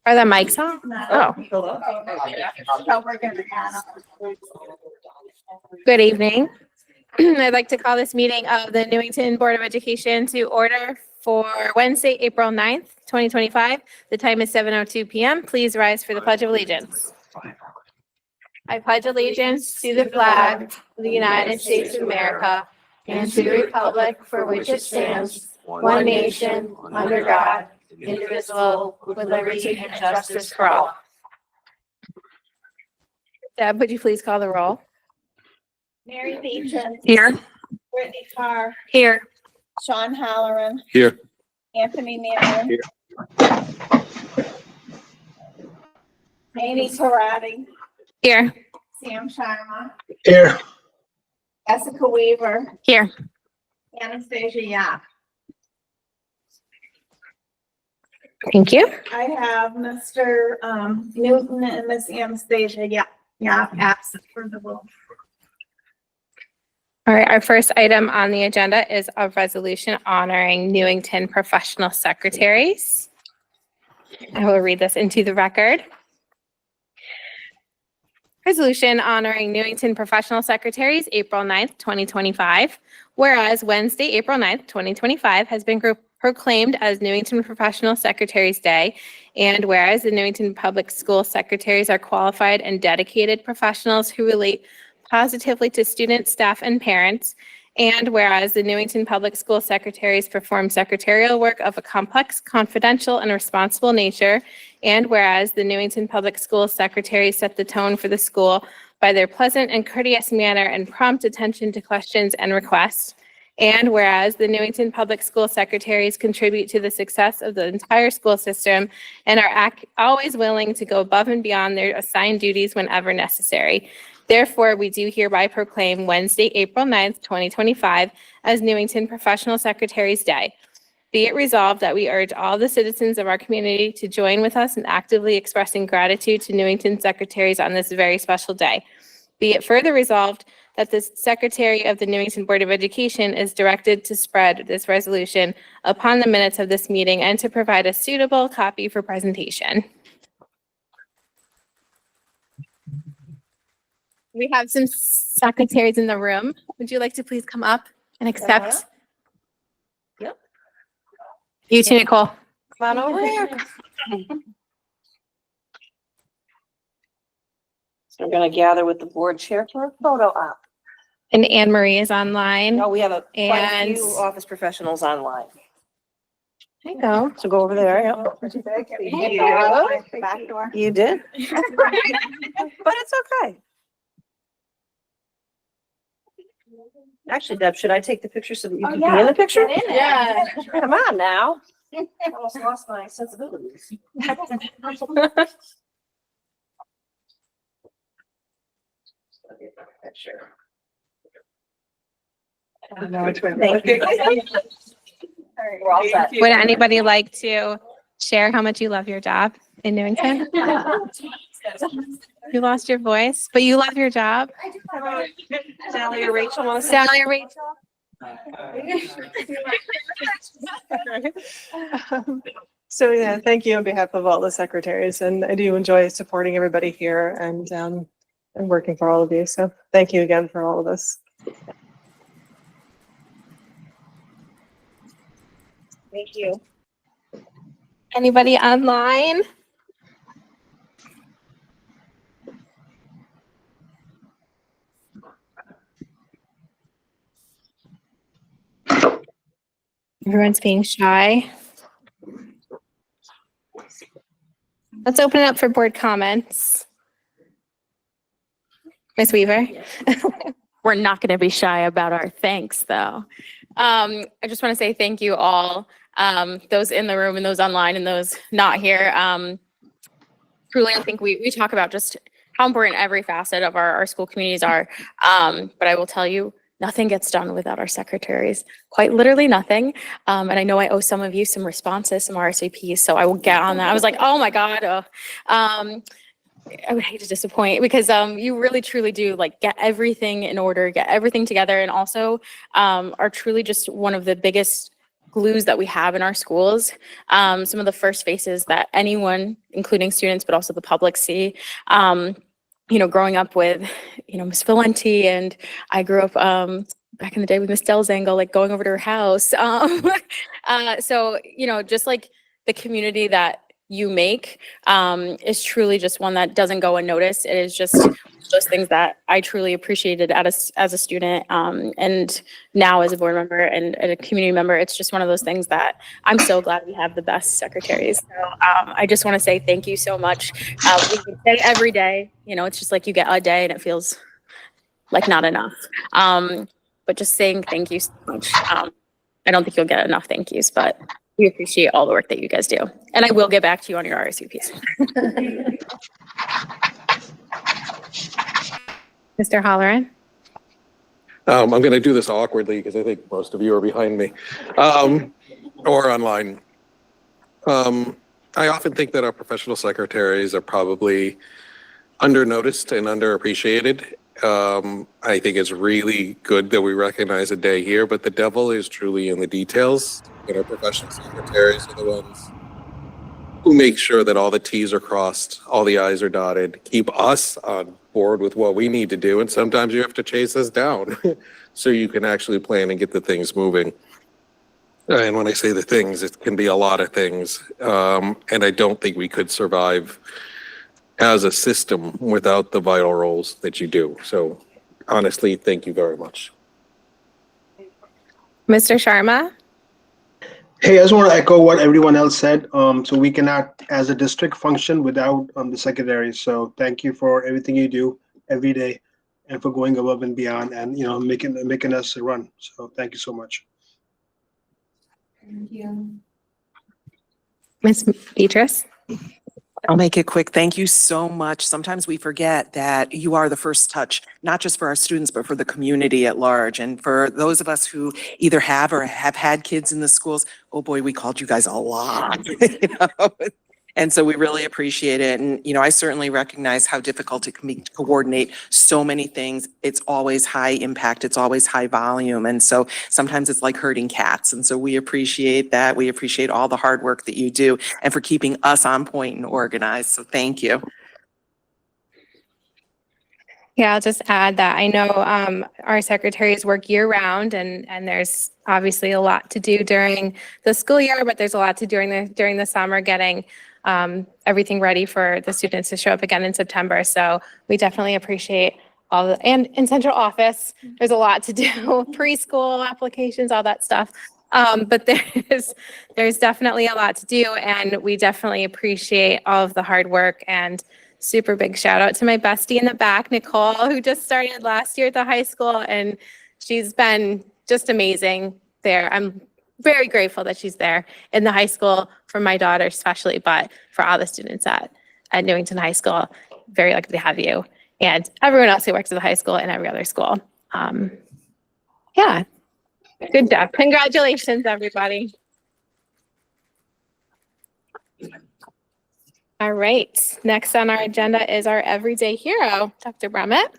Are the mics on? Oh. Good evening. I'd like to call this meeting of the Newington Board of Education to order for Wednesday, April 9th, 2025. The time is 7:02 p.m. Please rise for the Pledge of Allegiance. I pledge allegiance to the flag of the United States of America and to the republic for which it stands, one nation, under God, indivisible, with liberty and justice for all. Deb, would you please call the roll? Mary Beecham. Here. Brittany Carr. Here. Sean Halloran. Here. Anthony Manning. Here. Amy Parati. Here. Sam Sharma. Here. Jessica Weaver. Here. Anastasia Yap. Thank you. I have Mr. Newton and Miss Anastasia Yap absent for the vote. All right, our first item on the agenda is a resolution honoring Newington professional secretaries. I will read this into the record. Resolution honoring Newington professional secretaries, April 9th, 2025. Whereas Wednesday, April 9th, 2025 has been proclaimed as Newington Professional Secretaries Day. And whereas the Newington Public School secretaries are qualified and dedicated professionals who relate positively to students, staff, and parents. And whereas the Newington Public School secretaries perform secretarial work of a complex, confidential, and responsible nature. And whereas the Newington Public School secretaries set the tone for the school by their pleasant and courteous manner and prompt attention to questions and requests. And whereas the Newington Public School secretaries contribute to the success of the entire school system and are always willing to go above and beyond their assigned duties whenever necessary. Therefore, we do hereby proclaim Wednesday, April 9th, 2025 as Newington Professional Secretaries Day. Be it resolved that we urge all the citizens of our community to join with us in actively expressing gratitude to Newington secretaries on this very special day. Be it further resolved that the Secretary of the Newington Board of Education is directed to spread this resolution upon the minutes of this meeting and to provide a suitable copy for presentation. We have some secretaries in the room. Would you like to please come up and accept? Yep. You too, Nicole. Come on over here. So we're going to gather with the board chair for a photo op. And Anne Marie is online. No, we have quite a And- few office professionals online. There you go. So go over there. Yep. Back door. You did? But it's okay. Actually, Deb, should I take the picture so that you can be in the picture? Yeah. Come on now. I almost lost my sensibilities. Picture. Thank you. We're all set. Would anybody like to share how much you love your job in Newington? You lost your voice, but you love your job. Sally or Rachel want to say? Sally or Rachel? So yeah, thank you on behalf of all the secretaries, and I do enjoy supporting everybody here and working for all of you. So thank you again for all of this. Thank you. Anybody online? Everyone's being shy. Let's open it up for board comments. Ms. Weaver? We're not going to be shy about our thanks, though. I just want to say thank you all, those in the room and those online and those not here. Truly, I think we talk about just how important every facet of our school communities are. But I will tell you, nothing gets done without our secretaries, quite literally nothing. And I know I owe some of you some responses, some RSVPs, so I will get on that. I was like, oh my God. I would hate to disappoint because you really truly do like get everything in order, get everything together, and also are truly just one of the biggest glues that we have in our schools. Some of the first faces that anyone, including students, but also the public see. Growing up with, Miss Valenti, and I grew up back in the day with Miss Delzangle, like going over to her house. So, just like the community that you make is truly just one that doesn't go unnoticed. It is just those things that I truly appreciated as a student, and now as a board member and a community member. It's just one of those things that I'm so glad we have the best secretaries. So I just want to say thank you so much. We can say every day, it's just like you get a day and it feels like not enough. But just saying thank you so much. I don't think you'll get enough thank yous, but we appreciate all the work that you guys do. And I will get back to you on your RSVPs. Mr. Holleran? I'm going to do this awkwardly because I think most of you are behind me or online. I often think that our professional secretaries are probably undernoticed and underappreciated. I think it's really good that we recognize a day here, but the devil is truly in the details. And our professional secretaries are the ones who make sure that all the T's are crossed, all the I's are dotted, keep us on board with what we need to do. And sometimes you have to chase us down so you can actually plan and get the things moving. And when I say the things, it can be a lot of things. And I don't think we could survive as a system without the vital roles that you do. So honestly, thank you very much. Mr. Sharma? Hey, I just want to echo what everyone else said. So we cannot, as a district, function without the secretaries. So thank you for everything you do every day, and for going above and beyond, and making us run. So thank you so much. Thank you. Ms. Beatrice? I'll make it quick. Thank you so much. Sometimes we forget that you are the first touch, not just for our students, but for the community at large. And for those of us who either have or have had kids in the schools, oh boy, we called you guys a lot. And so we really appreciate it. And, I certainly recognize how difficult it can be to coordinate so many things. It's always high impact. It's always high volume. And so sometimes it's like herding cats. And so we appreciate that. We appreciate all the hard work that you do and for keeping us on point and organized. So thank you. Yeah, I'll just add that I know our secretaries work year round, and there's obviously a lot to do during the school year, but there's a lot to do during the summer getting everything ready for the students to show up again in September. So we definitely appreciate and in central office, there's a lot to do, preschool applications, all that stuff. But there's definitely a lot to do, and we definitely appreciate all of the hard work. And super big shout out to my bestie in the back, Nicole, who just started last year at the high school, and she's been just amazing there. I'm very grateful that she's there in the high school for my daughter especially, but for all the students at Newington High School. Very lucky to have you and everyone else who works at the high school and every other school. Yeah, good job. Congratulations, everybody. All right, next on our agenda is our everyday hero, Dr. Brummett.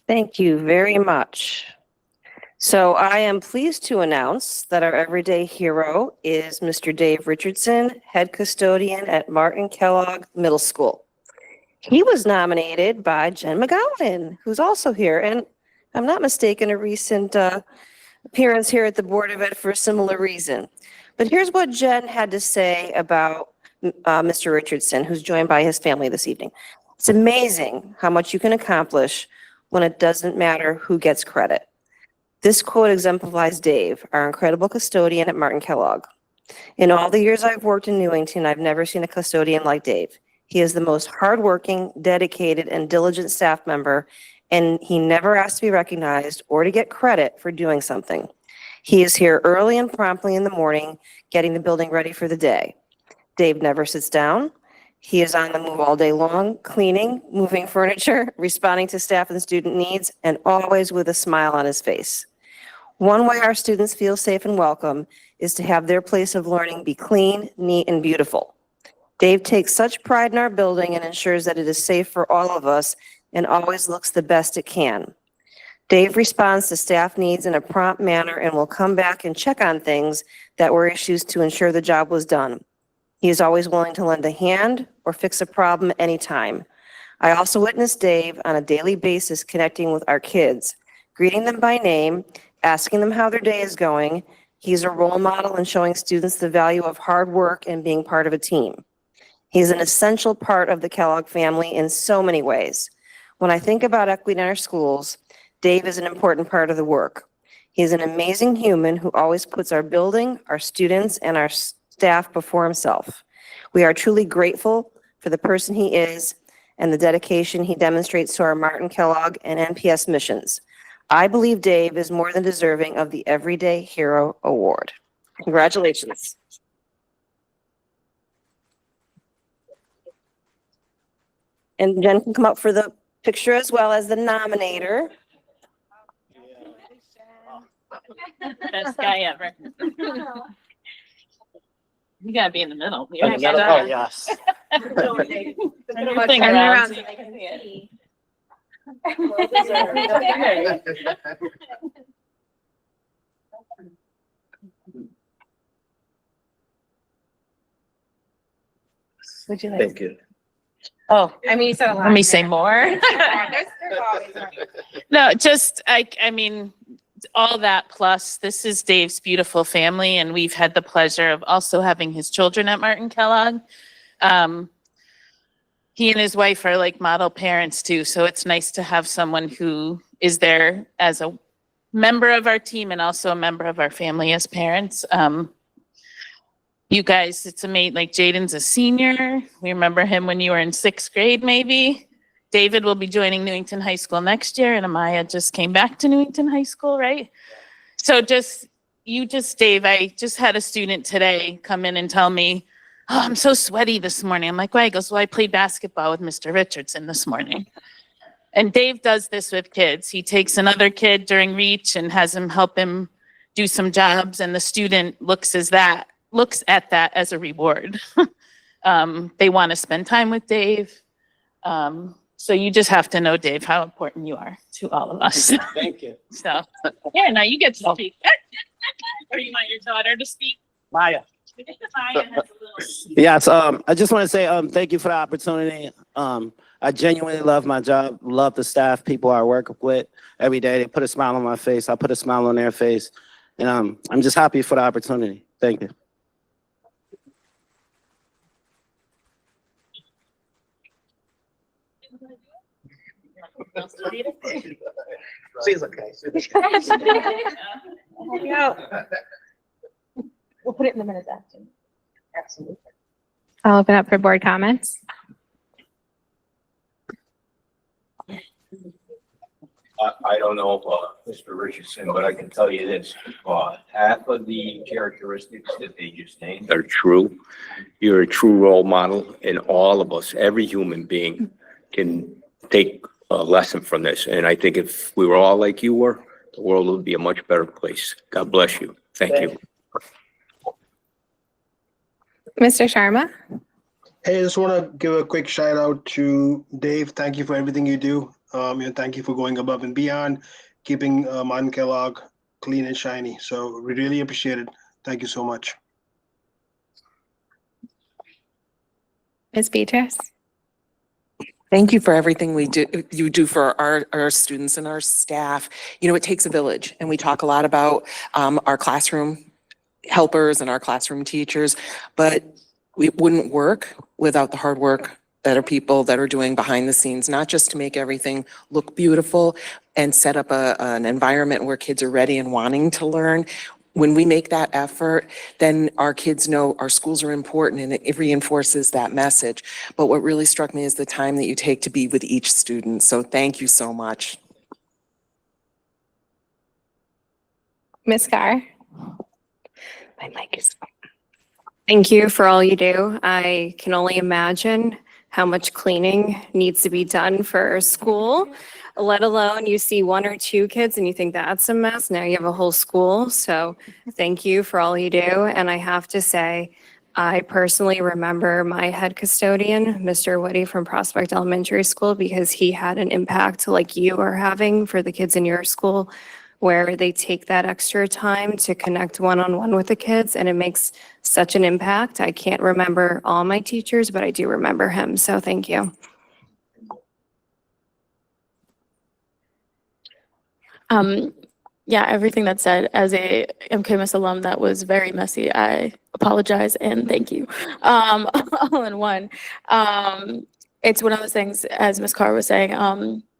Thank you very much. So I am pleased to announce that our everyday hero is Mr. Dave Richardson, head custodian at Martin Kellogg Middle School. He was nominated by Jen McGowan, who's also here, and I'm not mistaken, a recent appearance here at the Board of Ed for a similar reason. But here's what Jen had to say about Mr. Richardson, who's joined by his family this evening. It's amazing how much you can accomplish when it doesn't matter who gets credit. This quote exemplifies Dave, our incredible custodian at Martin Kellogg. In all the years I've worked in Newington, I've never seen a custodian like Dave. He is the most hardworking, dedicated, and diligent staff member, and he never asks to be recognized or to get credit for doing something. He is here early and promptly in the morning, getting the building ready for the day. Dave never sits down. He is on the move all day long, cleaning, moving furniture, responding to staff and student needs, and always with a smile on his face. One way our students feel safe and welcome is to have their place of learning be clean, neat, and beautiful. Dave takes such pride in our building and ensures that it is safe for all of us and always looks the best it can. Dave responds to staff needs in a prompt manner and will come back and check on things that were issues to ensure the job was done. He is always willing to lend a hand or fix a problem anytime. I also witness Dave on a daily basis connecting with our kids, greeting them by name, asking them how their day is going. He's a role model in showing students the value of hard work and being part of a team. He's an essential part of the Kellogg family in so many ways. When I think about equity in our schools, Dave is an important part of the work. He's an amazing human who always puts our building, our students, and our staff before himself. We are truly grateful for the person he is and the dedication he demonstrates to our Martin Kellogg and NPS missions. I believe Dave is more than deserving of the Everyday Hero Award. Congratulations. And Jen can come up for the picture as well as the nominator. Best guy ever. You gotta be in the middle. Oh, yes. Turn your Turn thing it around around so so you they can can see it. Would you like? Thank you. Oh, I mean, you said a lot. let me say more. There's always more. No, just, I mean, all that plus, this is Dave's beautiful family, and we've had the pleasure of also having his children at Martin Kellogg. He and his wife are like model parents too, so it's nice to have someone who is there as a member of our team and also a member of our family as parents. You guys, it's amazing, like Jaden's a senior. We remember him when you were in 6th grade, maybe. David will be joining Newington High School next year, and Amaya just came back to Newington High School, right? So Dave, I just had a student today come in and tell me, oh, I'm so sweaty this morning. I'm like, why? He goes, well, I played basketball with Mr. Richardson this morning. And Dave does this with kids. He takes another kid during reach and has him help him do some jobs, and the student looks at that as a reward. They want to spend time with Dave. So you just have to know, Dave, how important you are to all of us. Thank you. So, yeah, now you get to speak. Or you want your daughter to speak? Maya. Maya has a little. Yes, I just want to say thank you for the opportunity. I genuinely love my job, love the staff, people I work with every day. They put a smile on my face. I put a smile on their face. And I'm just happy for the opportunity. Thank you. She's okay. We'll put it in the minutes after. Absolutely. I'll open up for board comments. I don't know, Mr. Richardson, but I can tell you this, half of the characteristics that they just named are true. You're a true role model, and all of us, every human being can take a lesson from this. And I think if we were all like you were, the world would be a much better place. God bless you. Thank you. Mr. Sharma? Hey, I just want to give a quick shout out to Dave. Thank you for everything you do. Thank you for going above and beyond, keeping Martin Kellogg clean and shiny. So we really appreciate it. Thank you so much. Ms. Beatrice? Thank you for everything you do for our students and our staff. You know, it takes a village, and we talk a lot about our classroom helpers and our classroom teachers, but it wouldn't work without the hard work that are people that are doing behind the scenes, not just to make everything look beautiful and set up an environment where kids are ready and wanting to learn. When we make that effort, then our kids know our schools are important, and it reinforces that message. But what really struck me is the time that you take to be with each student. So thank you so much. Ms. Carr? My mic is. Thank you for all you do. I can only imagine how much cleaning needs to be done for school, let alone you see 1 or 2 kids and you think that's a mess. Now you have a whole school. So thank you for all you do. And I have to say, I personally remember my head custodian, Mr. Woody from Prospect Elementary School, because he had an impact like you are having for the kids in your school, where they take that extra time to connect one-on-one with the kids, and it makes such an impact. I can't remember all my teachers, but I do remember him, so thank you. Yeah, everything that's said, as a MKMS alum, that was very messy. I apologize and thank you. All in one. It's one of those things, as Ms. Carr was saying,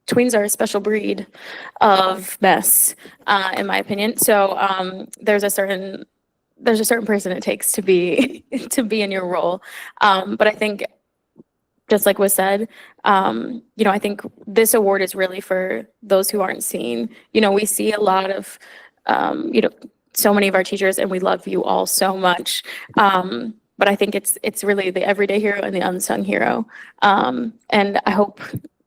tweens are a special breed of mess, in my opinion. So there's a certain person it takes to be to be in your role. But I think, just like was said, I think this award is really for those who aren't seen. We see a lot of, so many of our teachers, and we love you all so much. But I think it's really the everyday hero and the unsung hero. And I hope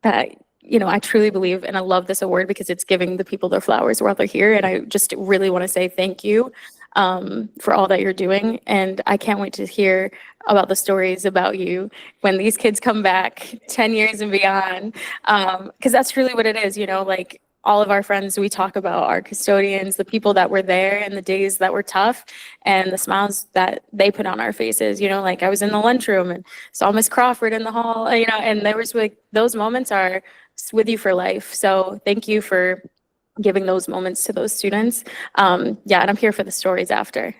that, I truly believe, and I love this award because it's giving the people their flowers while they're here. And I just really want to say thank you for all that you're doing. And I can't wait to hear about the stories about you when these kids come back 10 years and beyond. Because that's really what it is, like all of our friends, we talk about our custodians, the people that were there and the days that were tough and the smiles that they put on our faces. Like I was in the lunchroom and saw Miss Crawford in the hall, and there was like, those moments are with you for life. So thank you for giving those moments to those students. And I'm here for the stories after.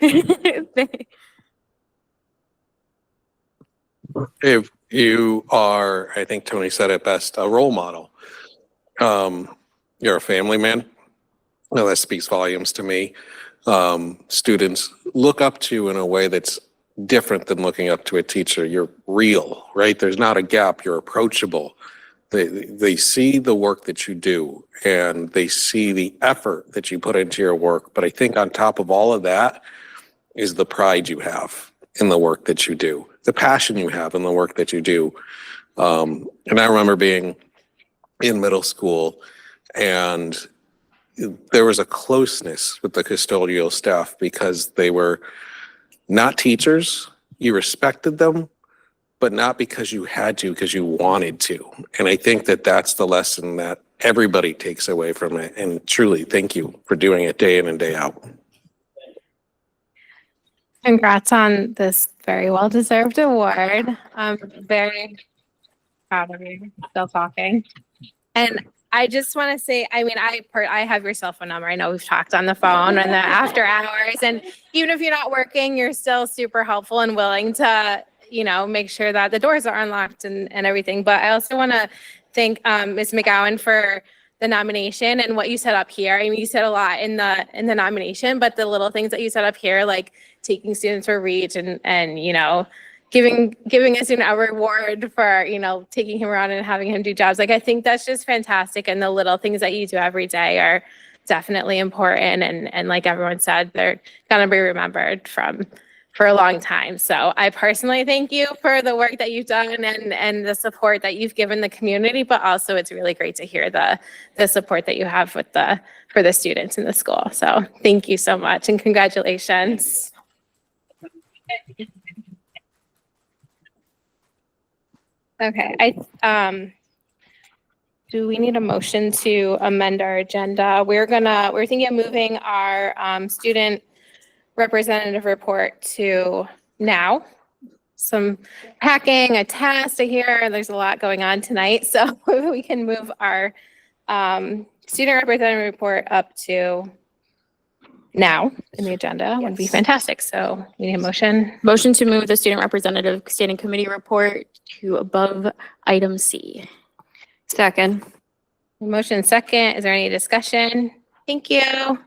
If you are, I think Tony said it best, a role model. You're a family man. Well, that speaks volumes to me. Students look up to you in a way that's different than looking up to a teacher. You're real, right? There's not a gap. You're approachable. They see the work that you do and they see the effort that you put into your work. But I think on top of all of that is the pride you have in the work that you do, the passion you have in the work that you do. And I remember being in middle school and there was a closeness with the custodial staff because they were not teachers. You respected them, but not because you had to, because you wanted to. And I think that that's the lesson that everybody takes away from it. And truly, thank you for doing it day in and day out. Congrats on this very well-deserved award. I'm very proud of you. Still talking. And I just want to say, I have your cell phone number. I know we've talked on the phone and the after hours. And even if you're not working, you're still super helpful and willing to, make sure that the doors are unlocked and everything. But I also want to thank Ms. McGowan for the nomination and what you set up here. I mean, you said a lot in the nomination, but the little things that you set up here, like taking students for reach and giving a student a reward for, taking him around and having him do jobs. Like, I think that's just fantastic. And the little things that you do every day are definitely important. And like everyone said, they're going to be remembered for a long time. So I personally thank you for the work that you've done and the support that you've given the community, but also it's really great to hear the support that you have for the students in the school. So thank you so much and congratulations. Okay, do we need a motion to amend our agenda? We're thinking of moving our student representative report to now. Some packing, a test, I hear there's a lot going on tonight. So we can move our student representative report up to now in the agenda would be fantastic. So we need a motion. Motion to move the student representative standing committee report to above item C. Second. Motion second. Is there any discussion? Thank you.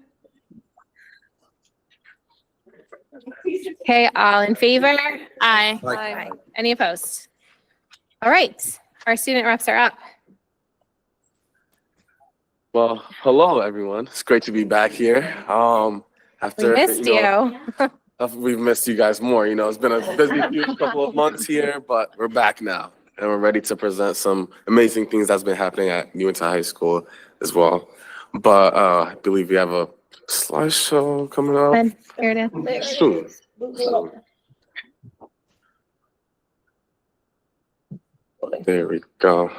Okay, all in favor? Aye. Aye. Any opposed? All right, our student reps are up. Well, hello everyone. It's great to be back here. After We missed you. we've missed you guys more. It's been a busy couple of months here, but we're back now and we're ready to present some amazing things that's been happening at Newington High School as well. But I believe we have a slideshow coming up Here it is. soon. There we go.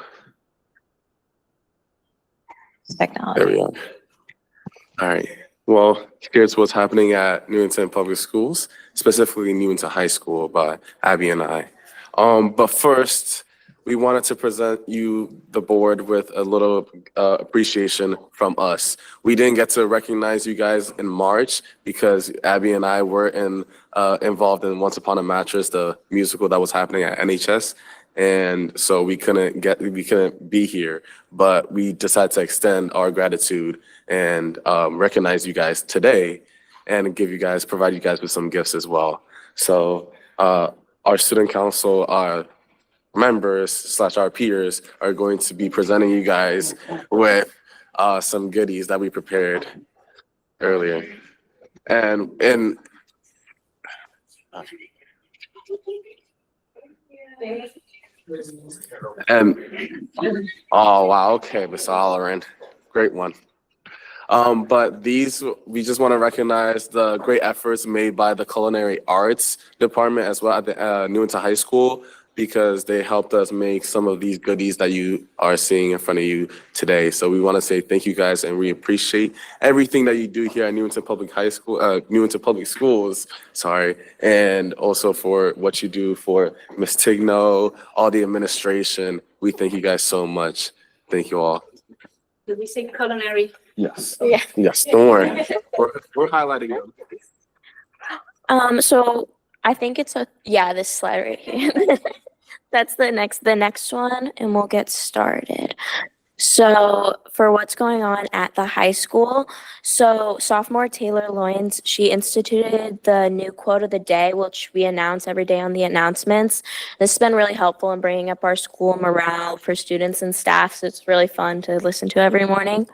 Technology. There we are. All right. Well, here's what's happening at Newington Public Schools, specifically Newington High School by Abby and I. But first, we wanted to present you, the board, with a little appreciation from us. We didn't get to recognize you guys in March because Abby and I were involved in Once Upon a Mattress, the musical that was happening at NHS. And so we couldn't be here, but we decided to extend our gratitude and recognize you guys today and provide you guys with some gifts as well. So our student council, our members / our peers are going to be presenting you guys with some goodies that we prepared earlier. And oh wow, okay, Mr. Holleran, great one. But we just want to recognize the great efforts made by the culinary arts department as well at the Newington High School, because they helped us make some of these goodies that you are seeing in front of you today. So we want to say thank you guys, and we appreciate everything that you do here at Newington Public Schools, sorry, and also for what you do for Ms. Tigno, all the administration. We thank you guys so much. Thank you all. Did we say culinary? Yes. Yeah. Yes, don't worry. We're highlighting them. So I think it's this slide right here. That's the next one, and we'll get started. So for what's going on at the high school, so sophomore Taylor Loynes, she instituted the new quote of the day, which we announce every day on the announcements. This has been really helpful in bringing up our school morale for students and staff, so it's really fun to listen to every morning.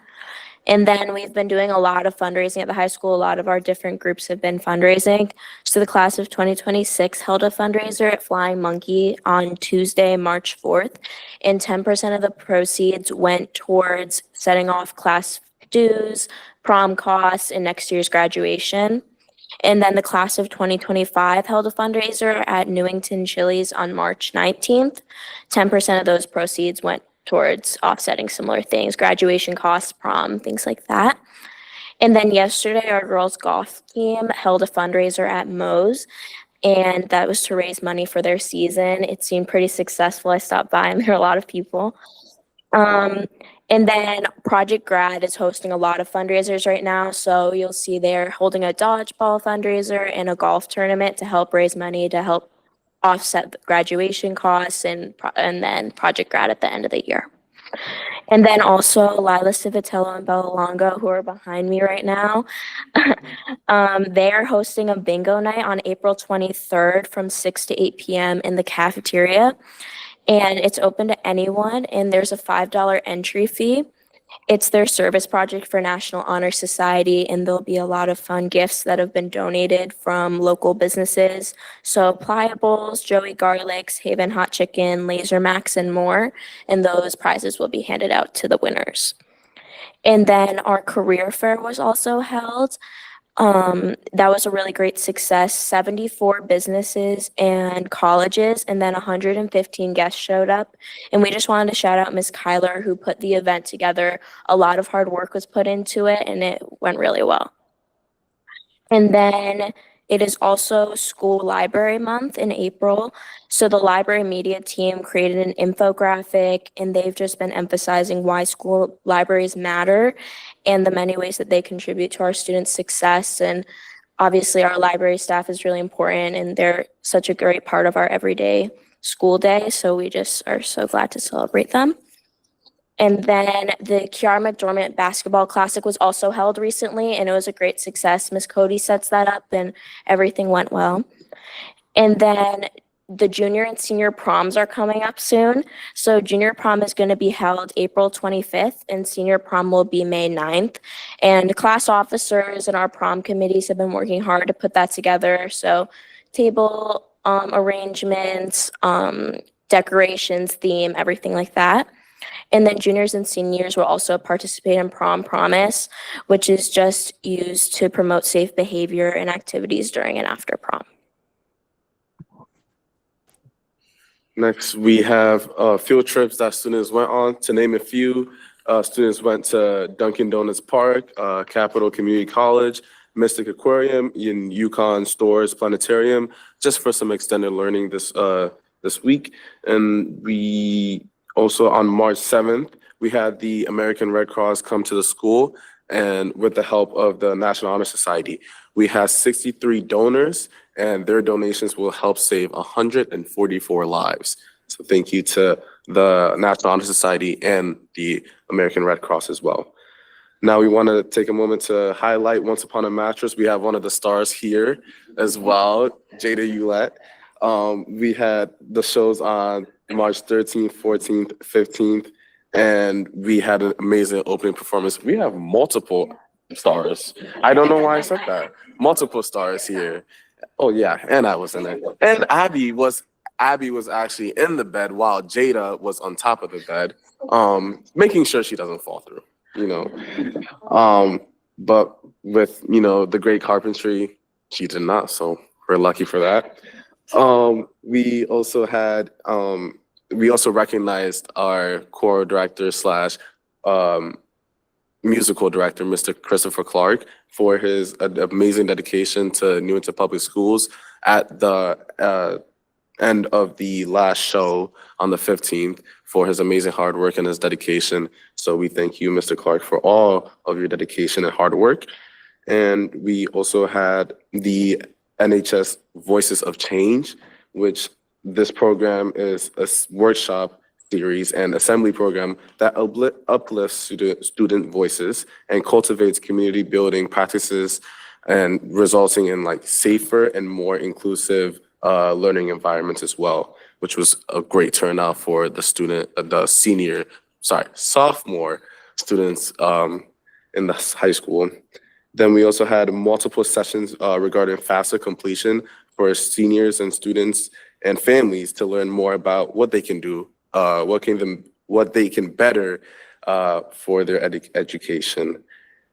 And then we've been doing a lot of fundraising at the high school. A lot of our different groups have been fundraising. So the class of 2026 held a fundraiser at Flying Monkey on Tuesday, March 4th, and 10% of the proceeds went towards setting off class dues, prom costs, and next year's graduation. And then the class of 2025 held a fundraiser at Newington Chili's on March 19th. 10% of those proceeds went towards offsetting similar things, graduation costs, prom, things like that. And then yesterday, our girls golf team held a fundraiser at Moe's, and that was to raise money for their season. It seemed pretty successful. I stopped by and there were a lot of people. And then Project Grad is hosting a lot of fundraisers right now. So you'll see they're holding a dodgeball fundraiser and a golf tournament to help raise money to help offset the graduation costs, and then Project Grad at the end of the year. And then also Lila Civitello and Bella Longo, who are behind me right now, they are hosting a bingo night on April 23rd from 6 to 8 p.m. in the cafeteria. And it's open to anyone, and there's a $5 entry fee. It's their service project for National Honor Society, and there'll be a lot of fun gifts that have been donated from local businesses. So Pliables, Joey Garlics, Haven Hot Chicken, Laser Max, and more. And those prizes will be handed out to the winners. And then our career fair was also held. That was a really great success. 74 businesses and colleges, and then 115 guests showed up. And we just wanted to shout out Ms. Kyler, who put the event together. A lot of hard work was put into it, and it went really well. And then it is also School Library Month in April. So the library media team created an infographic, and they've just been emphasizing why school libraries matter and the many ways that they contribute to our students' success. And obviously our library staff is really important, and they're such a great part of our everyday school day. So we just are so glad to celebrate them. And then the Kiara McDormand Basketball Classic was also held recently, and it was a great success. Miss Cody sets that up, and everything went well. And then the junior and senior proms are coming up soon. So junior prom is going to be held April 25th, and senior prom will be May 9th. And class officers and our prom committees have been working hard to put that together. So table arrangements, decorations, theme, everything like that. And then juniors and seniors will also participate in Prom Promise, which is just used to promote safe behavior and activities during and after prom. Next, we have field trips that students went on. To name a few, students went to Dunkin' Donuts Park, Capital Community College, Mystic Aquarium, in Yukon Stores Planetarium, just for some extended learning this week. And we also, on March 7th, we had the American Red Cross come to the school, and with the help of the National Honor Society, we had 63 donors, and their donations will help save 144 lives. So thank you to the National Honor Society and the American Red Cross as well. Now we want to take a moment to highlight Once Upon a Mattress. We have one of the stars here as well, Jada Ulett. We had the shows on March 13th, 14th, 15th, and we had an amazing opening performance. We have multiple stars. I don't know why I said that. Multiple stars here. Oh yeah, and I was in it. And Abby was actually in the bed while Jada was on top of the bed, making sure she doesn't fall through, you know. But with, you know, the great carpentry, she did not, so we're lucky for that. We also had we also recognized our choral director slash musical director, Mr. Christopher Clark, for his amazing dedication to Newington Public Schools at the end of the last show on the 15th, for his amazing hard work and his dedication. So we thank you, Mr. Clark, for all of your dedication and hard work. And we also had the NHS Voices of Change, which this program is a workshop series and assembly program that uplifts student voices and cultivates community building practices and resulting in like safer and more inclusive learning environments as well, which was a great turnout for the sophomore students in the high school. Then we also had multiple sessions regarding FAFSA completion for seniors and students and families to learn more about what they can do, what they can better for their education.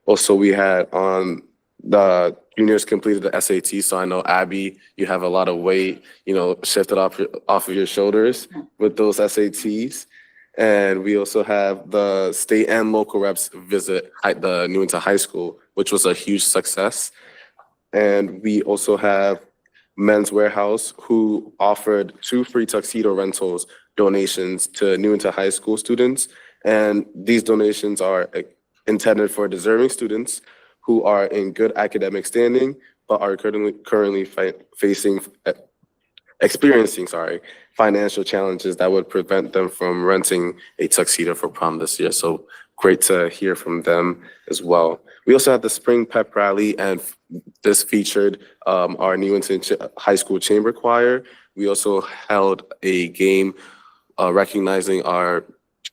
Also, we had on the juniors completed the SAT. So I know, Abby, you have a lot of weight, you know, shifted off of your shoulders with those SATs. And we also have the state and local reps visit the Newington High School, which was a huge success. And we also have Men's Warehouse, who offered 2 free tuxedo rentals donations to Newington High School students. And these donations are intended for deserving students who are in good academic standing, but are currently experiencing financial challenges that would prevent them from renting a tuxedo for prom this year. So great to hear from them as well. We also had the Spring Pep Rally, and this featured our Newington High School Chamber Choir. We also held a game recognizing our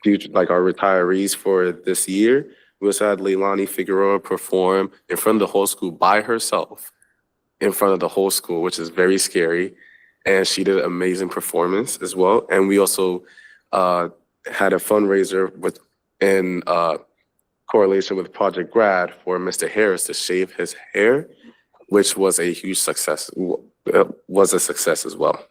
retirees for this year. We also had Leilani Figueroa perform in front of the whole school by herself, in front of the whole school, which is very scary. And she did an amazing performance as well. And we also had a fundraiser in correlation with Project Grad for Mr. Harris to shave his hair, which was a huge success. It was a success as well.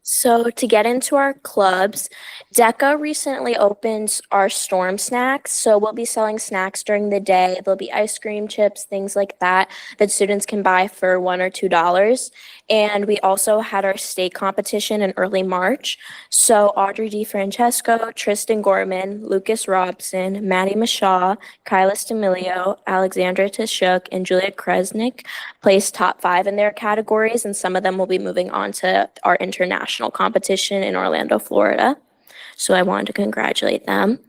So to get into our clubs, DECA recently opened our Storm Snacks. So we'll be selling snacks during the day. There'll be ice cream, chips, things like that students can buy for $1 or $2. And we also had our state competition in early March. So Audrey DeFrancesco, Tristan Gorman, Lucas Robson, Maddie Mashaw, Kyla Stamilio, Alexandra Tashuk, and Julia Kresnik placed top 5 in their categories. And some of them will be moving on to our international competition in Orlando, Florida. So I wanted to congratulate them.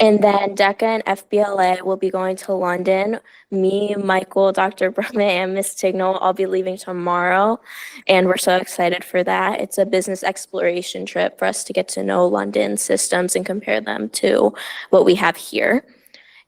And then DECA and FBLA will be going to London. Me, Michael, Dr. Brahma, and Miss Tignall, I'll be leaving tomorrow. And we're so excited for that. It's a business exploration trip for us to get to know London systems and compare them to what we have here.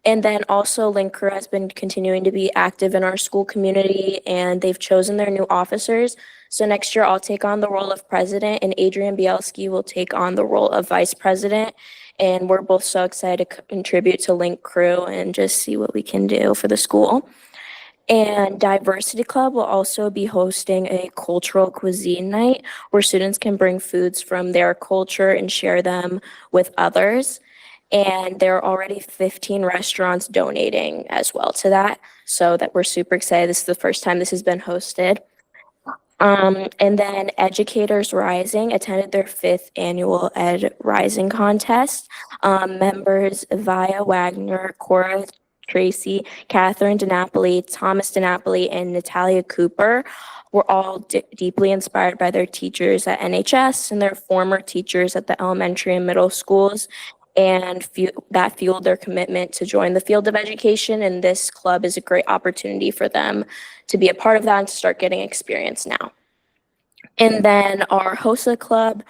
And then also Link Crew has been continuing to be active in our school community, and they've chosen their new officers. So next year I'll take on the role of president, and Adrian Bielski will take on the role of vice president. And we're both so excited to contribute to Link Crew and just see what we can do for the school. And Diversity Club will also be hosting a cultural cuisine night where students can bring foods from their culture and share them with others. And there are already 15 restaurants donating as well to that. So that we're super excited. This is the first time this has been hosted. And then Educators Rising attended their 5th annual Ed Rising contest. Members Via Wagner, Cora Tracy, Catherine DiNapoli, Thomas DiNapoli, and Natalia Cooper were all deeply inspired by their teachers at NHS and their former teachers at the elementary and middle schools. And that fueled their commitment to join the field of education. And this club is a great opportunity for them to be a part of that and to start getting experience now. And then our HOSA club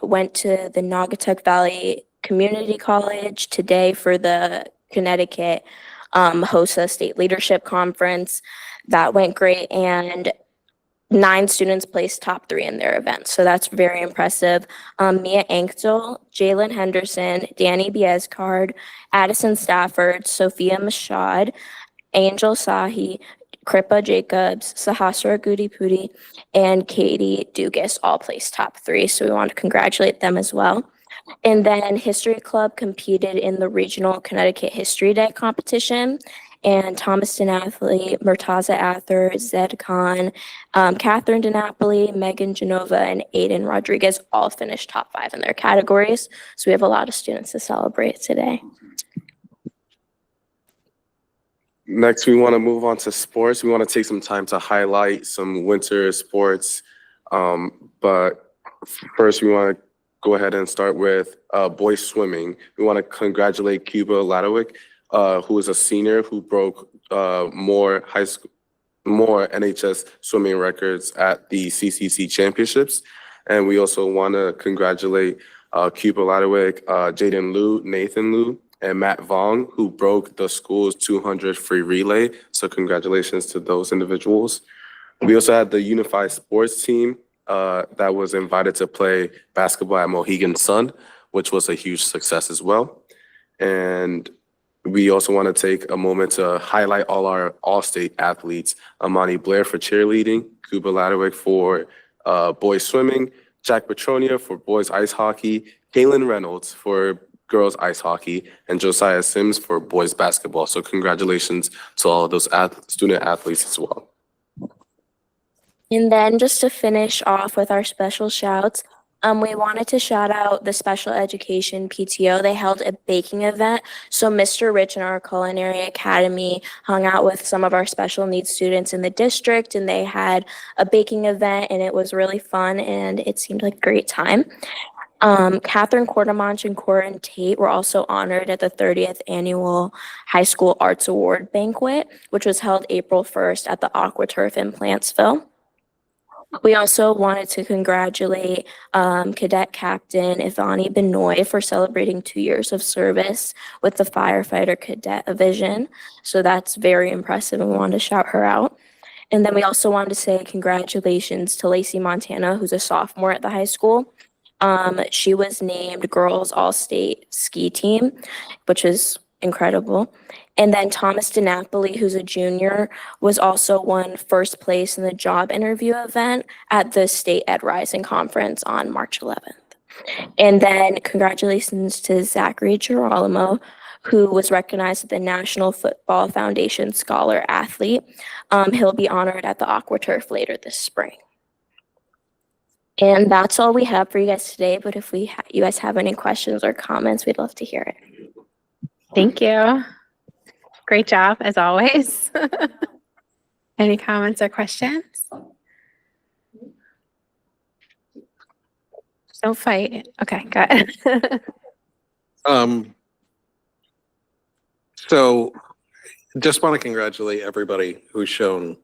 went to the Naugatuck Valley Community College today for the Connecticut HOSA State Leadership Conference. That went great, and 9 students placed top 3 in their event. So that's very impressive. Mia Ankdal, Jalen Henderson, Danny Biescard, Addison Stafford, Sophia Mashad, Angel Sahi, Kripa Jacobs, Sahasra Goody-Pudi, and Katie Dugas all placed top 3. So we want to congratulate them as well. And then History Club competed in the regional Connecticut History Day competition. And Thomas DiNapoli, Murtaza Ather, Zed Khan, Catherine DiNapoli, Megan Genova, and Aiden Rodriguez all finished top 5 in their categories. So we have a lot of students to celebrate today. Next, we want to move on to sports. We want to take some time to highlight some winter sports. But first, we want to go ahead and start with boys swimming. We want to congratulate Cuba Ladowick, who is a senior who broke more NHS swimming records at the CCC championships. And we also want to congratulate Cuba Ladowick, Jaden Liu, Nathan Liu, and Matt Vong, who broke the school's 200 free relay. So congratulations to those individuals. We also had the unified sports team that was invited to play basketball at Mohegan Sun, which was a huge success as well. And we also want to take a moment to highlight all our all-state athletes: Amani Blair for cheerleading, Cuba Ladowick for boys swimming, Jack Petronia for boys ice hockey, Kaylin Reynolds for girls ice hockey, and Josiah Sims for boys basketball. So congratulations to all of those student athletes as well. And then just to finish off with our special shouts, we wanted to shout out the special education PTO. They held a baking event. So Mr. Rich in our Culinary Academy hung out with some of our special needs students in the district, and they had a baking event, and it was really fun, and it seemed like a great time. Catherine Quartermanch and Corin Tate were also honored at the 30th Annual High School Arts Award Banquet, which was held April 1st at the AquaTurf in Plantsville. We also wanted to congratulate Cadet Captain Ivani Benoy for celebrating 2 years of service with the Firefighter Cadet Division. So that's very impressive, and we wanted to shout her out. And then we also wanted to say congratulations to Lacey Montana, who's a sophomore at the high school. She was named Girls All-State Ski Team, which is incredible. And then Thomas DiNapoli, who's a junior, was also won first place in the job interview event at the State Ed Rising Conference on March 11th. And then congratulations to Zachary Girolamo, who was recognized as the National Football Foundation Scholar Athlete. He'll be honored at the AquaTurf later this spring. And that's all we have for you guys today. But if you guys have any questions or comments, we'd love to hear it. Thank you. Great job, as always. Any comments or questions? Don't fight. Okay, good. So just want to congratulate everybody who's shown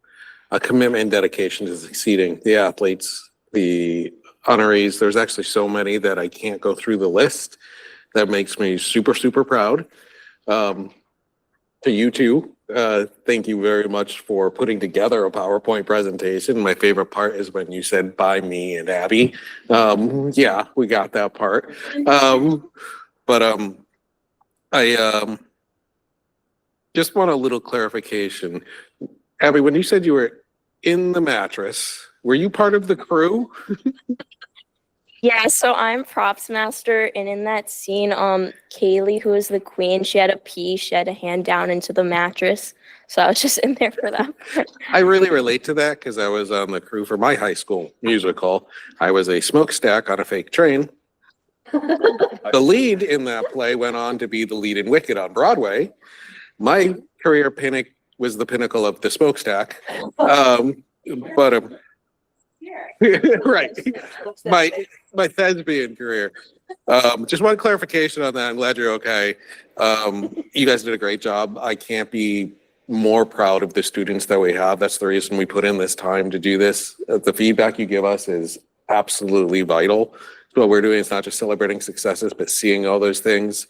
a commitment and dedication to succeeding, the athletes, the honorees. There's actually so many that I can't go through the list. That makes me super, super proud. To you too, thank you very much for putting together a PowerPoint presentation. My favorite part is when you said by me and Abby. Yeah, we got that part. Just want a little clarification. Abby, when you said you were in the mattress, were you part of the crew? Yeah, so I'm props master, and in that scene, Kaylee, who is the queen, she had a pee, she had a hand down into the mattress, so I was just in there for that. I really relate to that because I was on the crew for my high school musical. I was a smokestack on a fake train. The lead in that play went on to be the lead in Wicked on Broadway. My career was the pinnacle of the smokestack. But right, my thespian career. Just one clarification on that. I'm glad you're okay. You guys did a great job. I can't be more proud of the students that we have. That's the reason we put in this time to do this. The feedback you give us is absolutely vital. So what we're doing is not just celebrating successes, but seeing all those things.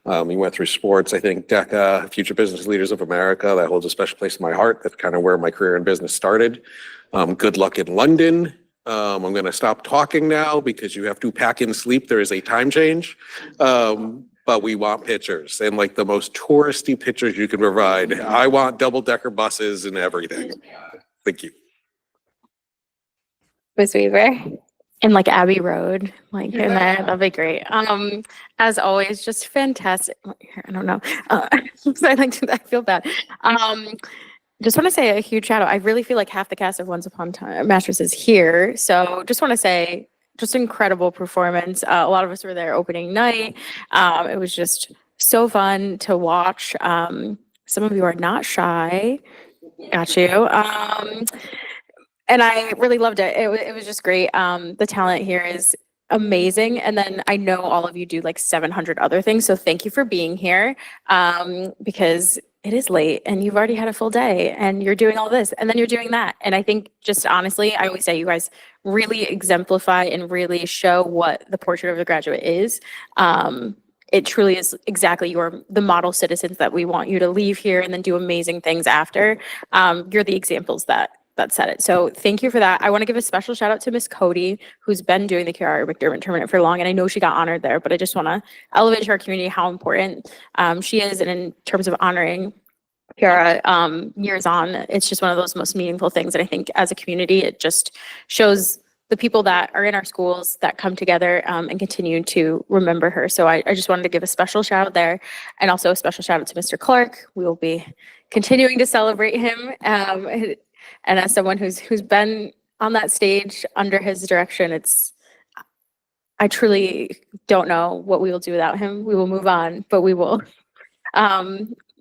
We went through sports. I think DECA, Future Business Leaders of America, that holds a special place in my heart. That's kind of where my career in business started. Good luck in London. I'm going to stop talking now because you have to pack in sleep. There is a time change. But we want pictures and like the most touristy pictures you can provide. I want double-decker buses and everything. Thank you. Ms. Weaver? And like Abbey Road, like in there, that'd be great. As always, just fantastic. I don't know. I feel bad. Just want to say a huge shout out. I really feel like half the cast of Once Upon a Time Masters is here. So just want to say, just incredible performance. A lot of us were there opening night. It was just so fun to watch. Some of you are not shy. Got you. And I really loved it. It was just great. The talent here is amazing. And then I know all of you do like 700 other things. So thank you for being here because it is late and you've already had a full day and you're doing all this and then you're doing that. And I think just honestly, I always say you guys really exemplify and really show what the portrait of the graduate is. It truly is exactly the model citizens that we want you to leave here and then do amazing things after. You're the examples that said it. So thank you for that. I want to give a special shout out to Miss Cody, who's been doing the Kiara McDermott tournament for long. And I know she got honored there, but I just want to elevate to our community how important she is. And in terms of honoring Kiara years on, it's just one of those most meaningful things. And I think as a community, it just shows the people that are in our schools that come together and continue to remember her. So I just wanted to give a special shout out there and also a special shout out to Mr. Clark. We will be continuing to celebrate him. And as someone who's been on that stage under his direction, I truly don't know what we will do without him. We will move on, but we will.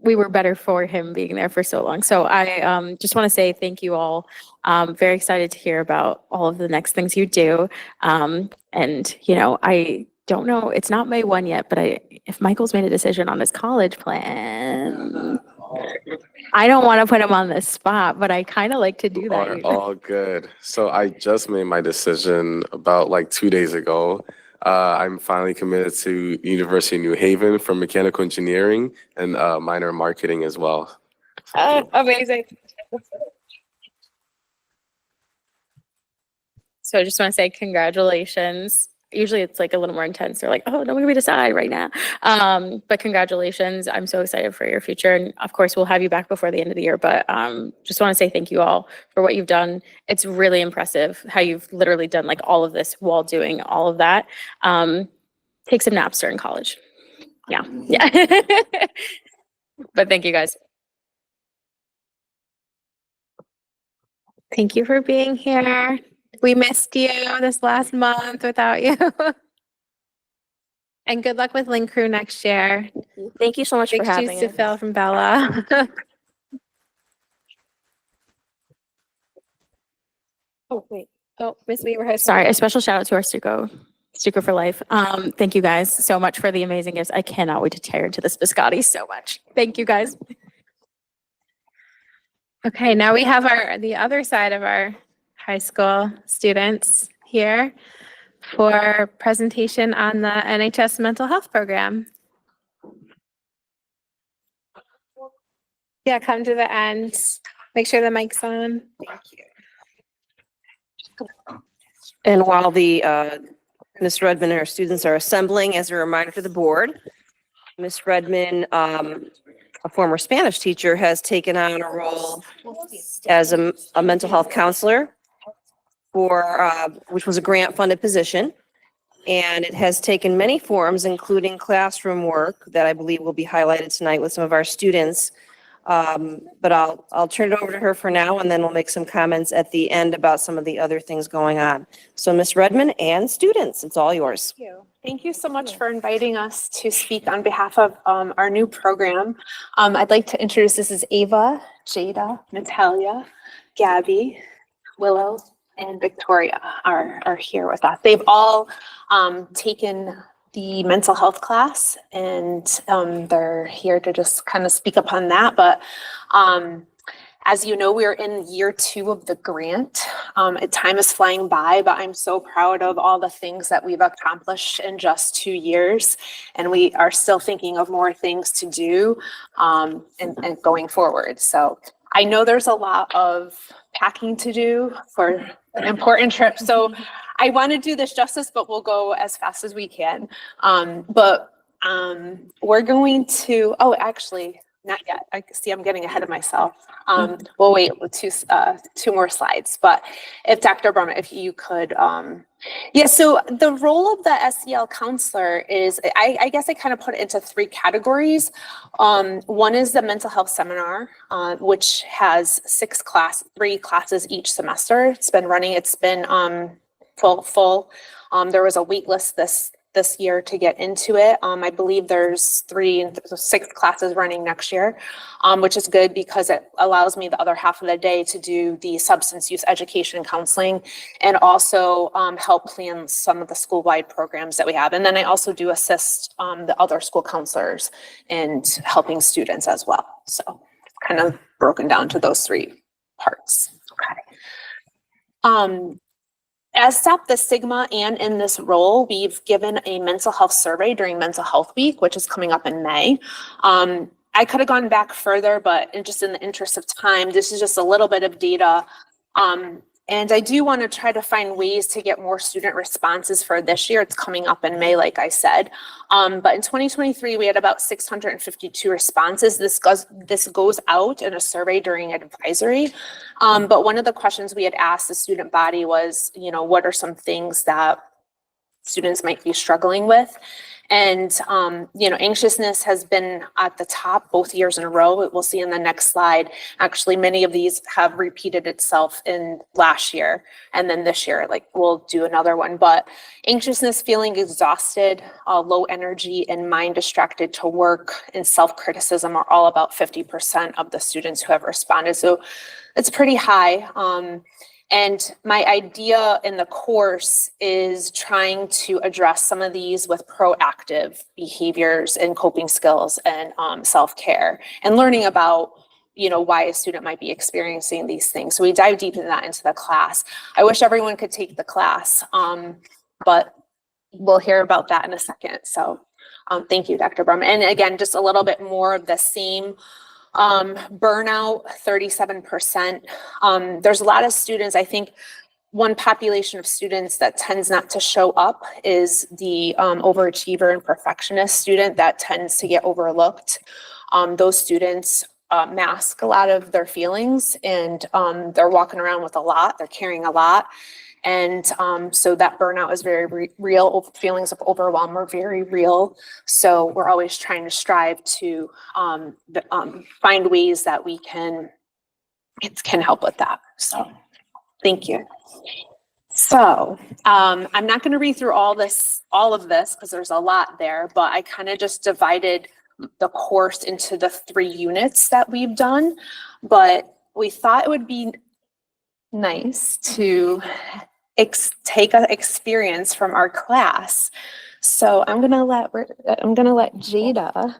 We were better for him being there for so long. So I just want to say thank you all. Very excited to hear about all of the next things you do. And, I don't know, it's not May 1 yet, but if Michael's made a decision on his college plan, I don't want to put him on the spot, but I kind of like to do that. All good. So I just made my decision about like 2 days ago. I'm finally committed to University of New Haven for mechanical engineering and minor in marketing as well. Oh, amazing. So I just want to say congratulations. Usually it's like a little more intense. They're like, oh, don't make me decide right now. But congratulations. I'm so excited for your future. And of course, we'll have you back before the end of the year. But just want to say thank you all for what you've done. It's really impressive how you've literally done like all of this while doing all of that. Take some naps during college. Yeah. But thank you guys. Thank you for being here. We missed you this last month without you. And good luck with Link Crew next year. Thank you so much Big for having shoes to us. fill from Bella. Oh, wait. Oh, Miss Weaver has. Sorry, a special shout out to our Stuco for life. Thank you guys so much for the amazing gifts. I cannot wait to tear into this biscotti so much. Thank you guys. Okay, now we have the other side of our high school students here for presentation on the NHS mental health program. Yeah, come to the end. Make sure the mic's on. Thank you. And while the Ms. Redmond and her students are assembling, as a reminder to the board, Ms. Redmond a former Spanish teacher, has taken on a role as a mental health counselor for, which was a grant-funded position. And it has taken many forms, including classroom work that I believe will be highlighted tonight with some of our students. But I'll turn it over to her for now, and then we'll make some comments at the end about some of the other things going on. So Ms. Redmond and students, it's all yours. Thank you. Thank you so much for inviting us to speak on behalf of our new program. I'd like to introduce, this is Ava, Jada, Natalia, Gabby, Willow, and Victoria are here with us. They've all taken the mental health class, and they're here to just kind of speak upon that. But as you know, we're in year 2 of the grant. Time is flying by, but I'm so proud of all the things that we've accomplished in just 2 years. And we are still thinking of more things to do and going forward. So I know there's a lot of packing to do for an important trip. So I want to do this justice, but we'll go as fast as we can. We're going to, oh, actually, not yet. I see I'm getting ahead of myself. We'll wait with two more slides. But if Dr. Brumman, if you could, yeah, so the role of the SEL counselor is, I guess I kind of put it into 3 categories. One is the mental health seminar, which has 3 classes each semester. It's been running, it's been full. There was a wait list this year to get into it. I believe there's 6 classes running next year, which is good because it allows me the other half of the day to do the substance use education and counseling, and also help plan some of the school-wide programs that we have. And then I also do assist the other school counselors in helping students as well. So it's kind of broken down to those 3 parts. Okay. As Stop the Stigma and in this role, we've given a mental health survey during Mental Health Week, which is coming up in May. I could have gone back further, but just in the interest of time, this is just a little bit of data. And I do want to try to find ways to get more student responses for this year. It's coming up in May, like I said. But in 2023, we had about 652 responses. This goes out in a survey during advisory. But one of the questions we had asked the student body was, what are some things that students might be struggling with? And, anxiousness has been at the top both years in a row. We'll see in the next slide. Actually, many of these have repeated itself in last year. And then this year, we'll do another one. But anxiousness, feeling exhausted, low energy, and mind distracted to work, and self-criticism are all about 50% of the students who have responded. So it's pretty high. And my idea in the course is trying to address some of these with proactive behaviors and coping skills and self-care, and learning about, why a student might be experiencing these things. So we dive deep into that into the class. I wish everyone could take the class, but we'll hear about that in a second. So thank you, Dr. Brumman. And again, just a little bit more of the same. Burnout, 37%. There's a lot of students. I think one population of students that tends not to show up is the overachiever and perfectionist student that tends to get overlooked. Those students mask a lot of their feelings, and they're walking around with a lot, they're carrying a lot. And so that burnout is very real. Feelings of overwhelm are very real. So we're always trying to strive to find ways that we can help with that. So thank you. So I'm not going to read through all of this because there's a lot there, but I kind of just divided the course into the 3 units that we've done. But we thought it would be nice to take an experience from our class. So I'm gonna let Jada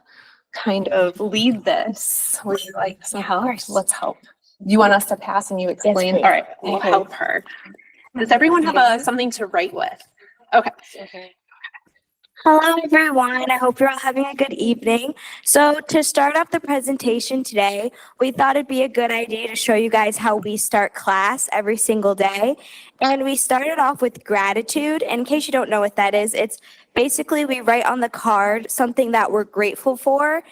kind of lead this. Would you like some help? Let's help. You want us to pass and you explain? Yes, all right, we'll help her. Does everyone have something to write with? Okay. Hello, everyone. I hope you're all having a good evening. So to start off the presentation today, we thought it'd be a good idea to show you guys how we start class every single day. And we started off with gratitude. In case you don't know what that is, it's basically we write on the card something that we're grateful for.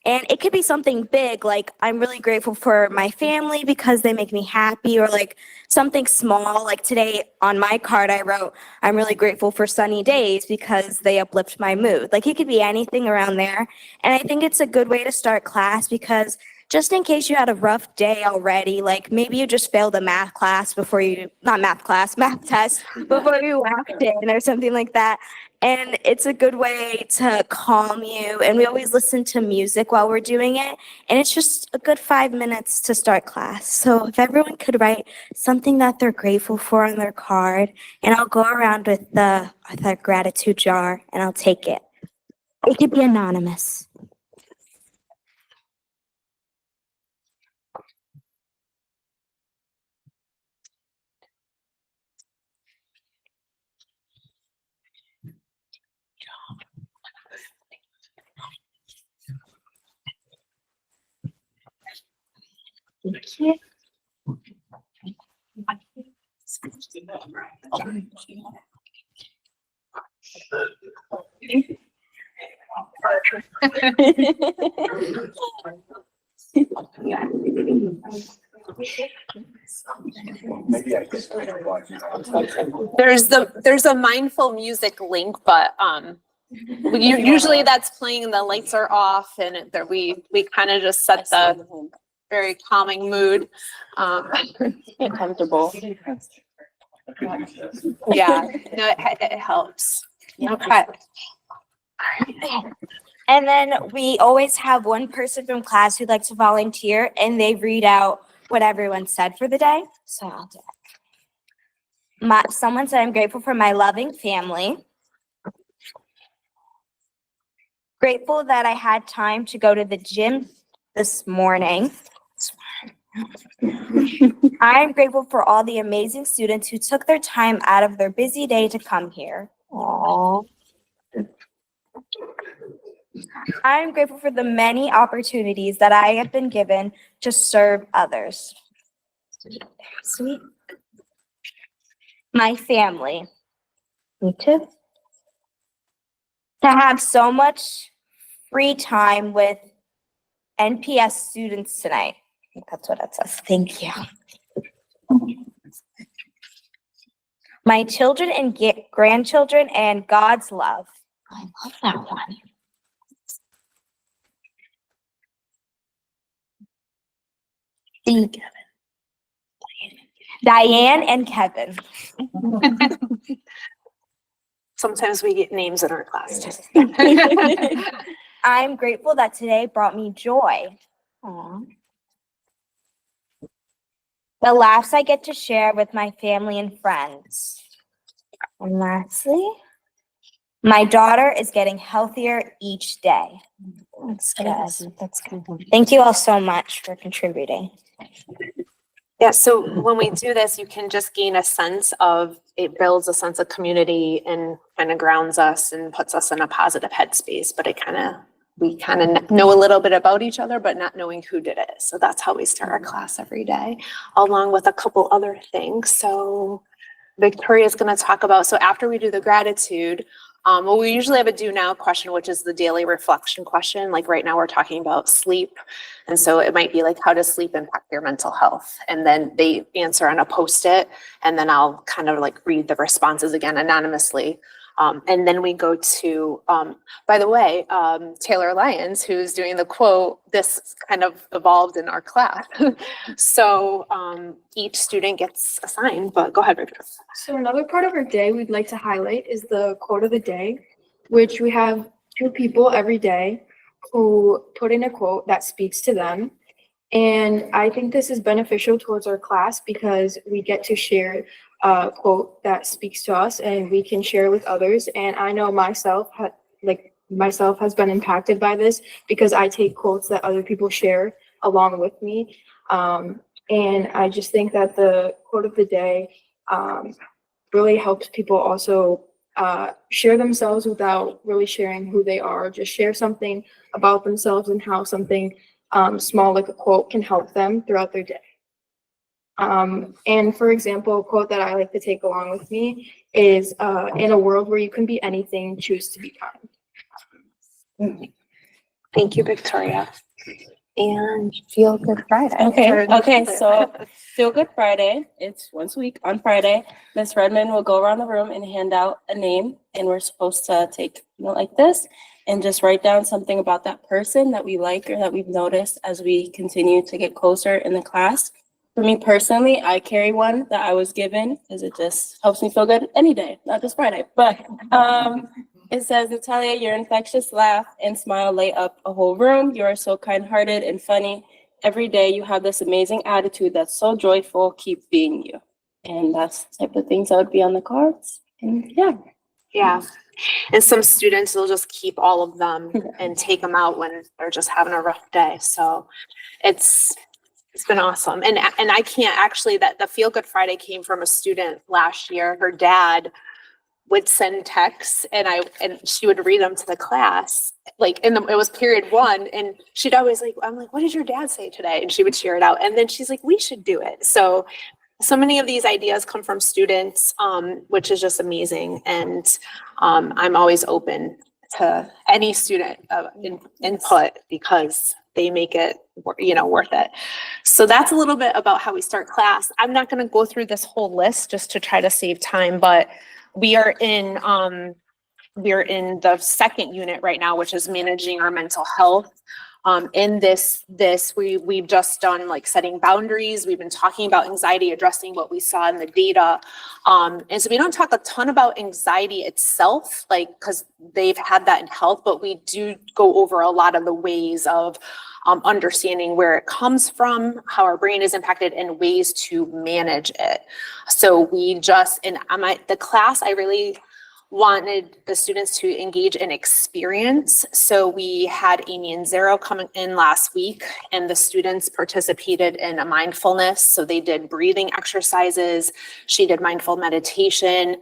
And it could be something big, like I'm really grateful for my family because they make me happy, or like something small. Like today on my card, I wrote, I'm really grateful for sunny days because they uplift my mood. Like it could be anything around there. And I think it's a good way to start class because just in case you had a rough day already, like maybe you just failed a math class before you, not math class, math test before you walked in or something like that. And it's a good way to calm you. And we always listen to music while we're doing it. And it's just a good 5 minutes to start class. So if everyone could write something that they're grateful for on their card, and I'll go around with the gratitude jar and I'll take it. It could be anonymous. There's a mindful music link, but usually that's playing and the lights are off and we kind of just set the very calming mood. Get comfortable. Yeah, no, it helps. Okay. And then we always have one person from class who'd like to volunteer and they read out what everyone said for the day. So I'll do it. Someone said, I'm grateful for my loving family. Grateful that I had time to go to the gym this morning. I'm grateful for all the amazing students who took their time out of their busy day to come here. Aww. I'm grateful for the many opportunities that I have been given to serve others. Sweet. My family. Me too. To have so much free time with NPS students tonight. I think that's what it says. Thank you. My children and grandchildren and God's love. I love that one. Diane and Kevin. Sometimes we get names in our class too. I'm grateful that today brought me joy. Aww. The laughs I get to share with my family and friends. And lastly, my daughter is getting healthier each day. That's good. That's good. Thank you all so much for contributing. Yeah, so when we do this, you can just gain a sense of, it builds a sense of community and kind of grounds us and puts us in a positive headspace, but we kind of know a little bit about each other, but not knowing who did it. So that's how we start our class every day, along with a couple other things. So Victoria is going to talk about, so after we do the gratitude, well, we usually have a do now question, which is the daily reflection question. Like right now we're talking about sleep. And so it might be like, how does sleep impact your mental health? And then they answer on a Post-it, and then I'll kind of like read the responses again anonymously. And then we go to, by the way, Taylor Lyons, who's doing the quote, this kind of evolved in our class. So each student gets assigned, but go ahead, Victoria. So another part of our day we'd like to highlight is the quote of the day, which we have 2 people every day who put in a quote that speaks to them. And I think this is beneficial towards our class because we get to share a quote that speaks to us and we can share with others. And I know myself has been impacted by this because I take quotes that other people share along with me. And I just think that the quote of the day really helps people also share themselves without really sharing who they are. Just share something about themselves and how something small like a quote can help them throughout their day. And for example, a quote that I like to take along with me is, in a world where you can be anything, choose to be kind. Thank you, Victoria. And Feel Good Friday. Okay, so Feel Good Friday, it's once a week on Friday. Miss Redmond will go around the room and hand out a name, and we're supposed to take a note like this and just write down something about that person that we like or that we've noticed as we continue to get closer in the class. For me personally, I carry one that I was given because it just helps me feel good any day, not just Friday. But it says, Natalia, your infectious laugh and smile light up a whole room. You are so kind-hearted and funny. Every day you have this amazing attitude that's so joyful. Keep being you. And that's the type of things that would be on the cards. And yeah. Yeah. And some students will just keep all of them and take them out when they're just having a rough day. So it's been awesome. And I can't actually, that the Feel Good Friday came from a student last year. Her dad would send texts and she would read them to the class. Like it was period 1 and she'd always I'm like, what did your dad say today? And she would share it out. And then she's like, we should do it. So many of these ideas come from students, which is just amazing. And I'm always open to any student input because they make it, worth it. So that's a little bit about how we start class. I'm not going to go through this whole list just to try to save time, but we're in the second unit right now, which is managing our mental health. In this we've just done setting boundaries. We've been talking about anxiety, addressing what we saw in the data. And so we don't talk a ton about anxiety itself, because they've had that in health, but we do go over a lot of the ways of understanding where it comes from, how our brain is impacted, and ways to manage it. So the class, I really wanted the students to engage in experience. So we had Amy and Zero coming in last week, and the students participated in a mindfulness. So they did breathing exercises. She did mindful meditation.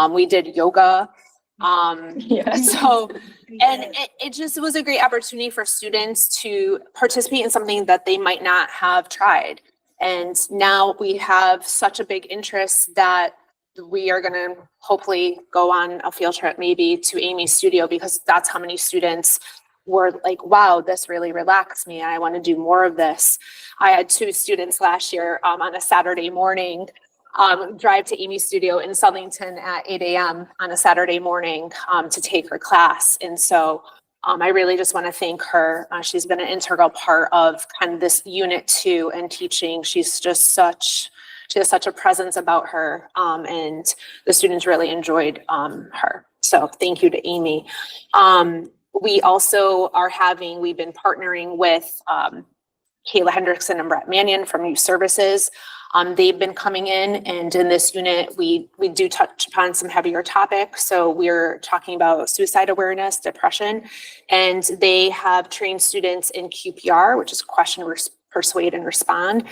We did yoga. So, and it was a great opportunity for students to participate in something that they might not have tried. And now we have such a big interest that we are going to hopefully go on a field trip maybe to Amy's studio, because that's how many students were like, wow, this really relaxed me. I want to do more of this. I had 2 students last year on a Saturday morning drive to Amy's studio in Southington at 8 a.m. on a Saturday morning to take her class. And so I really just want to thank her. She's been an integral part of kind of this unit 2 and teaching. She has such a presence about her, and the students really enjoyed her. So thank you to Amy. We also we've been partnering with Kayla Hendrickson and Brett Mannion from Youth Services. They've been coming in, and in this unit, we do touch upon some heavier topics. So we're talking about suicide awareness, depression, and they have trained students in QPR, which is question, persuade, and respond.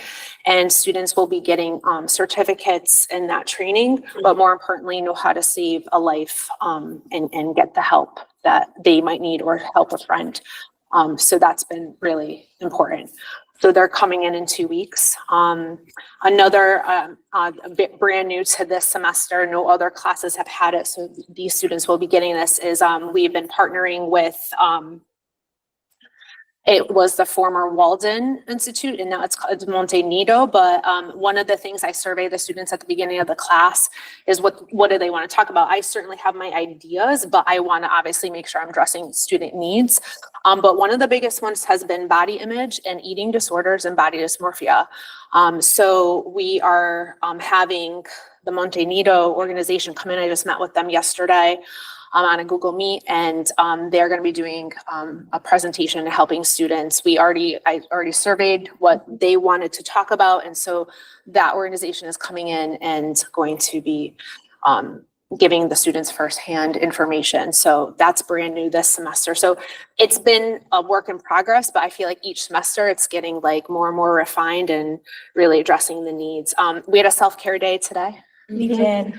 And students will be getting certificates in that training, but more importantly, know how to save a life and get the help that they might need or help a friend. So that's been really important. So they're coming in 2 weeks. Another a bit brand new to this semester, no other classes have had it, so these students will be getting this, is we've been partnering with it was the former Walden Institute, and now it's called Monte Nido. But one of the things I survey the students at the beginning of the class is what do they want to talk about? I certainly have my ideas, but I want to obviously make sure I'm addressing student needs. But one of the biggest ones has been body image and eating disorders and body dysmorphia. So we are having the Monte Nido organization come in. I just met with them yesterday on a Google Meet, and they're going to be doing a presentation helping students. I already surveyed what they wanted to talk about, and so that organization is coming in and going to be giving the students firsthand information. So that's brand new this semester. So it's been a work in progress, but I feel like each semester it's getting more and more refined and really addressing the needs. We had a self-care day today. We did.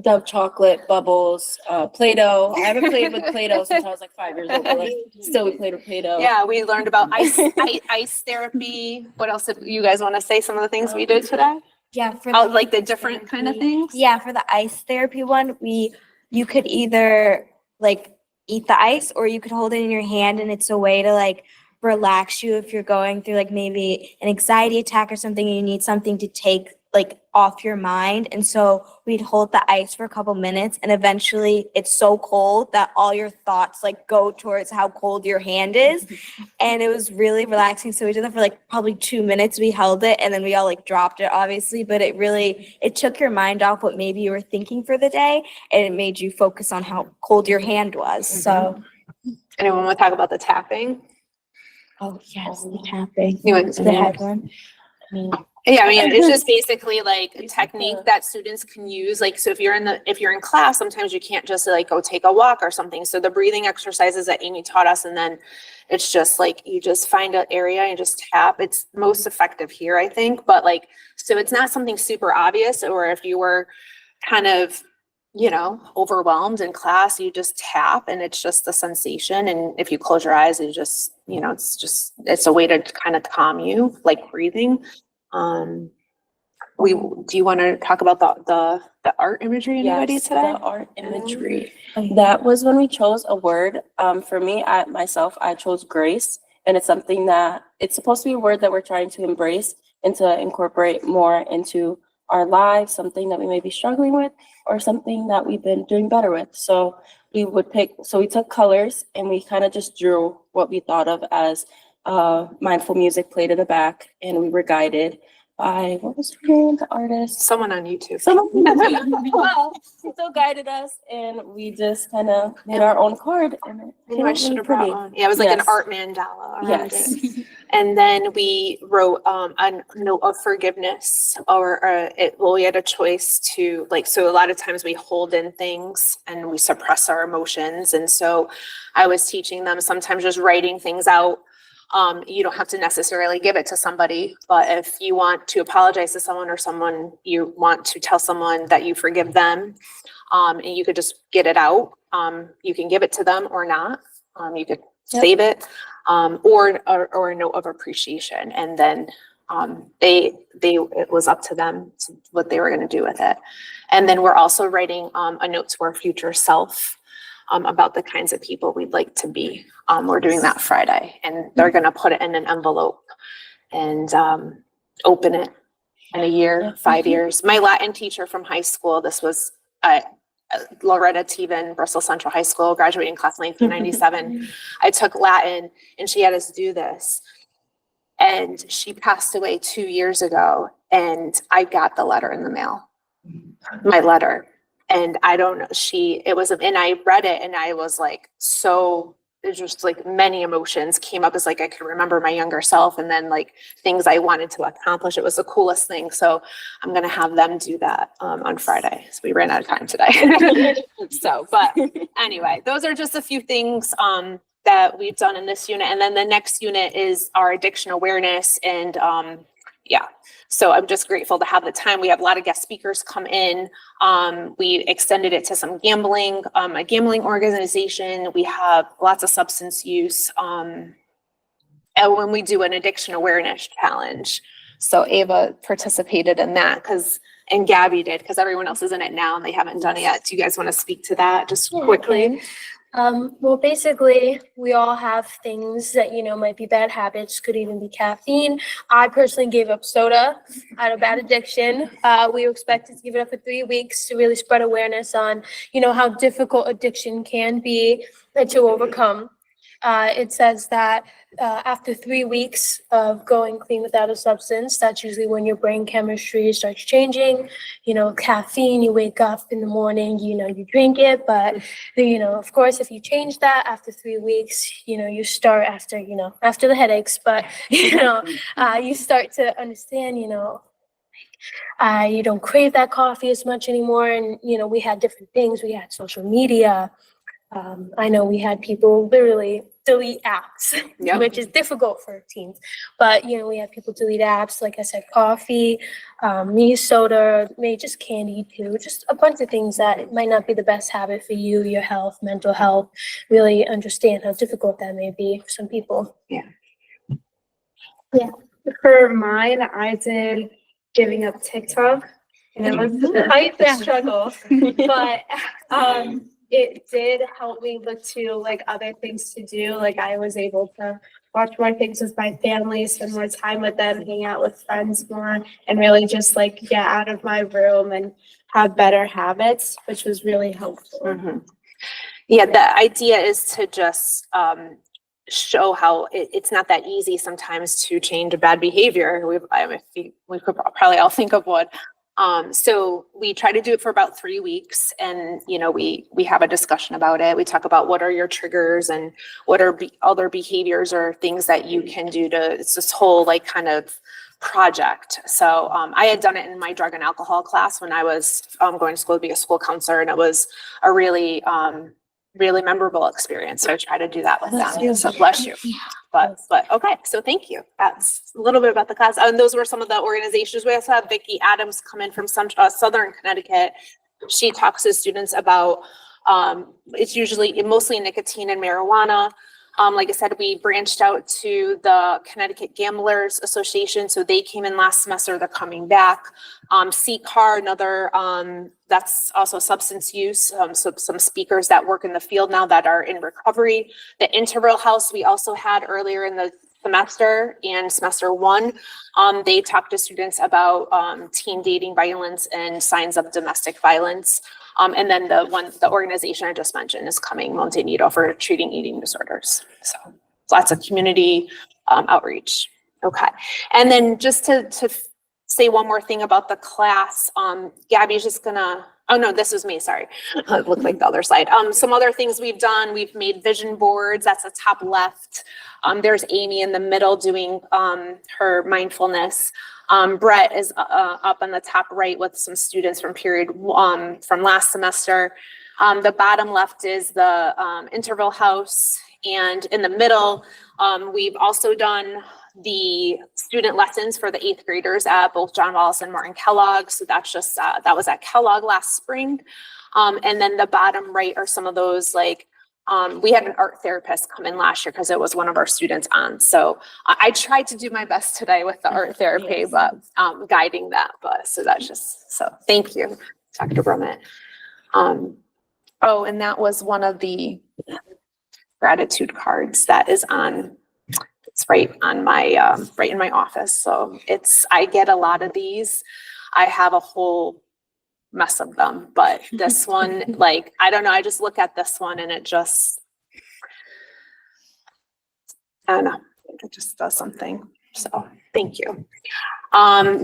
Dove chocolate, bubbles, Play-Doh. I haven't played with Play-Doh since I was 5 years old, but still we played with Play-Doh. Yeah, we learned about ice therapy. What else did you guys want to say? Some of the things we did today? Yeah, for the different kind of things. Yeah, for the ice therapy one, you could either eat the ice, or you could hold it in your hand, and it's a way to like relax you if you're going through like maybe an anxiety attack or something and you need something to take like off your mind. And so we'd hold the ice for a couple minutes, and eventually it's so cold that all your thoughts like go towards how cold your hand is. And it was really relaxing. So we did that for like probably 2 minutes. We held it and then we all like dropped it obviously, but it took your mind off what maybe you were thinking for the day, and it made you focus on how cold your hand was. So Anyone want to talk about the tapping? oh yes, the tapping. You want The head one. Yeah, I mean, it's just basically like a technique that students can use. Like, so if you're in class, sometimes you can't just like go take a walk or something. So the breathing exercises that Amy taught us, and then it's just like, you just find an area and just tap. It's most effective here, I think. But like, so it's not something super obvious, or if you were kind of, overwhelmed in class, you just tap and it's just the sensation. And if you close your eyes, you just, it's a way to kind of calm you, like breathing. Do you want to talk about the art imagery anybody Yes, today? the art imagery. That was when we chose a word. For me, I chose grace, and it's something that it's supposed to be a word that we're trying to embrace and to incorporate more into our lives, something that we may be struggling with or something that we've been doing better with. So we took colors and we kind of just drew what we thought of as mindful music played in the back, and we were guided by, what was her name, the artist? Someone on YouTube. Wow. So guided us, and we just kind of made our own card. And it I should have brought one. Yeah, it was like an art mandala around it. And then we wrote a note of forgiveness, we had a choice to so a lot of times we hold in things and we suppress our emotions. And so I was teaching them sometimes just writing things out. You don't have to necessarily give it to somebody, but if you want to apologize to someone, or you want to tell someone that you forgive them, and you could just get it out, you can give it to them or not. You could save it, or a note of appreciation. And then it was up to them what they were going to do with it. And then we're also writing a note to our future self, about the kinds of people we'd like to be. We're doing that Friday, and they're going to put it in an envelope and open it in a year, 5 years. My Latin teacher from high school, this was Loretta Teven, Bristol Central High School, graduating class 1997. I took Latin and she had us do this. And she passed away 2 years ago, and I got the letter in the mail, my letter. And I don't know, and I read it and I was like, there's just like many emotions came up, as like I could remember my younger self, and then like things I wanted to accomplish. It was the coolest thing. So I'm going to have them do that on Friday. So we ran out of time today. But anyway, those are just a few things that we've done in this unit. And then the next unit is our addiction awareness. And so I'm just grateful to have the time. We have a lot of guest speakers come in. We extended it to some gambling, a gambling organization. We have lots of substance use. And when we do an addiction awareness challenge. So Ava participated in that and Gabby did, because everyone else is in it now and they haven't done it yet. Do you guys want to speak to that just quickly? Well, basically, we all have things that, might be bad habits, could even be caffeine. I personally gave up soda. I had a bad addiction. We were expected to give it up for 3 weeks to really spread awareness on, how difficult addiction can be and to overcome. It says that after 3 weeks of going clean without a substance, that's usually when your brain chemistry starts changing. Caffeine, you wake up in the morning, you drink it, but of course, if you change that after 3 weeks, you start after the headaches, but you start to understand, you don't crave that coffee as much anymore. And we had different things. We had social media. I know we had people literally delete apps, which is difficult for teens. But, we had people delete apps, like I said, coffee, me, soda, maybe just candy too, just a bunch of things that it might not be the best habit for you, your health, mental health, really understand how difficult that may be for some people. Yeah. For mine, I did giving up TikTok, and it was quite the struggle. But it did help me look to like other things to do. Like I was able to watch more things with my family, spend more time with them, hang out with friends more, and really just like get out of my room and have better habits, which was really helpful. Mhm. Yeah, the idea is to just show how it's not that easy sometimes to change a bad behavior. We could probably all think of one. So we try to do it for about 3 weeks, and we have a discussion about it. We talk about what are your triggers and what are other behaviors or things that you can do to. It's this whole like kind of project. So I had done it in my drug and alcohol class when I was going to school to be a school counselor, and it was a really memorable experience. So I try to do that with them. So bless you. But okay, so thank you. That's a little bit about the class. And those were some of the organizations. We also have Vicki Adams come in from Southern Connecticut. She talks to students about it's mostly nicotine and marijuana. Like I said, we branched out to the Connecticut Gamblers Association. So they came in last semester, they're coming back. CCAR, another, that's also substance use. So some speakers that work in the field now that are in recovery. The Interval House we also had earlier in the semester and semester 1. They talked to students about teen dating violence and signs of domestic violence. And then the organization I just mentioned is coming, Montenegro, for treating eating disorders. So lots of community outreach. Okay. And then just to say one more thing about the class, Gabby's just gonna, oh no, this was me, sorry. It looked like the other slide. Some other things we've done, we've made vision boards, that's the top left. There's Amy in the middle doing her mindfulness. Brett is up on the top right with some students from from last semester. The bottom left is the Interval House, and in the middle, we've also done the student lessons for the 8th graders at both John Wallace and Martin Kellogg. So that's just that was at Kellogg last spring. And then the bottom right are some of those like we had an art therapist come in last year because it was one of our students on. So I tried to do my best today with the art therapy, but guiding that. But so that's just, so thank you, Dr. Brummett. Oh, and that was one of the gratitude cards that is on, it's right on my, right in my office. So I get a lot of these. I have a whole mess of them, but this one, like, I don't know, I just look at this one and it just, I don't know, it just does something. So thank you.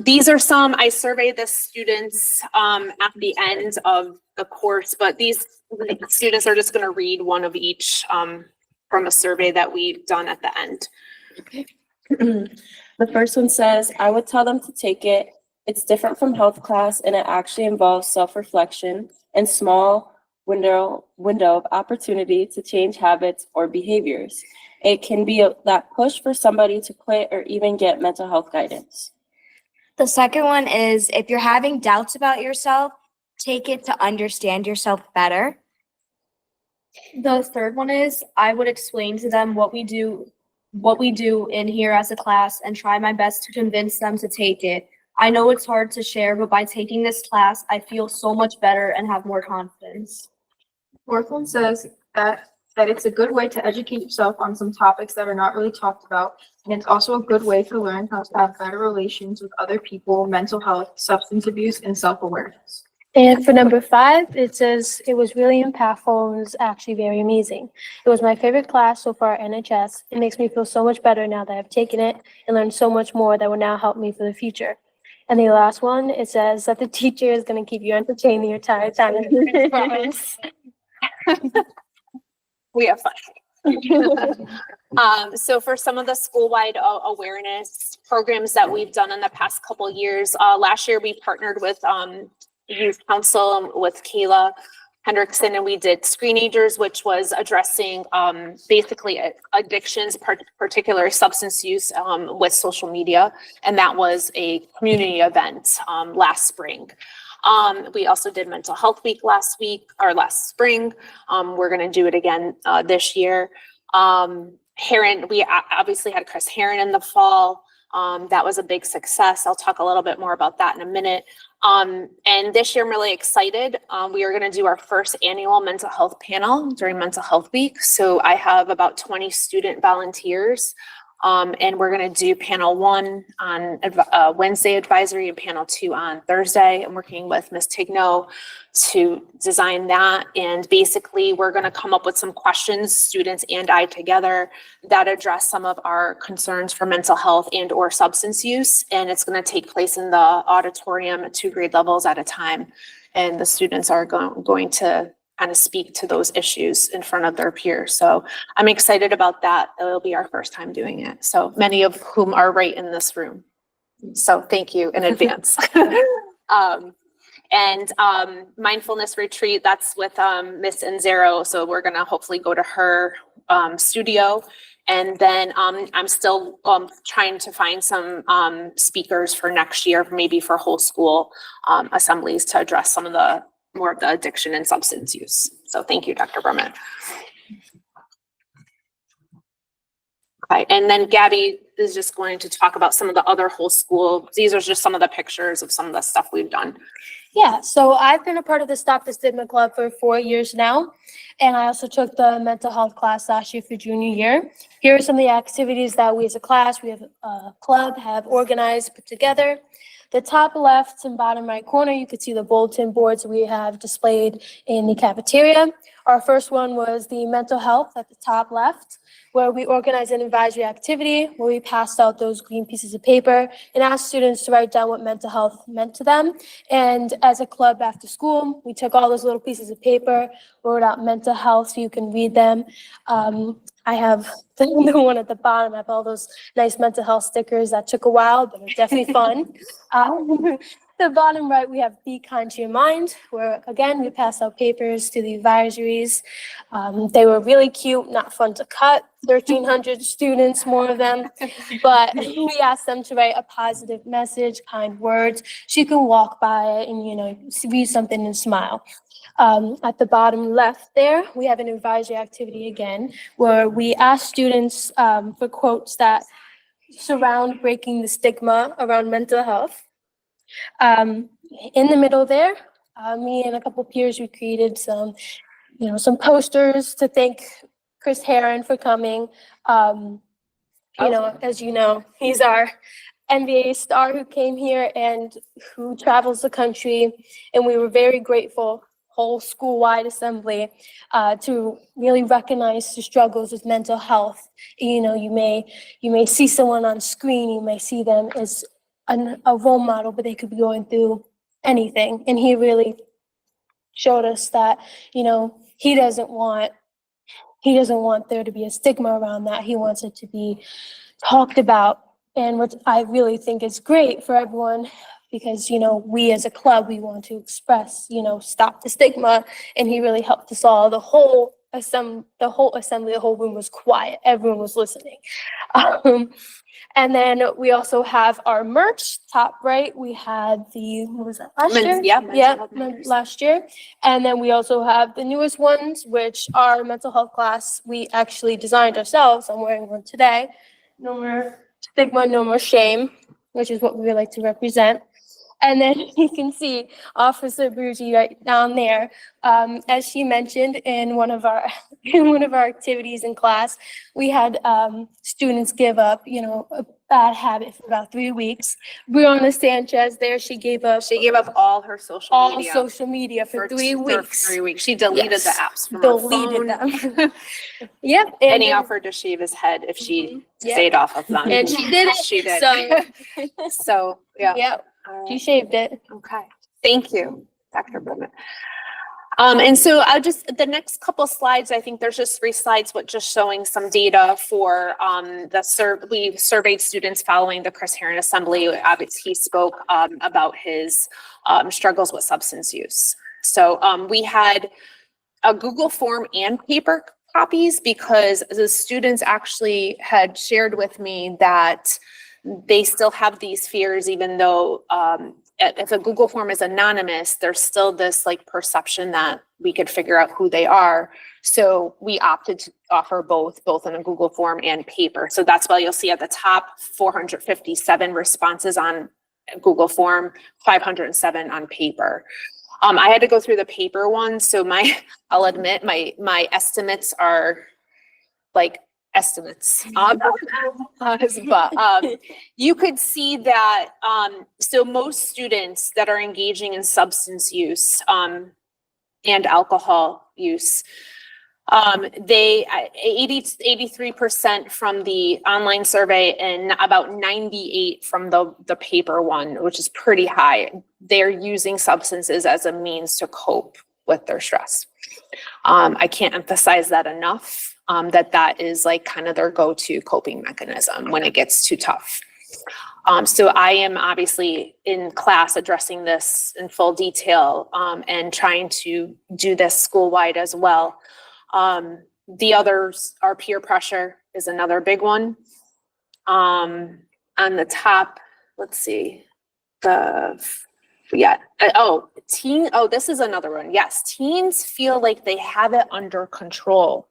These are some, I surveyed the students at the end of the course, but these students are just going to read one of each from a survey that we've done at the end. Okay. The first one says, I would tell them to take it. It's different from health class, and it actually involves self-reflection and small window of opportunity to change habits or behaviors. It can be that push for somebody to quit or even get mental health guidance. The second one is, if you're having doubts about yourself, take it to understand yourself better. The third one is, I would explain to them what we do in here as a class and try my best to convince them to take it. I know it's hard to share, but by taking this class, I feel so much better and have more confidence. Fourth one says that it's a good way to educate yourself on some topics that are not really talked about. And it's also a good way to learn how to have better relations with other people, mental health, substance abuse, and self-awareness. And for number 5, it says it was really impactful and was actually very amazing. It was my favorite class so far at NHS. It makes me feel so much better now that I've taken it and learned so much more that will now help me for the future. And the last one, it says that the teacher is going to keep you entertained the entire time. We have fun. So for some of the school-wide awareness programs that we've done in the past couple of years, last year we partnered with Youth Council with Kayla Hendrickson, and we did Screenagers, which was addressing basically addictions, particular substance use with social media. And that was a community event last spring. We also did Mental Health Week last spring. We're going to do it again this year. Heron, we obviously had Chris Heron in the fall. That was a big success. I'll talk a little bit more about that in a minute. And this year I'm really excited. We are going to do our first annual mental health panel during Mental Health Week. So I have about 20 student volunteers. And we're going to do panel 1 on Wednesday advisory and panel 2 on Thursday. I'm working with Ms. Tigno to design that. And basically we're going to come up with some questions, students and I together, that address some of our concerns for mental health and or substance use. And it's going to take place in the auditorium at 2 grade levels at a time. And the students are going to kind of speak to those issues in front of their peers. So I'm excited about that. It'll be our first time doing it. So many of whom are right in this room. So thank you in advance. Mindfulness retreat, that's with Miss Enzero. So we're gonna hopefully go to her studio. And then I'm still trying to find some speakers for next year, maybe for whole school assemblies to address some of the more of the addiction and substance use. So thank you, Dr. Berman. Okay, and then Gabby is just going to talk about some of the other whole school. These are just some of the pictures of some of the stuff we've done. Yeah, so I've been a part of the Stop the Stigma Club for 4 years now, and I also took the mental health class last year for junior year. Here are some of the activities that we as a class, we have a club, have organized, put together. The top left and bottom right corner, you could see the bulletin boards we have displayed in the cafeteria. Our first one was the mental health at the top left, where we organized an advisory activity where we passed out those green pieces of paper and asked students to write down what mental health meant to them. And as a club after school, we took all those little pieces of paper, wrote out mental health so you can read them. I have the one at the bottom. I have all those nice mental health stickers that took a while, but are definitely fun. The bottom right, we have Be Kind to Your Mind, where again, we pass out papers to the advisories. They were really cute, not fun to cut. 1,300 students, more of them. But we asked them to write a positive message, kind words. So you can walk by it and, read something and smile. At the bottom left there, we have an advisory activity again, where we ask students for quotes that surround breaking the stigma around mental health. In the middle there, me and a couple peers, we created some posters to thank Chris Heron for coming. As you know, he's our NBA star who came here and who travels the country, and we were very grateful, whole school-wide assembly, to really recognize the struggles with mental health. You may see someone on screen, you may see them as a role model, but they could be going through anything. And he really showed us that, he doesn't want there to be a stigma around that. He wants it to be talked about. And what I really think is great for everyone, because, we as a club, we want to express, stop the stigma. And he really helped us all. The whole assembly, the whole room was quiet. Everyone was listening. And then we also have our merch. Top right, we had what was that, last year? Yeah, last year. And then we also have the newest ones, which are mental health class. We actually designed ourselves. I'm wearing one today. No more stigma, no more shame, which is what we would like to represent. And then you can see Officer Bougie right down there. As she mentioned in one of our activities in class, we had students give up, a bad habit for about 3 weeks. Brianna Sanchez there, she gave up all her social media for 3 weeks. 3 weeks. She deleted the apps from Deleted her phone. them. Yep. And he offered to shave his head if she stayed off of them. And she did it. She did. So yeah. Yep. She shaved it. Okay. Thank you, Dr. Berman. And so the next couple slides, I think there's just 3 slides, but just showing some data for we surveyed students following the Chris Heron Assembly. He spoke about his struggles with substance use. So we had a Google form and paper copies, because the students actually had shared with me that they still have these fears, even though if a Google form is anonymous, there's still this perception that we could figure out who they are. So we opted to offer both in a Google form and paper. So that's why you'll see at the top 457 responses on Google form, 507 on paper. I had to go through the paper one, so I'll admit my estimates are like estimates. But you could see that, so most students that are engaging in substance use and alcohol use, they 83% from the online survey and about 98 from the paper one, which is pretty high. They're using substances as a means to cope with their stress. I can't emphasize that enough, that is like kind of their go-to coping mechanism when it gets too tough. So I am obviously in class addressing this in full detail, and trying to do this school-wide as well. The others are peer pressure is another big one. On the top, let's see, this is another one. Yes, teens feel like they have it under control.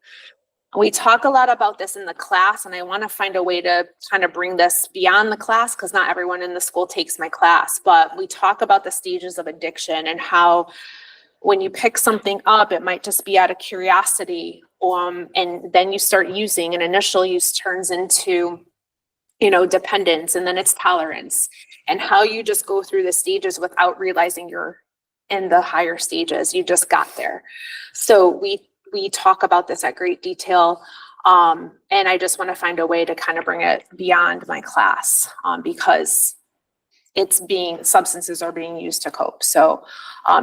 We talk a lot about this in the class, and I want to find a way to kind of bring this beyond the class because not everyone in the school takes my class, but we talk about the stages of addiction and how when you pick something up, it might just be out of curiosity, and then you start using, and initial use turns into, dependence, and then it's tolerance, and how you just go through the stages without realizing you're in the higher stages. You just got there. So we talk about this at great detail, and I just want to find a way to kind of bring it beyond my class, because substances are being used to cope. So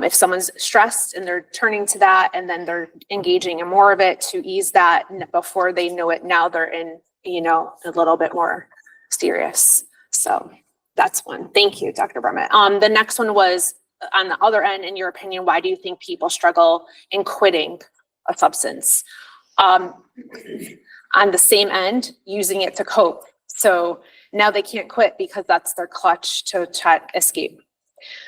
if someone's stressed and they're turning to that, and then they're engaging in more of it to ease that, before they know it, now they're in, a little bit more serious. So that's one. Thank you, Dr. Brummett. The next one was, on the other end, in your opinion, why do you think people struggle in quitting a substance? On the same end, using it to cope. So now they can't quit because that's their clutch to try to escape.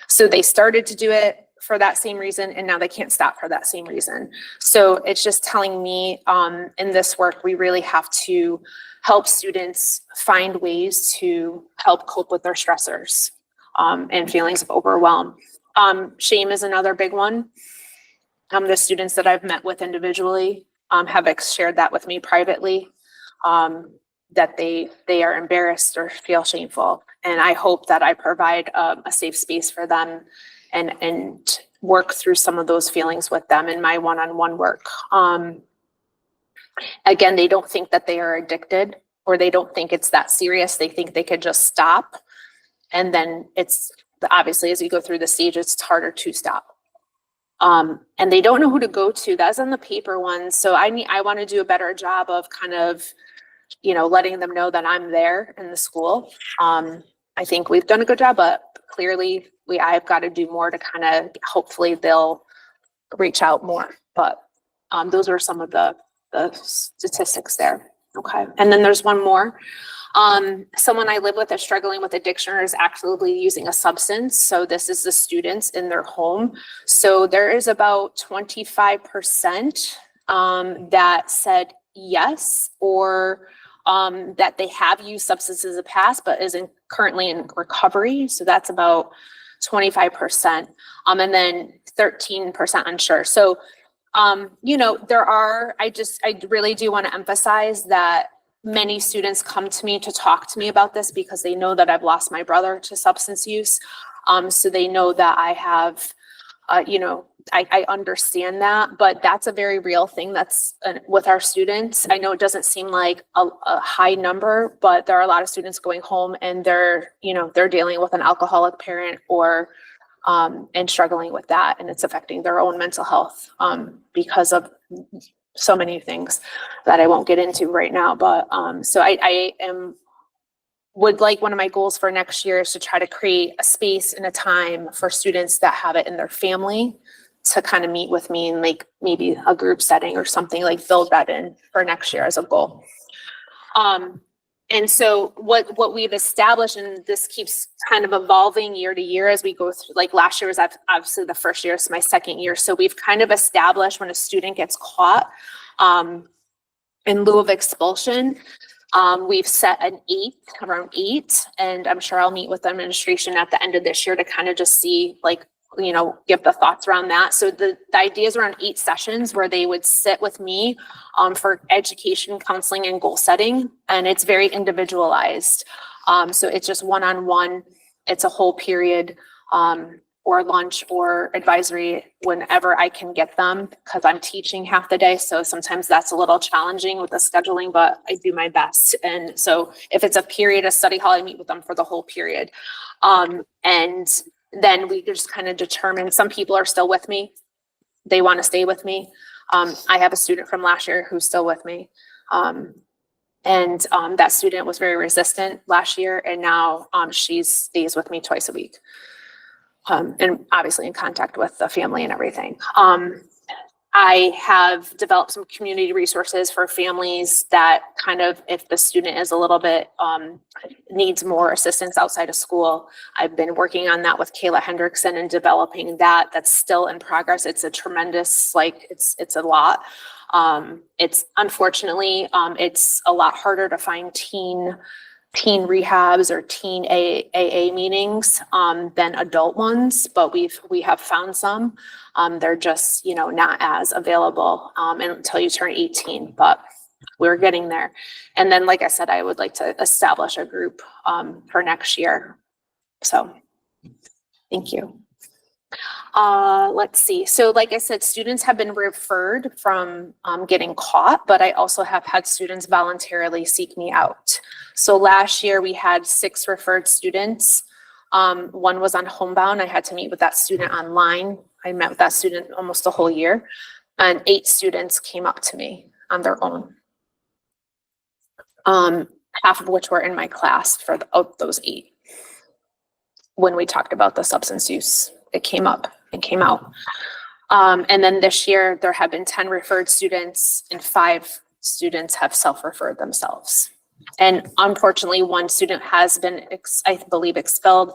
So they started to do it for that same reason, and now they can't stop for that same reason. So it's just telling me, in this work, we really have to help students find ways to help cope with their stressors, and feelings of overwhelm. Shame is another big one. The students that I've met with individually have shared that with me privately, that they are embarrassed or feel shameful. And I hope that I provide a safe space for them and work through some of those feelings with them in my one-on-one work. Again, they don't think that they are addicted, or they don't think it's that serious. They think they could just stop. And then it's obviously, as you go through the stages, it's harder to stop. And they don't know who to go to. That's on the paper one. So I want to do a better job of kind of, letting them know that I'm there in the school. I think we've done a good job, but clearly I've got to do more to kind of, hopefully they'll reach out more. But those are some of the statistics there. Okay. And then there's one more. Someone I live with is struggling with addiction or is actively using a substance. So this is the students in their home. So there is about 25% that said yes, or that they have used substances in the past, but isn't currently in recovery. So that's about 25%. And then 13% unsure. So, I really do want to emphasize that many students come to me to talk to me about this because they know that I've lost my brother to substance use. So they know that I have, I understand that, but that's a very real thing that's with our students. I know it doesn't seem like a high number, but there are a lot of students going home and they're dealing with an alcoholic parent or and struggling with that, and it's affecting their own mental health because of so many things that I won't get into right now. But so I would like, one of my goals for next year is to try to create a space and a time for students that have it in their family to kind of meet with me in like maybe a group setting or something, like build that in for next year as a goal. And so what we've established, and this keeps kind of evolving year to year as we go through, like last year was obviously the first year, it's my second year. So we've kind of established when a student gets caught in lieu of expulsion, We've set an 8, around 8, and I'm sure I'll meet with the administration at the end of this year to kind of just see, like, you know, give the thoughts around that. So the idea is around 8 sessions where they would sit with me for education, counseling, and goal setting, and it's very individualized. So it's just one-on-one. It's a whole period, or lunch or advisory whenever I can get them, because I'm teaching half the day. So sometimes that's a little challenging with the scheduling, but I do my best. And so if it's a period of study hall, I meet with them for the whole period. And then we just kind of determine, some people are still with me. They want to stay with me. I have a student from last year who's still with me. And that student was very resistant last year, and now she stays with me twice a week. And obviously in contact with the family and everything. I have developed some community resources for families that kind of, if the student is a little bit, needs more assistance outside of school. I've been working on that with Kayla Hendrickson and developing that. That's still in progress. It's a tremendous, like, it's a lot. It's unfortunately, it's a lot harder to find teen rehabs or teen AA meetings than adult ones, but we have found some. They're just, you know, not as available until you turn 18, but we're getting there. And then, like I said, I would like to establish a group for next year. So thank you. Let's see. So like I said, students have been referred from getting caught, but I also have had students voluntarily seek me out. So last year we had 6 referred students. One was on homebound. I had to meet with that student online. I met with that student almost the whole year, and 8 students came up to me on their own. Half of which were in my class for those 8. When we talked about the substance use, it came up and came out. And then this year there have been 10 referred students, and 5 students have self-referred themselves. And unfortunately, 1 student has been, I believe, expelled.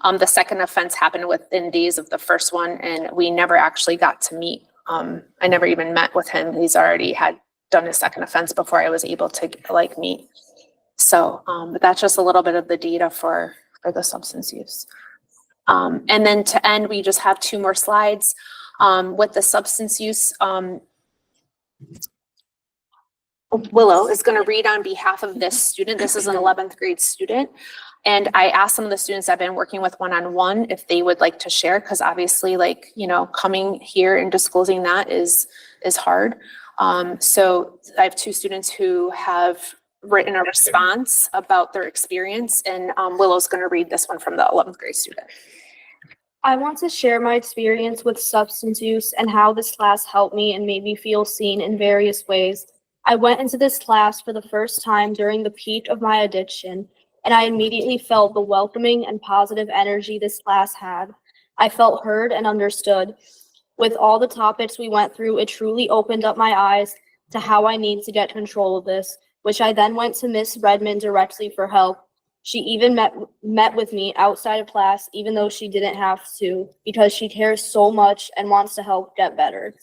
The second offense happened within days of the first one, and we never actually got to meet. I never even met with him. He's already had done his second offense before I was able to like meet. So, but that's just a little bit of the data for the substance use. And then to end, we just have 2 more slides with the substance use. Willow is going to read on behalf of this student. This is an 11th grade student. And I asked some of the students I've been working with one-on-one if they would like to share, because obviously, like, you know, coming here and disclosing that is hard. So I have 2 students who have written a response about their experience, and Willow's going to read this one from the 11th grade student. I want to share my experience with substance use and how this class helped me and made me feel seen in various ways. I went into this class for the first time during the peak of my addiction, and I immediately felt the welcoming and positive energy this class had. I felt heard and understood. With all the topics we went through, it truly opened up my eyes to how I need to get control of this, which I then went to Miss Redmond directly for help. She even met with me outside of class, even though she didn't have to, because she cares so much and wants to help get better.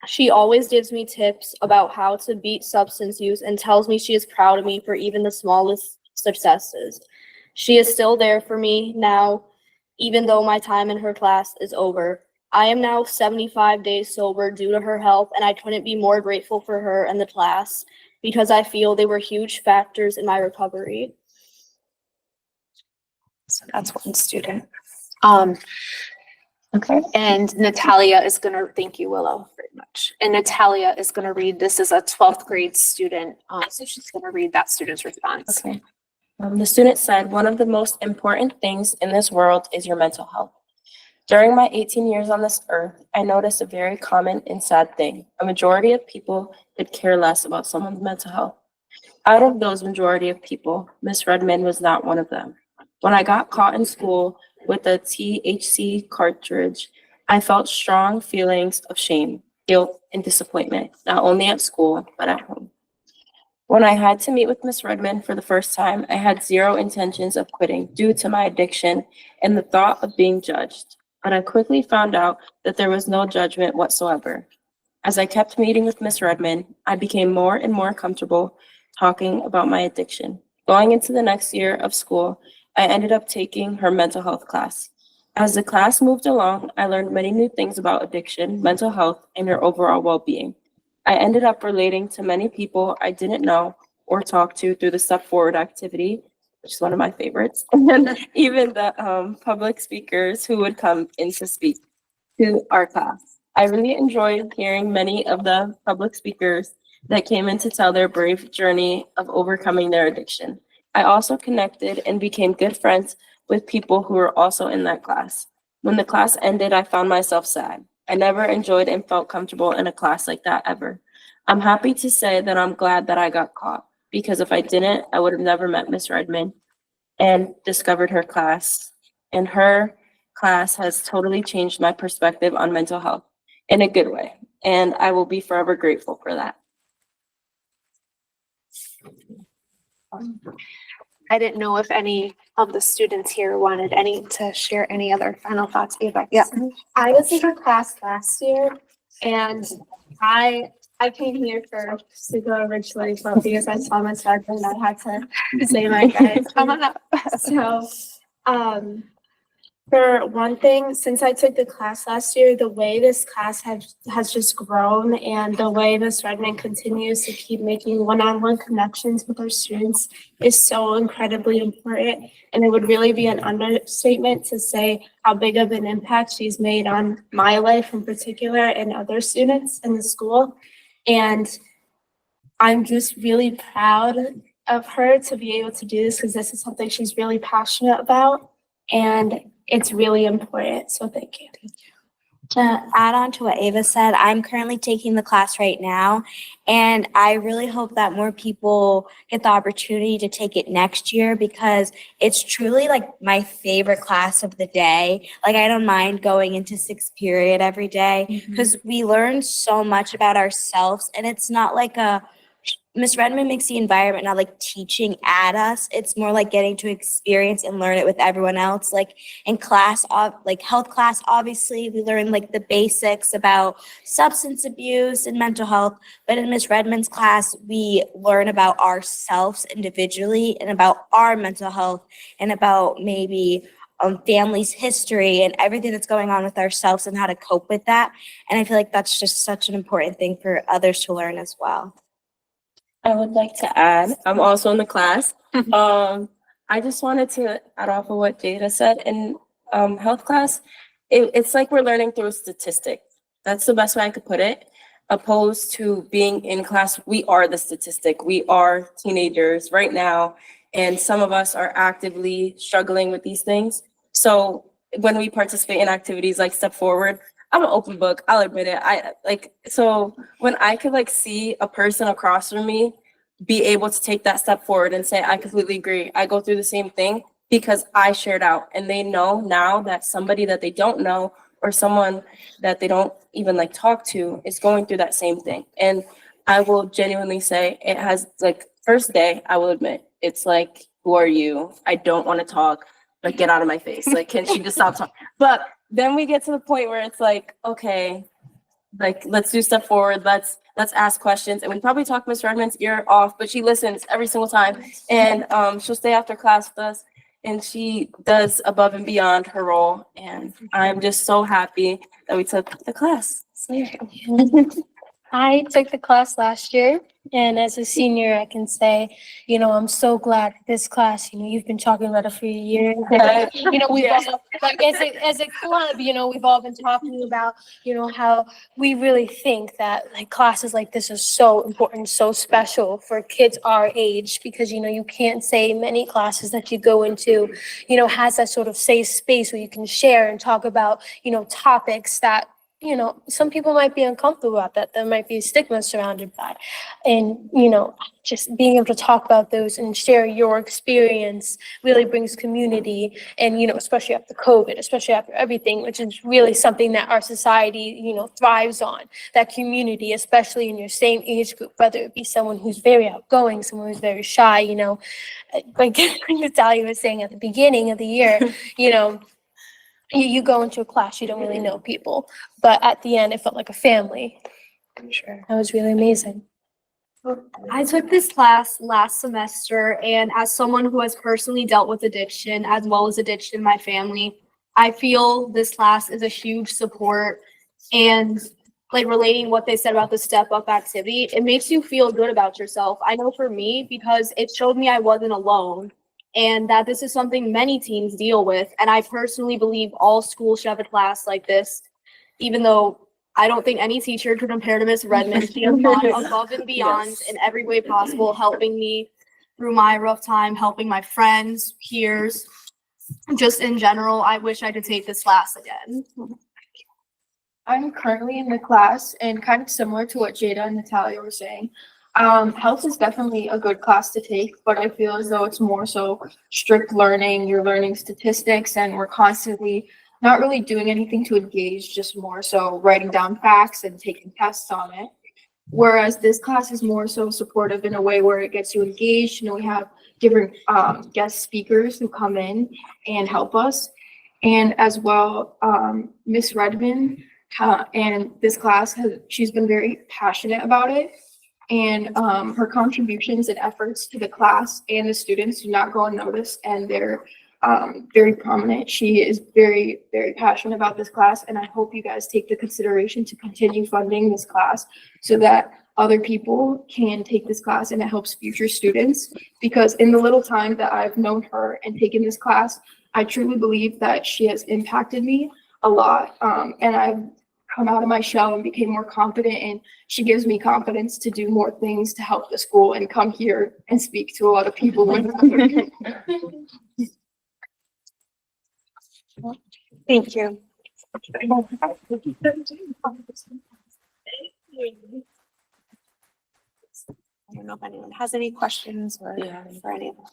She always gives me tips about how to beat substance use and tells me she is proud of me for even the smallest successes. She is still there for me now, even though my time in her class is over. I am now 75 days sober due to her help, and I couldn't be more grateful for her and the class because I feel they were huge factors in my recovery. So that's 1 student. Okay. And Natalia is going to, thank you, Willow, very much. And Natalia is going to read, this is a 12th grade student. So she's going to read that student's response. Okay. The student said, "One of the most important things in this world is your mental health. During my 18 years on this earth, I noticed a very common and sad thing. A majority of people could care less about someone's mental health. Out of those majority of people, Miss Redmond was not one of them. When I got caught in school with a THC cartridge, I felt strong feelings of shame, guilt, and disappointment, not only at school, but at home. When I had to meet with Miss Redmond for the first time, I had 0 intentions of quitting due to my addiction and the thought of being judged. But I quickly found out that there was no judgment whatsoever. As I kept meeting with Miss Redmond, I became more and more comfortable talking about my addiction. Going into the next year of school, I ended up taking her mental health class. As the class moved along, I learned many new things about addiction, mental health, and your overall well-being. I ended up relating to many people I didn't know or talk to through the Step Forward activity, which is one of my favorites, and even the public speakers who would come in to speak to our class. I really enjoyed hearing many of the public speakers that came in to tell their brave journey of overcoming their addiction. I also connected and became good friends with people who were also in that class. When the class ended, I found myself sad. I never enjoyed and felt comfortable in a class like that ever. I'm happy to say that I'm glad that I got caught, because if I didn't, I would have never met Miss Redmond and discovered her class. And her class has totally changed my perspective on mental health in a good way. And I will be forever grateful for that. I didn't know if any of the students here wanted to share any other final thoughts. Ava? Yeah. I was in her class last year and I came here for Sigma originally, but because I saw Miss Redmond, I had to say my guys. Come on up. So, for one thing, since I took the class last year, the way this class has just grown and the way Miss Redmond continues to keep making one-on-one connections with her students is so incredibly important. And it would really be an understatement to say how big of an impact she's made on my life in particular and other students in the school. And I'm just really proud of her to be able to do this because this is something she's really passionate about. And it's really important. So thank you. To add on to what Ava said, I'm currently taking the class right now, and I really hope that more people get the opportunity to take it next year because it's truly like my favorite class of the day. Like I don't mind going into sixth period every day because we learn so much about ourselves, and it's not like Miss Redmond makes the environment not like teaching at us. It's more like getting to experience and learn it with everyone else. Like in class, like health class, obviously we learn like the basics about substance abuse and mental health. But in Miss Redmond's class, we learn about ourselves individually and about our mental health and about maybe family's history and everything that's going on with ourselves and how to cope with that. And I feel like that's just such an important thing for others to learn as well. I would like to add, I'm also in the class. I just wanted to add off of what Jada said. In health class, it's like we're learning through a statistic. That's the best way I could put it. Opposed to being in class, we are the statistic. We are teenagers right now, and some of us are actively struggling with these things. So when we participate in activities like Step Forward, I'm an open book. I'll admit it. So when I could like see a person across from me be able to take that step forward and say, I completely agree. I go through the same thing because I shared out, and they know now that somebody that they don't know or someone that they don't even like talk to is going through that same thing. And I will genuinely say it has like first day, I will admit it's like, who are you? I don't want to talk. Like, get out of my face. Like, can she just stop talking? But then we get to the point where it's like, okay, like let's do Step Forward. Let's ask questions. And we probably talk Miss Redmond's ear off, but she listens every single time. And she'll stay after class with us, and she does above and beyond her role. And I'm just so happy that we took the class. So yeah. I took the class last year, and as a senior, I can say, I'm so glad this class, you've been talking about it for a year. We've all, like, as a club, we've all been talking about, how we really think that like classes like this is so important, so special for kids our age, because, you can't say many classes that you go into, has that sort of safe space where you can share and talk about, topics that some people might be uncomfortable about that. There might be a stigma surrounded by. And, just being able to talk about those and share your experience really brings community. And, especially after COVID, especially after everything, which is really something that our society, thrives on. That community, especially in your same age group, whether it be someone who's very outgoing, someone who's very shy, like Natalia was saying at the beginning of the year, you go into a class, you don't really know people, but at the end, it felt like a family. I'm sure that was really amazing. I took this class last semester, and as someone who has personally dealt with addiction as well as addiction in my family, I feel this class is a huge support. And like relating what they said about the step up activity, it makes you feel good about yourself. I know for me, because it showed me I wasn't alone and that this is something many teens deal with. And I personally believe all schools should have a class like this, even though I don't think any teacher could compare to Miss Redmond. She has gone above and beyond in every way possible, helping me through my rough time, helping my friends, peers. Just in general, I wish I could take this class again. I'm currently in the class and kind of similar to what Jada and Natalia were saying. Health is definitely a good class to take, but I feel as though it's more so strict learning. You're learning statistics and we're constantly not really doing anything to engage, just more so writing down facts and taking tests on it. Whereas this class is more so supportive in a way where it gets you engaged. You know, we have different guest speakers who come in and help us. And as well, Miss Redmond and this class she's been very passionate about it. And her contributions and efforts to the class and the students do not go unnoticed, and they're very prominent. She is very, very passionate about this class, and I hope you guys take the consideration to continue funding this class so that other people can take this class and it helps future students. Because in the little time that I've known her and taken this class, I truly believe that she has impacted me a lot, and I've come out of my shell and became more confident, and she gives me confidence to do more things to help the school and come here and speak to a lot of people. Thank you. I don't know if anyone has any questions or for any of them.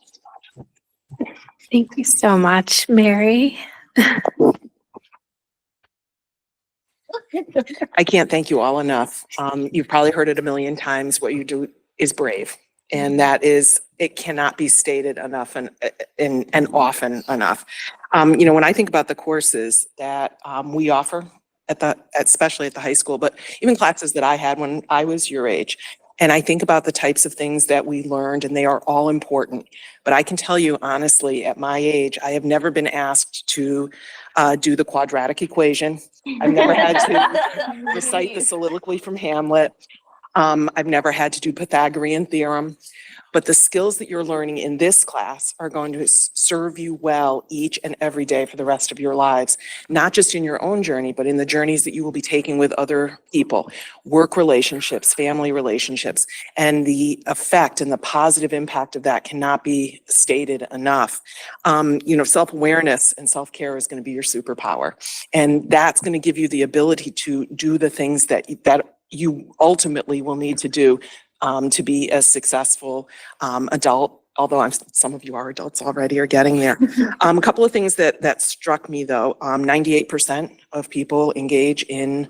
Thank you so much, Mary. I can't thank you all enough. You've probably heard it a million times. What you do is brave. And that is, it cannot be stated enough and often enough. You know, when I think about the courses that we offer especially at the high school, but even classes that I had when I was your age, and I think about the types of things that we learned, and they are all important. But I can tell you honestly, at my age, I have never been asked to do the quadratic equation. I've never had to recite the soliloquy from Hamlet. I've never had to do Pythagorean theorem. But the skills that you're learning in this class are going to serve you well each and every day for the rest of your lives, not just in your own journey, but in the journeys that you will be taking with other people, work relationships, family relationships, and the effect and the positive impact of that cannot be stated enough. You know, self-awareness and self-care is going to be your superpower, and that's going to give you the ability to do the things that you ultimately will need to do to be a successful adult, although some of you are adults already, are getting there. A couple of things that struck me though, 98% of people engage in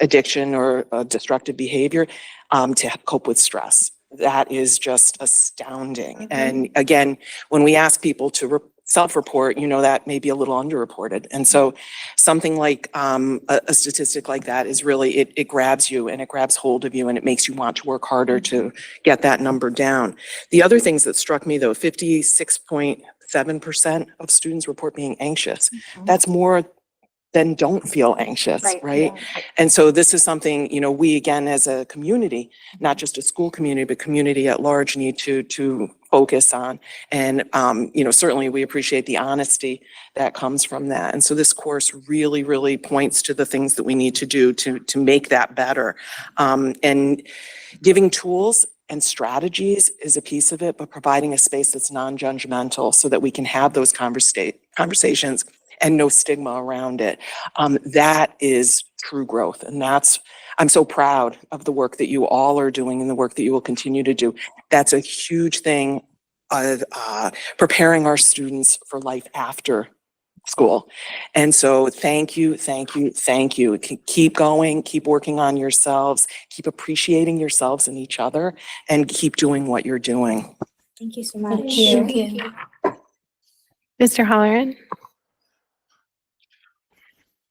addiction or destructive behavior to cope with stress. That is just astounding. And again, when we ask people to self-report, you know, that may be a little underreported. And so something like a statistic like that is really, it grabs you and it grabs hold of you and it makes you want to work harder to get that number down. The other things that struck me though, 56.7% of students report being anxious. That's more than don't feel anxious, right? Yeah. And so this is something, you know, we again as a community, not just a school community, but community at large need to focus on. And, you know, certainly we appreciate the honesty that comes from that. And so this course really, really points to the things that we need to do to make that better. And giving tools and strategies is a piece of it, but providing a space that's non-judgmental so that we can have those conversations and no stigma around it. That is true growth. And I'm so proud of the work that you all are doing and the work that you will continue to do. That's a huge thing of preparing our students for life after school. And so thank you, thank you, thank you. Keep going, keep working on yourselves, keep appreciating yourselves and each other, and keep doing what you're doing. Thank you so much. Thank you. Mr. Holleran?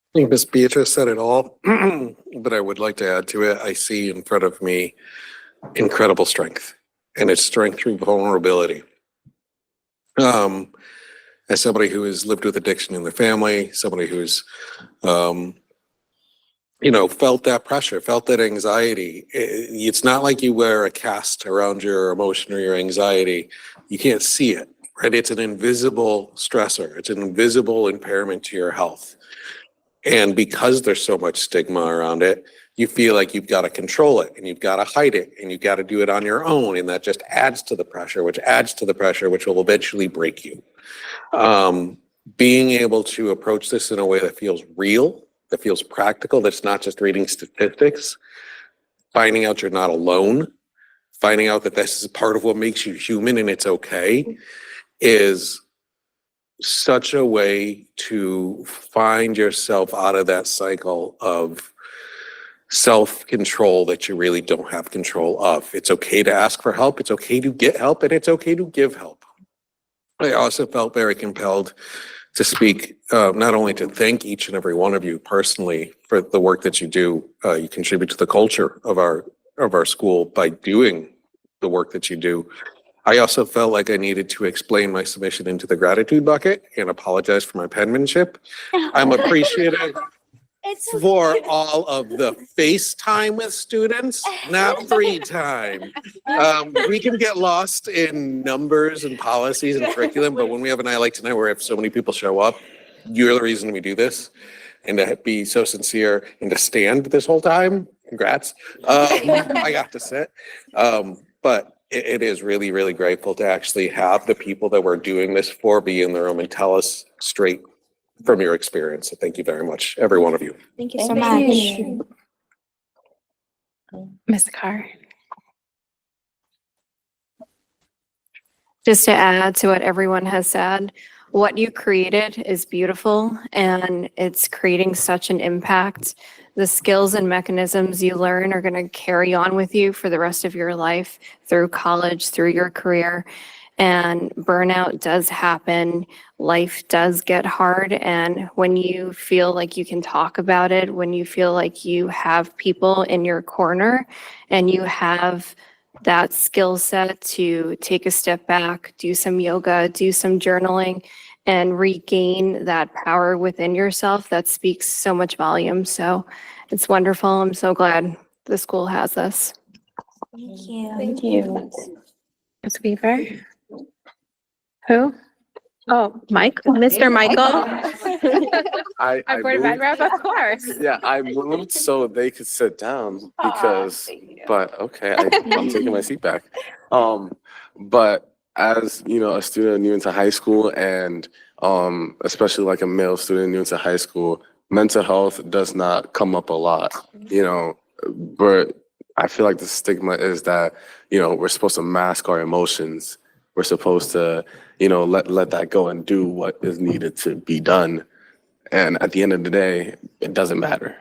I think Ms. Beatrice said it all, but I would like to add to it. I see in front of me incredible strength, and it's strength through vulnerability. As somebody who has lived with addiction in their family, somebody who's, felt that pressure, felt that anxiety. It's not like you wear a cast around your emotion or your anxiety. You can't see it, right? It's an invisible stressor. It's an invisible impairment to your health. And because there's so much stigma around it, you feel like you've got to control it and you've got to hide it and you've got to do it on your own. And that just adds to the pressure, which adds to the pressure, which will eventually break you. Being able to approach this in a way that feels real, that feels practical, that's not just reading statistics, finding out you're not alone, finding out that this is part of what makes you human and it's okay, is such a way to find yourself out of that cycle of self-control that you really don't have control of. It's okay to ask for help, it's okay to get help, and it's okay to give help. I also felt very compelled to speak, not only to thank each and every one of you personally for the work that you do. You contribute to the culture of our school by doing the work that you do. I also felt like I needed to explain my submission into the gratitude bucket and apologize for my penmanship. I'm appreciative for all of the FaceTime with students, not free time. We can get lost in numbers and policies and curriculum, but when we have a night like tonight where if so many people show up, you're the reason we do this. And to be so sincere and to stand this whole time, congrats. I got to sit. But it is really, really grateful to actually have the people that we're doing this for be in the room and tell us straight from your experience. So thank you very much, every one of you. Thank you so much. Ms. Carr. Just to add to what everyone has said, what you created is beautiful and it's creating such an impact. The skills and mechanisms you learn are going to carry on with you for the rest of your life, through college, through your career. And burnout does happen. Life does get hard. And when you feel like you can talk about it, when you feel like you have people in your corner and you have that skill set to take a step back, do some yoga, do some journaling, and regain that power within yourself, that speaks so much volume. So it's wonderful. I'm so glad the school has this. Thank you. Thank you. Ms. Weaver. Who? Oh, Mike, Mr. Michael. I Our board of ed moved- rep, of course. Yeah, I moved so they could sit down because, but okay, I'm taking my seat back. But as you know, a student new into high school and especially like a male student new into high school, mental health does not come up a lot, but I feel like the stigma is that, we're supposed to mask our emotions. We're supposed to, let that go and do what is needed to be done. And at the end of the day, it doesn't matter.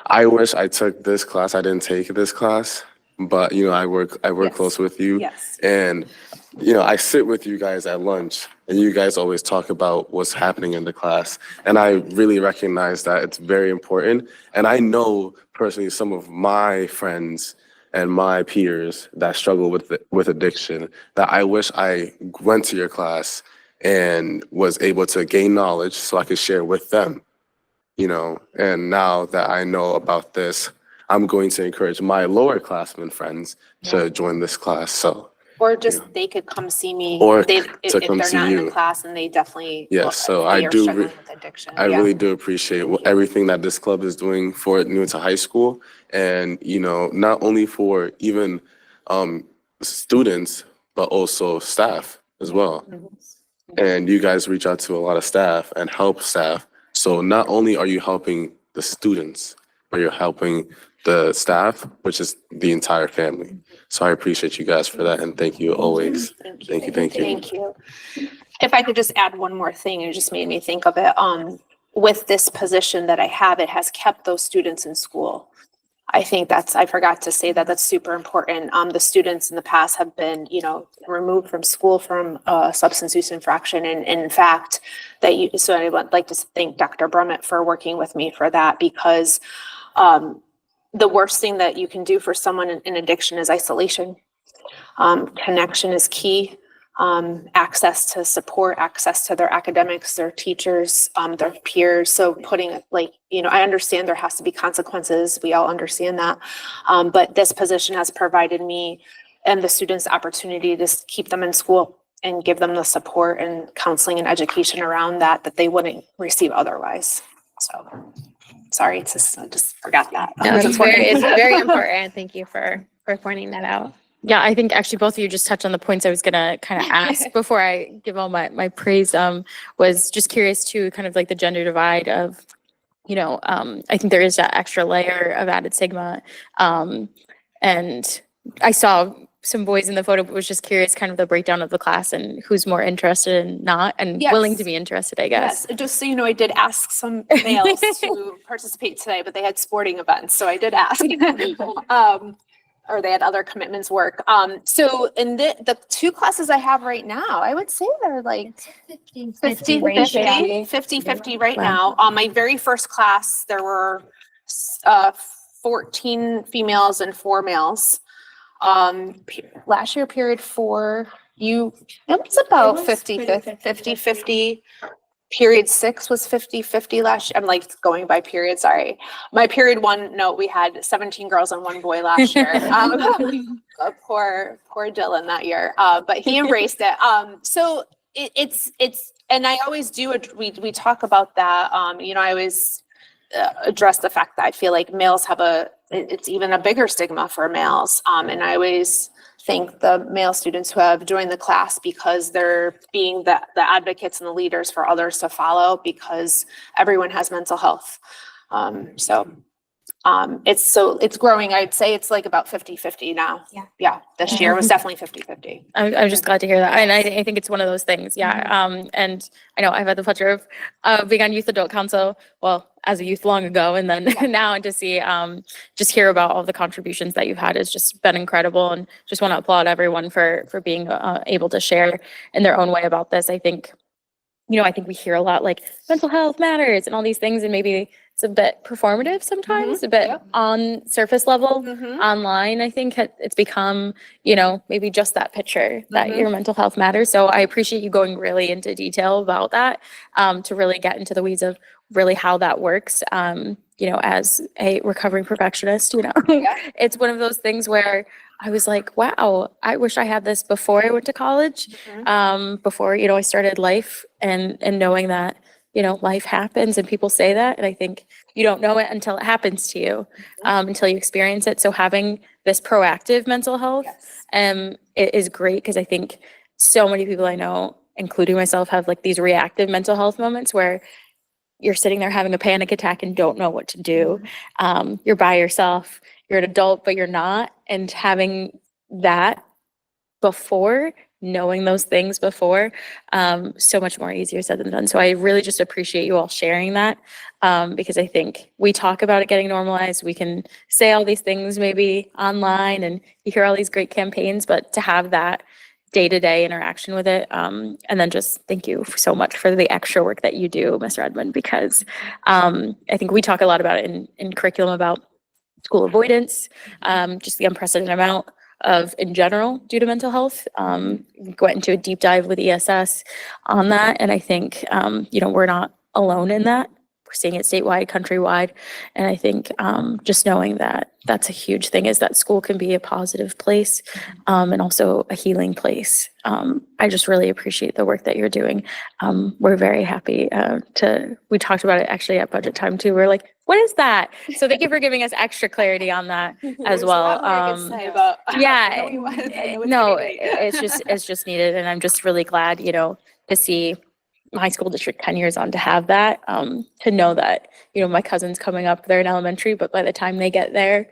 I wish I took this class. I didn't take this class, but I work close with you. Yes. And I sit with you guys at lunch and you guys always talk about what's happening in the class. And I really recognize that it's very important. And I know personally some of my friends and my peers that struggle with addiction, that I wish I went to your class and was able to gain knowledge so I could share with them, and now that I know about this, I'm going to encourage my lower classmen friends to join this class. So, Or just they could come see me Or if to come they're see not in you. the class and they definitely yes, so they I are do, struggling with addiction. I Yeah. really do appreciate everything that this club is doing for new to high school. And, not only for even students, but also staff as well. And you guys reach out to a lot of staff and help staff. So not only are you helping the students, but you're helping the staff, which is the entire family. So I appreciate you guys for that. And thank you always. Thank you. Thank you. If I could just add one more thing, it just made me think of it. With this position that I have, it has kept those students in school. I think I forgot to say that's super important. The students in the past have been, removed from school from substance use infraction. And in fact, so I would like to thank Dr. Brummett for working with me for that, because the worst thing that you can do for someone in addiction is isolation. Connection is key. Access to support, access to their academics, their teachers, their peers. So putting it like, I understand there has to be consequences. We all understand that. But this position has provided me and the students the opportunity to keep them in school and give them the support and counseling and education around that they wouldn't receive otherwise. So sorry, just forgot that. No, it's very important. Thank you for pointing that out. Yeah, I think actually both of you just touched on the points I was gonna kind of ask before I give all my praise. Was just curious to kind of like the gender divide of, I think there is that extra layer of added stigma. And I saw some boys in the photo, but was just curious kind of the breakdown of the class and who's more interested and not, and willing to be interested, I guess. Yes, just so you know, I did ask some males to participate today, but they had sporting events, so I did ask. Or they had other commitments work. So in the two classes I have right now, I would say they're like 50-50 right now. My very first class, there were 14 females and 4 males. Last year, period 4, it was about 50-50. Period 6 was 50-50 last year. I'm like going by period, sorry. My period 1 note, we had 17 girls and 1 boy last year. Poor Dylan that year, but he embraced it. So it's, and I always do, we talk about that. I always address the fact that I feel like males have it's even a bigger stigma for males. And I always thank the male students who have joined the class because they're being the advocates and the leaders for others to follow, because everyone has mental health. It's growing. I'd say it's like about 50-50 now. Yeah. This year was definitely 50-50. I'm just glad to hear that. And I think it's one of those things. Yeah. And I know I've had the pleasure of being on Youth Adult Council, well, as a youth long ago. And then now to see, just hear about all the contributions that you've had has just been incredible. And just want to applaud everyone for being able to share in their own way about this. I think, I think we hear a lot like mental health matters and all these things, and maybe it's a bit performative sometimes, a bit on surface level. Online, I think it's become, maybe just that picture that your mental health matters. So I appreciate you going really into detail about that, to really get into the weeds of really how that works. As a recovering perfectionist, it's one of those things where I was like, wow, I wish I had this before I went to college, before, I started life, and knowing that, life happens and people say that. And I think you don't know it until it happens to you, until you experience it. So having this proactive mental health, it is great, because I think so many people I know, including myself, have like these reactive mental health moments where you're sitting there having a panic attack and don't know what to do. You're by yourself, you're an adult, but you're not. And having that before, knowing those things before, so much more easier said than done. So I really just appreciate you all sharing that, because I think we talk about it getting normalized. We can say all these things maybe online, and you hear all these great campaigns, but to have that day-to-day interaction with it. And then just thank you so much for the extra work that you do, Ms. Redmond, because I think we talk a lot about it in curriculum about school avoidance, just the unprecedented amount of in general due to mental health. Went into a deep dive with ESS on that. And I think, we're not alone in that. We're seeing it statewide, countrywide. And I think just knowing that that's a huge thing, is that school can be a positive place, and also a healing place. I just really appreciate the work that you're doing. We're very happy we talked about it actually at budget time too. We're like, what is that? So thank you for giving us extra clarity on that as well. It's just needed. And I'm just really glad, to see my school district 10 years on to have that, to know that, my cousin's coming up, they're in elementary, but by the time they get there,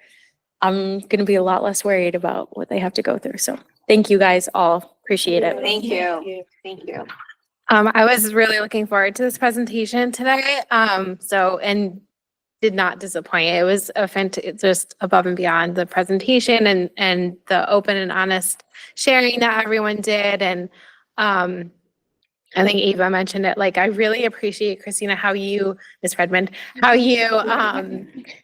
I'm going to be a lot less worried about what they have to go through. So thank you guys all. Appreciate it. Thank you. Thank you. I was really looking forward to this presentation today. And did not disappoint. It was just above and beyond the presentation and the open and honest sharing that everyone did. And I think Eva mentioned it. Like, I really appreciate, Christina, Ms. Redmond, how you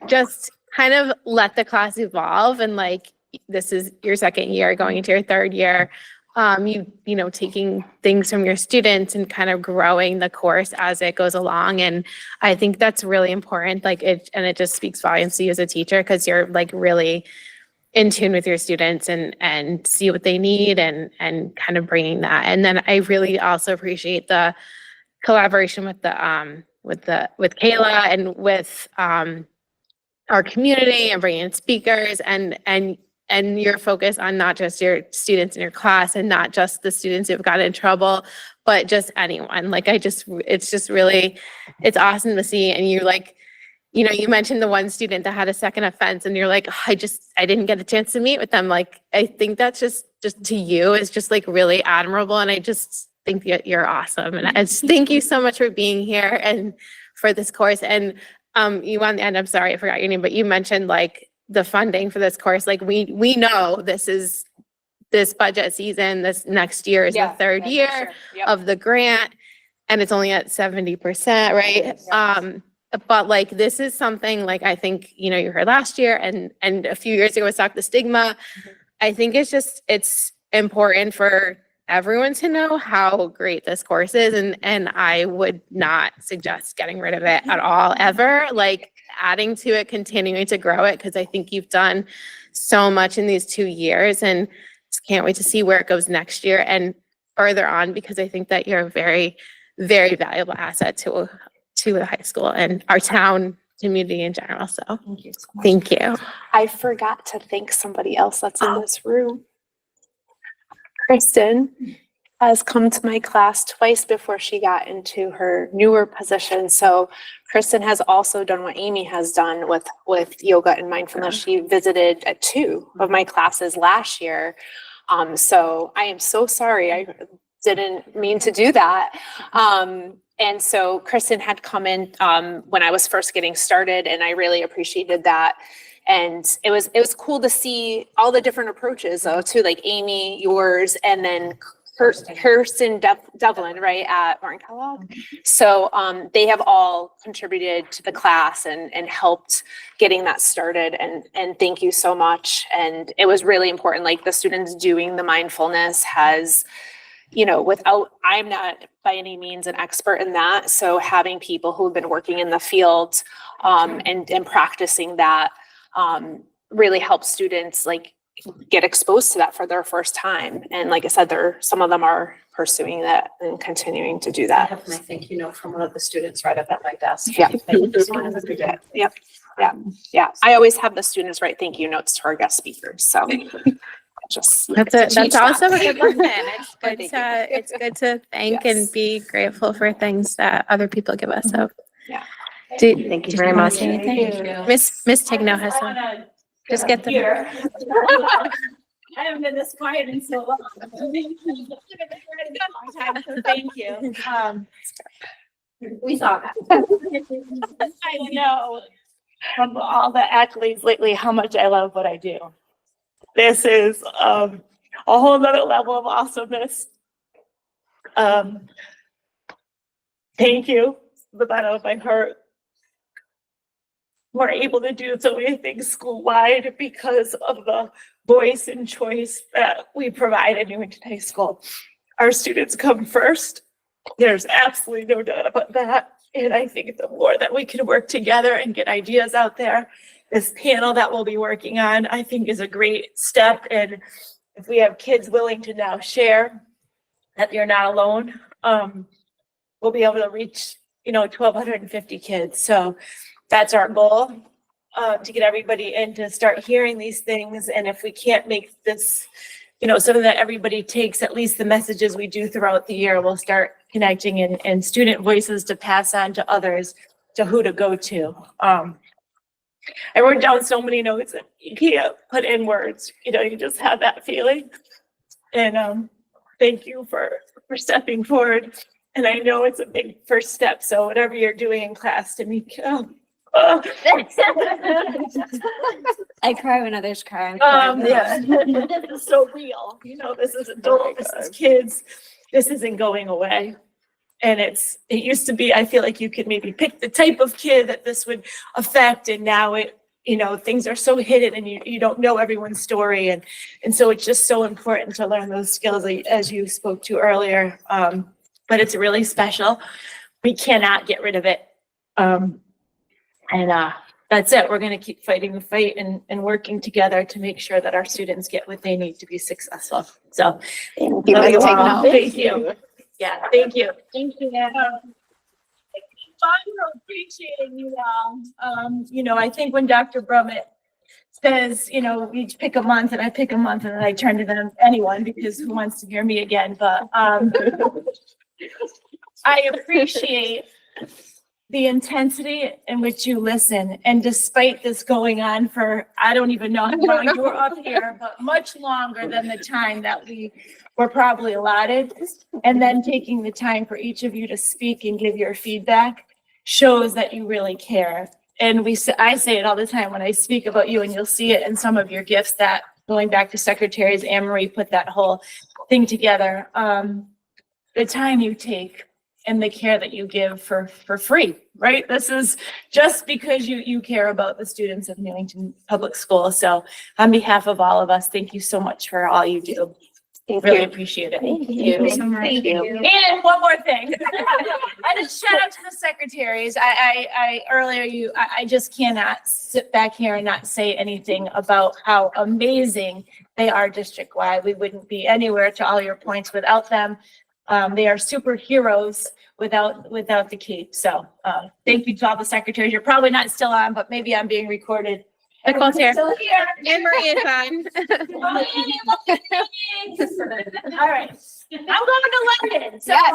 just kind of let the class evolve, and like this is your second year going into your third year. You know, taking things from your students and kind of growing the course as it goes along. And I think that's really important. Like it just speaks volumes to you as a teacher, because you're like really in tune with your students and see what they need and kind of bringing that. And then I really also appreciate the collaboration with with Kayla and with our community, and bringing in speakers and your focus on not just your students in your class and not just the students who've gotten in trouble, but just anyone. Like it's just really, it's awesome to see. And you like, you know, you mentioned the one student that had a second offense, and you're like, oh, I didn't get a chance to meet with them. Like, I think that's just to you is just like really admirable. And I just think that you're awesome. And I just thank you so much for being here and for this course. And you on the end, I'm sorry, I forgot your name, but you mentioned like the funding for this course. Like we know this budget season, this next year is the third year of the grant, and it's only at 70%, right? But like, this is something like, I think, you know, you heard last year and a few years ago with Stop the Stigma. I think it's important for everyone to know how great this course is. And I would not suggest getting rid of it at all, ever. Like adding to it, continuing to grow it, because I think you've done so much in these 2 years, and just can't wait to see where it goes next year and further on, because I think that you're a very, very valuable asset to the high school and our town community in general. So thank you so much. Thank you. I forgot to thank somebody else that's in this room. Kristen has come to my class twice before she got into her newer position. So Kristen has also done what Amy has done with yoga and mindfulness. She visited at 2 of my classes last year. So I am so sorry. I didn't mean to do that. And so Kristen had come in when I was first getting started, and I really appreciated that. And it was cool to see all the different approaches though, too, like Amy, yours, and then Kirsten Devlin, right, at Martin Kellogg. So they have all contributed to the class and helped getting that started. And thank you so much. And it was really important, like the students doing the mindfulness has, you know, I'm not by any means an expert in that. So having people who have been working in the field and practicing that really helps students like get exposed to that for their first time. And like I said, some of them are pursuing that and continuing to do that. I have my thank you note from one of the students right up at my desk. Yeah. Thank you so much. Yeah. I always have the students write thank you notes to our guest speakers. So that's also a good lesson. It's good to thank and be grateful for things that other people give us. So yeah. Thank you very much. Miss Tigno has some. Just get them. I haven't been this quiet in so long. So thank you. We saw that. I know from all the accolades lately how much I love what I do. This is a whole nother level of awesomeness. Thank you from the bottom of my heart. We're able to do so many things school-wide because of the voice and choice that we provide at Newington High School. Our students come first. There's absolutely no doubt about that. And I think the more that we can work together and get ideas out there, this panel that we'll be working on, I think is a great step. And if we have kids willing to now share that you're not alone, we'll be able to reach, 1,250 kids. So that's our goal, to get everybody in to start hearing these things. And if we can't make this, something that everybody takes, at least the messages we do throughout the year, we'll start connecting and student voices to pass on to others, to who to go to. I wrote down so many notes that you can't put in words, you just have that feeling. And thank you for stepping forward. And I know it's a big first step. So whatever you're doing in class, to me, I cry when others cry. Yeah. This is so real. This is adult, this is kids. This isn't going away. And it used to be, I feel like you could maybe pick the type of kid that this would affect. And now you know, things are so hidden and you don't know everyone's story. And so it's just so important to learn those skills as you spoke to earlier. But it's really special. We cannot get rid of it. That's it. We're going to keep fighting the fight and working together to make sure that our students get what they need to be successful. So Thank you. Take note. Thank you. Yeah, thank you. Thank you. I'm appreciating you all. You know, I think when Dr. Brummett says, you know, we each pick a month and I pick a month and then I turn to them, anyone, because who wants to hear me again? But I appreciate the intensity in which you listen. And despite this going on for, I don't even know how long you were up here, but much longer than the time that we were probably allotted. And then taking the time for each of you to speak and give your feedback shows that you really care. And I say it all the time when I speak about you, and you'll see it in some of your gifts that, going back to secretaries, Anne Marie put that whole thing together. The time you take and the care that you give for free, right? This is just because you care about the students of Newington Public School. So on behalf of all of us, thank you so much for all you do. Really appreciate it. Thank you. Thank you. And one more thing. I just shout out to the secretaries. I earlier I just cannot sit back here and not say anything about how amazing they are district-wide. We wouldn't be anywhere, to all your points, without them. They are superheroes without the cape. So thank you to all the secretaries. You're probably not still on, but maybe I'm being recorded. Nicole's here. Still here. Anne Marie is on. All right. I'm going to London. So Yes.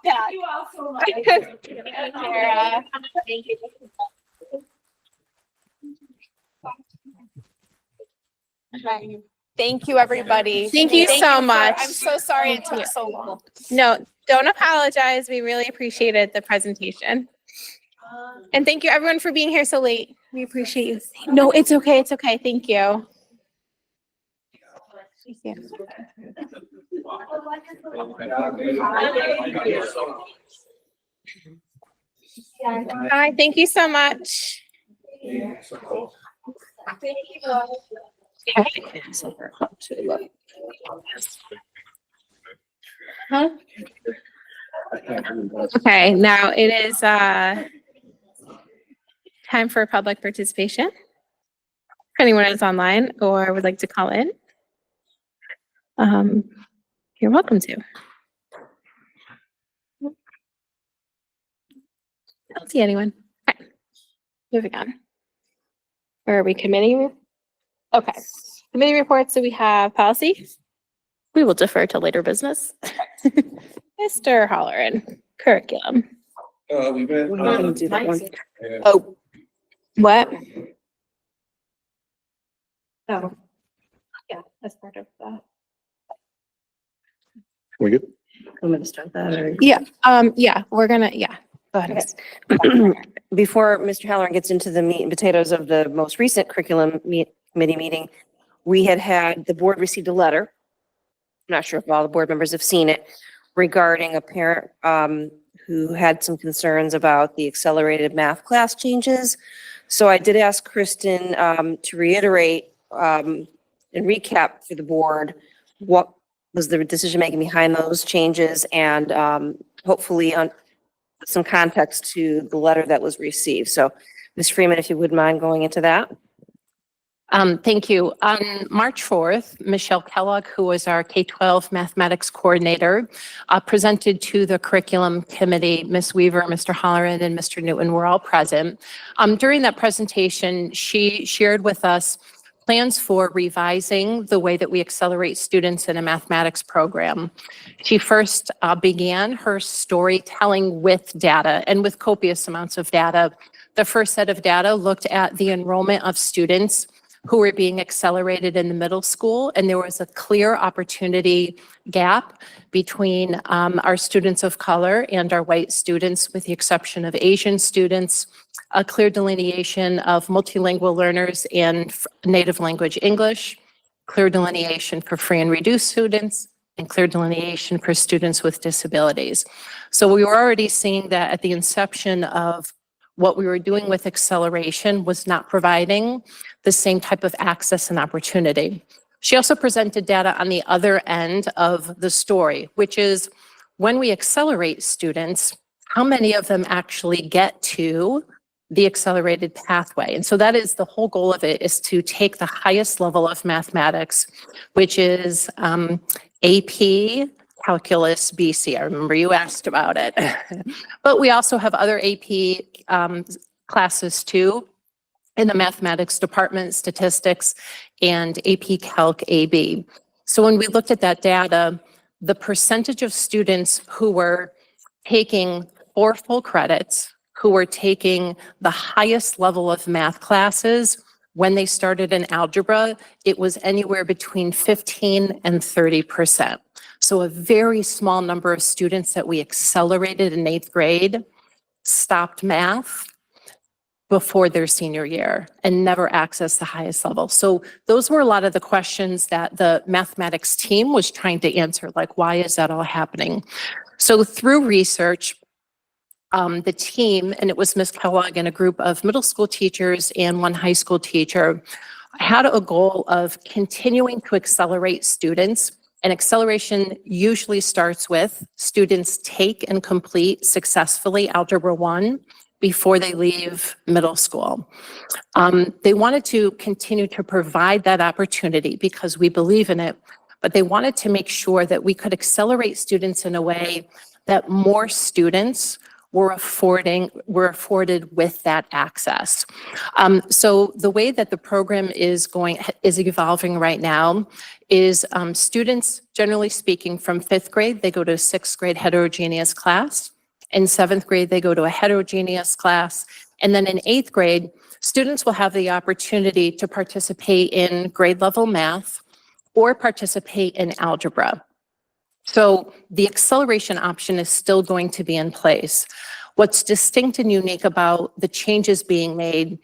Thank you all so much. Thank you. Thank you, everybody. Thank you so much. I'm so sorry it took so long. No, don't apologize. We really appreciated the presentation. And thank you, everyone, for being here so late. We appreciate you. No, it's okay. It's okay. Thank you. Thank you. Hi, thank you so much. Huh? Okay, now it is time for public participation. If anyone is online or would like to call in, you're welcome to. I don't see anyone. Okay, moving on. Where are we? Committee? Okay, committee reports. So we have policy. We will defer to later business. Mr. Holleran, curriculum. We've been. We're not gonna do that one. Oh, what? Oh, yeah, that's part of that. We good? I'm gonna start that. or- Yeah, we're gonna, go ahead. Before Mr. Halloran gets into the meat and potatoes of the most recent curriculum committee meeting, the board received a letter. I'm not sure if all the board members have seen it, regarding a parent who had some concerns about the accelerated math class changes. So I did ask Kristen to reiterate and recap for the board what was the decision-making behind those changes, and hopefully on some context to the letter that was received. So Ms. Freeman, if you wouldn't mind going into that. Thank you. On March 4th, Michelle Kellogg, who was our K-12 mathematics coordinator, presented to the curriculum committee. Ms. Weaver, Mr. Holleran, and Mr. Newton were all present. During that presentation, she shared with us plans for revising the way that we accelerate students in a mathematics program. She first began her storytelling with data, and with copious amounts of data. The first set of data looked at the enrollment of students who were being accelerated in the middle school, and there was a clear opportunity gap between our students of color and our white students, with the exception of Asian students, a clear delineation of multilingual learners and native language English, clear delineation for free and reduced students, and clear delineation for students with disabilities. So we were already seeing that at the inception of what we were doing with acceleration was not providing the same type of access and opportunity. She also presented data on the other end of the story, which is when we accelerate students, how many of them actually get to the accelerated pathway? And so that is the whole goal of it, is to take the highest level of mathematics, which is AP, Calculus, BC. I remember you asked about it. But we also have other AP classes too in the mathematics department, statistics, and AP Calc AB. So when we looked at that data, the percentage of students who were taking 4 full credits, who were taking the highest level of math classes when they started in algebra, it was anywhere between 15 and 30%. So a very small number of students that we accelerated in 8th grade stopped math before their senior year and never accessed the highest level. So those were a lot of the questions that the mathematics team was trying to answer, like, why is that all happening? So through research, the team, and it was Ms. Kellogg and a group of middle school teachers and 1 high school teacher, had a goal of continuing to accelerate students. And acceleration usually starts with students take and complete successfully Algebra 1 before they leave middle school. They wanted to continue to provide that opportunity because we believe in it, but they wanted to make sure that we could accelerate students in a way that more students were afforded with that access. So the way that the program is evolving right now is students, generally speaking, from 5th grade, they go to a 6th grade heterogeneous class. In 7th grade, they go to a heterogeneous class. And then in 8th grade, students will have the opportunity to participate in grade level math or participate in algebra. So the acceleration option is still going to be in place. What's distinct and unique about the changes being made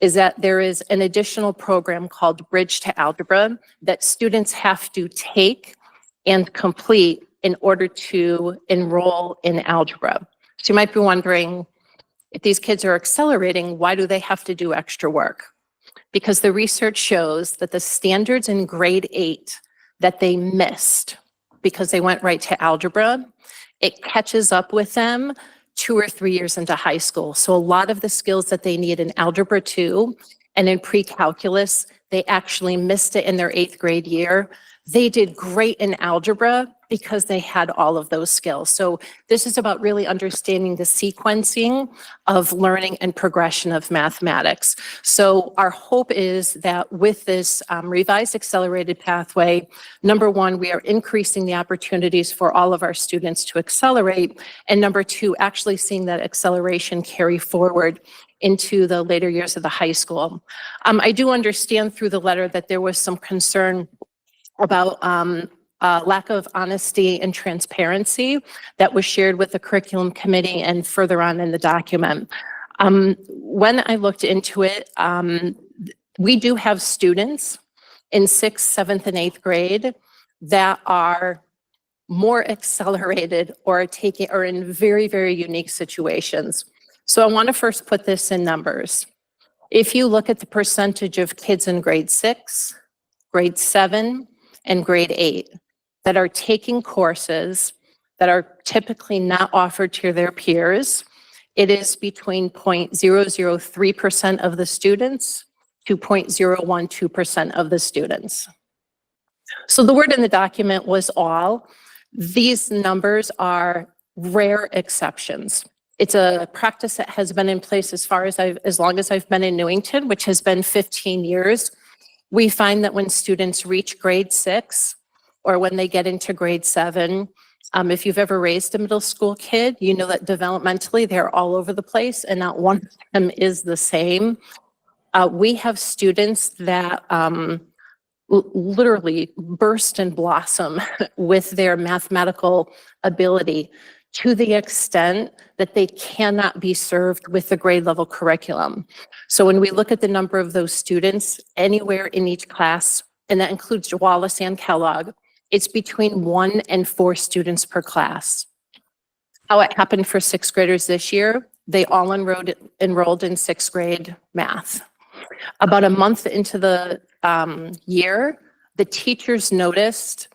is that there is an additional program called Bridge to Algebra that students have to take and complete in order to enroll in algebra. So you might be wondering, if these kids are accelerating, why do they have to do extra work? Because the research shows that the standards in grade 8 that they missed because they went right to algebra, it catches up with them 2 or 3 years into high school. So a lot of the skills that they need in Algebra 2 and in pre-calculus, they actually missed it in their 8th grade year. They did great in algebra because they had all of those skills. So this is about really understanding the sequencing of learning and progression of mathematics. So our hope is that with this revised accelerated pathway, number 1, we are increasing the opportunities for all of our students to accelerate. And number 2, actually seeing that acceleration carry forward into the later years of the high school. I do understand through the letter that there was some concern about lack of honesty and transparency that was shared with the curriculum committee and further on in the document. When I looked into it, we do have students in 6th, 7th, and 8th grade that are more accelerated or in very, very unique situations. So I want to first put this in numbers. If you look at the percentage of kids in grade 6, grade 7, and grade 8 that are taking courses that are typically not offered to their peers, it is between 0.003% of the students to 0.012% of the students. So the word in the document was all. These numbers are rare exceptions. It's a practice that has been in place as long as I've been in Newington, which has been 15 years. We find that when students reach grade 6 or when they get into grade 7, if you've ever raised a middle school kid, you know that developmentally they're all over the place and not one of them is the same. We have students that literally burst and blossom with their mathematical ability to the extent that they cannot be served with the grade level curriculum. So when we look at the number of those students anywhere in each class, and that includes Wallace and Kellogg, it's between 1 and 4 students per class. How it happened for 6th graders this year, They all enrolled in sixth grade math. About a month into the year, the teachers noticed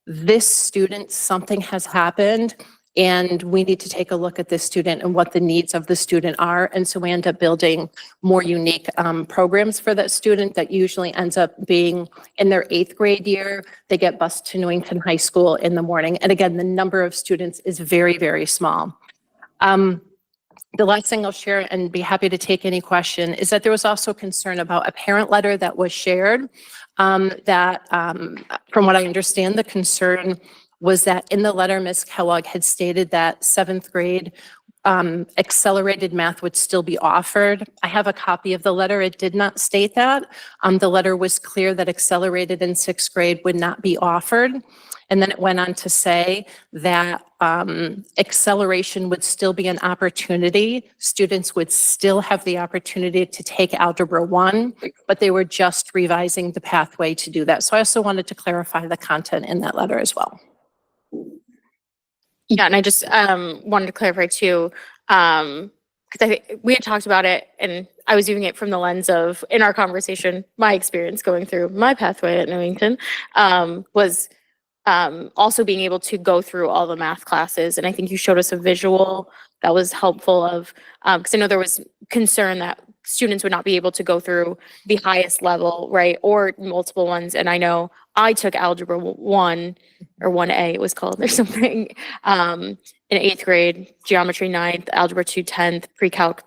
this student, something has happened, and we need to take a look at this student and what the needs of the student are. And so we end up building more unique programs for that student that usually ends up being in their 8th grade year. They get bused to Newington High School in the morning. And again, the number of students is very, very small. The last thing I'll share, and be happy to take any question, is that there was also concern about a parent letter that was shared that, from what I understand, the concern was that in the letter, Ms. Kellogg had stated that 7th grade accelerated math would still be offered. I have a copy of the letter. It did not state that. The letter was clear that accelerated in 6th grade would not be offered. And then it went on to say that acceleration would still be an opportunity. Students would still have the opportunity to take Algebra 1, but they were just revising the pathway to do that. So I also wanted to clarify the content in that letter as well. Yeah, and I just wanted to clarify too, because I think we had talked about it, and I was viewing it from the lens of, in our conversation, my experience going through my pathway at Newington was also being able to go through all the math classes. And I think you showed us a visual that was helpful of, because I know there was concern that students would not be able to go through the highest level, right, or multiple ones. And I know I took Algebra 1, or 1A it was called, or something, in 8th grade, Geometry 9th, Algebra 2 10th, Pre-Calc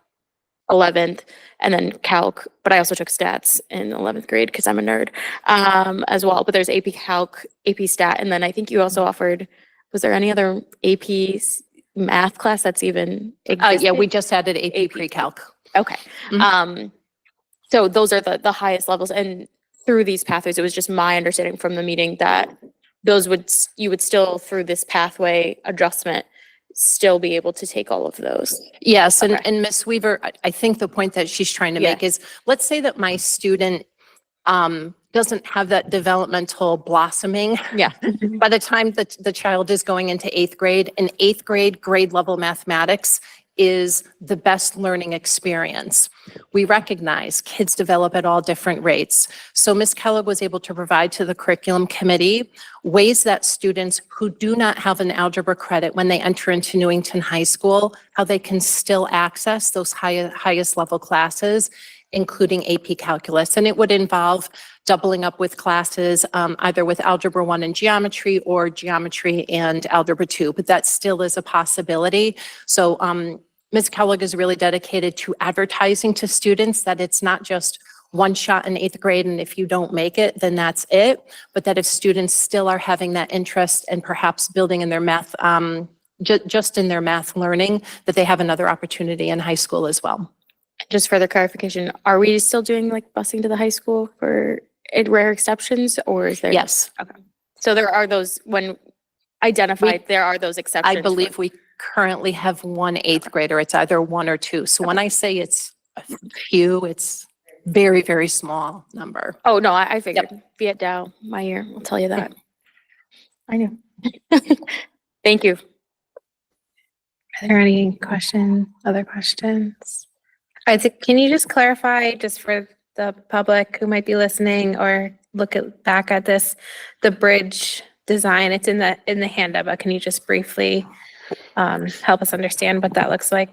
11th, and then Calc, but I also took Stats in 11th grade because I'm a nerd as well. But there's AP Calc, AP Stat, and then I think you also offered, was there any other AP math class that's even existed? Yeah, we just added AP Pre-Calc. Okay. So those are the highest levels, and through these pathways, it was just my understanding from the meeting that you would still, through this pathway adjustment, still be able to take all of those. Yes, and Ms. Weaver, I think the point that she's trying to make is, let's say that my student doesn't have that developmental blossoming. Yeah. By the time that the child is going into 8th grade, in 8th grade level mathematics is the best learning experience. We recognize kids develop at all different rates. So Ms. Kellogg was able to provide to the curriculum committee ways that students who do not have an algebra credit when they enter into Newington High School, how they can still access those highest level classes, including AP Calculus. And it would involve doubling up with classes, either with Algebra 1 and Geometry or Geometry and Algebra 2, but that still is a possibility. So Ms. Kellogg is really dedicated to advertising to students that it's not just one shot in 8th grade, and if you don't make it, then that's it. But that if students still are having that interest and perhaps building in their math, just in their math learning, that they have another opportunity in high school as well. Just further clarification, are we still doing like busing to the high school for rare exceptions, or is there? Yes. Okay. So there are those, when identified, there are those exceptions. I believe we currently have one 8th grader. It's either 1 or 2. So when I say it's a few, it's very, very small number. Oh, no, I figured. Be it Dow, my year, I'll tell you that. I knew. Thank you. Are there any other questions? Can you just clarify, just for the public who might be listening or back at this, the bridge design? It's in the handout, but can you just briefly help us understand what that looks like?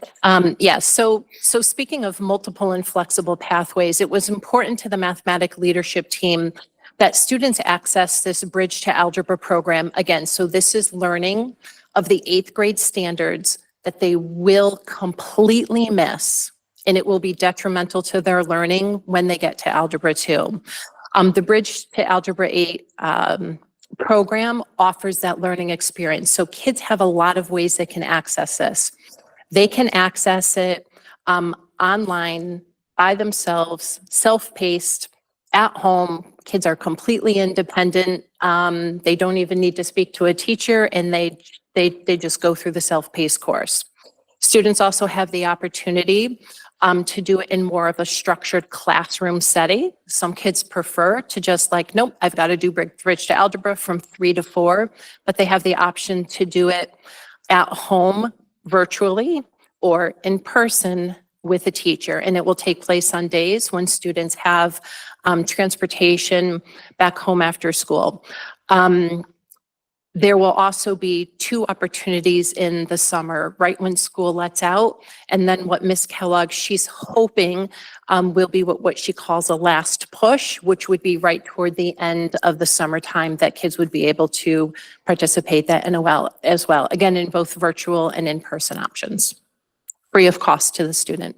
Yes. So speaking of multiple and flexible pathways, it was important to the mathematic leadership team that students access this Bridge to Algebra program again. So this is learning of the 8th grade standards that they will completely miss, and it will be detrimental to their learning when they get to Algebra 2. The Bridge to Algebra 8 program offers that learning experience. So kids have a lot of ways they can access this. They can access it online, by themselves, self-paced, at home. Kids are completely independent. They don't even need to speak to a teacher, and they just go through the self-paced course. Students also have the opportunity to do it in more of a structured classroom setting. Some kids prefer to just nope, I've got to do Bridge to Algebra from 3 to 4, but they have the option to do it at home virtually or in person with a teacher. And it will take place on days when students have transportation back home after school. There will also be 2 opportunities in the summer, right when school lets out. And then what Ms. Kellogg, she's hoping will be what she calls a last push, which would be right toward the end of the summertime that kids would be able to participate that NOL as well. Again, in both virtual and in-person options, free of cost to the student.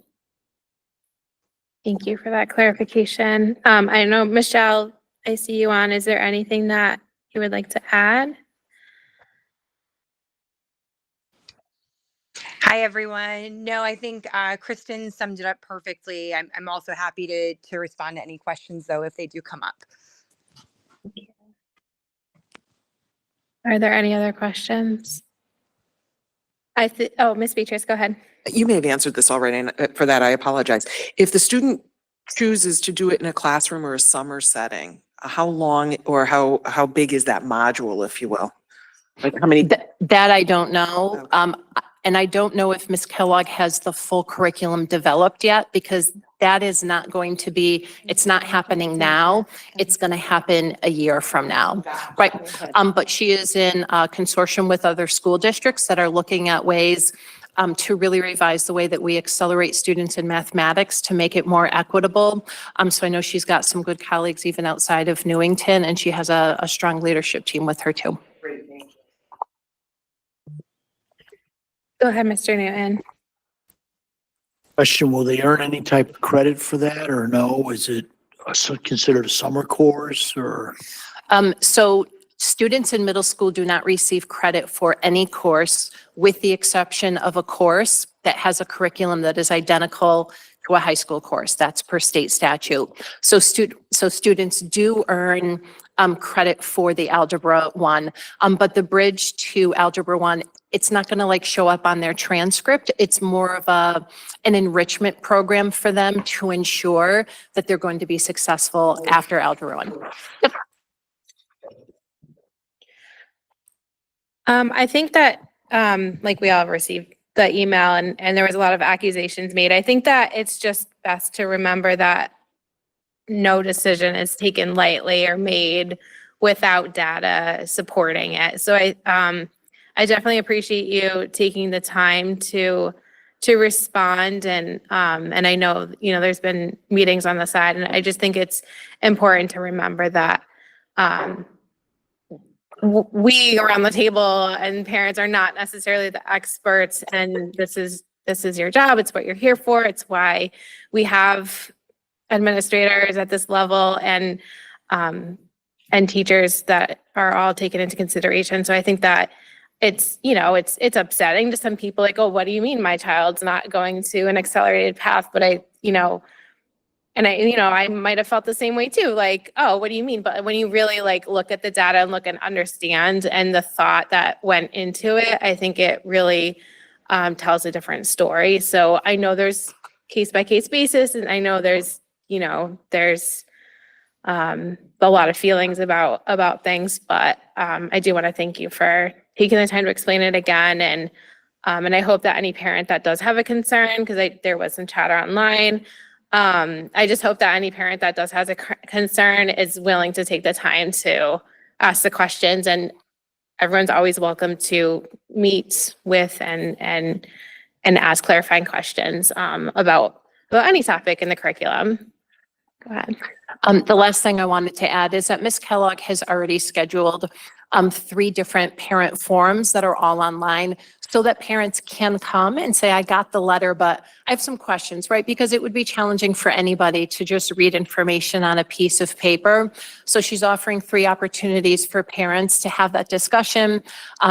Thank you for that clarification. I know, Michelle, I see you on. Is there anything that you would like to add? Hi, everyone. No, I think Kristen summed it up perfectly. I'm also happy to respond to any questions, though, if they do come up. Are there any other questions? Oh, Ms. Beatrice, go ahead. You may have answered this already, and for that, I apologize. If the student chooses to do it in a classroom or a summer setting, how long or how big is that module, if you will? Like how many? That I don't know. And I don't know if Ms. Kellogg has the full curriculum developed yet, because that is not going to be, it's not happening now. It's going to happen a year from now, right? But she is in a consortium with other school districts that are looking at ways to really revise the way that we accelerate students in mathematics to make it more equitable. So I know she's got some good colleagues even outside of Newington, and she has a strong leadership team with her too. Go ahead, Mr. Newton. Question, will they earn any type of credit for that or no? Is it considered a summer course or? So students in middle school do not receive credit for any course, with the exception of a course that has a curriculum that is identical to a high school course. That's per state statute. So students do earn credit for the Algebra 1, but the bridge to Algebra 1, it's not going to like show up on their transcript. It's more of an enrichment program for them to ensure that they're going to be successful after Algebra 1. Yep. I think that like we all received the email and there was a lot of accusations made. I think that it's just best to remember that no decision is taken lightly or made without data supporting it. So I definitely appreciate you taking the time to respond, and I know, you know, there's been meetings on the side, and I just think it's important to remember that we around the table and parents are not necessarily the experts, and this is your job. It's what you're here for. It's why we have administrators at this level and teachers that are all taken into consideration. So I think that it's, you know, it's upsetting to some people, like, oh, what do you mean my child's not going to an accelerated path? But I might have felt the same way too. Like, oh, what do you mean? But when you really like look at the data and look and understand and the thought that went into it, I think it really tells a different story. So I know there's case by case basis, and I know there's a lot of feelings about things, but I do want to thank you for taking the time to explain it again. And I hope that any parent that does have a concern, because there was some chatter online, I just hope that any parent that does has a concern is willing to take the time to ask the questions, and everyone's always welcome to meet with and ask clarifying questions about any topic in the curriculum. Go ahead. The last thing I wanted to add is that Ms. Kellogg has already scheduled 3 different parent forums that are all online, so that parents can come and say, I got the letter, but I have some questions, right? Because it would be challenging for anybody to just read information on a piece of paper. So she's offering 3 opportunities for parents to have that discussion.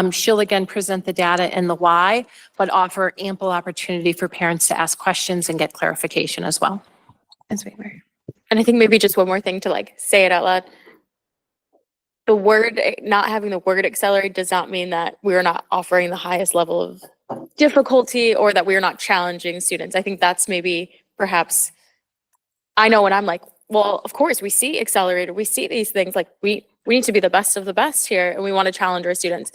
She'll again present the data and the why, but offer ample opportunity for parents to ask questions and get clarification as well. That's right, Mary. And I think maybe just one more thing to like say it out loud. The word, not having the word accelerate does not mean that we're not offering the highest level of difficulty or that we're not challenging students. I think that's maybe perhaps, I know when I'm like, well, of course we see accelerator, we see these things, like we we need to be the best of the best here, and we want to challenge our students.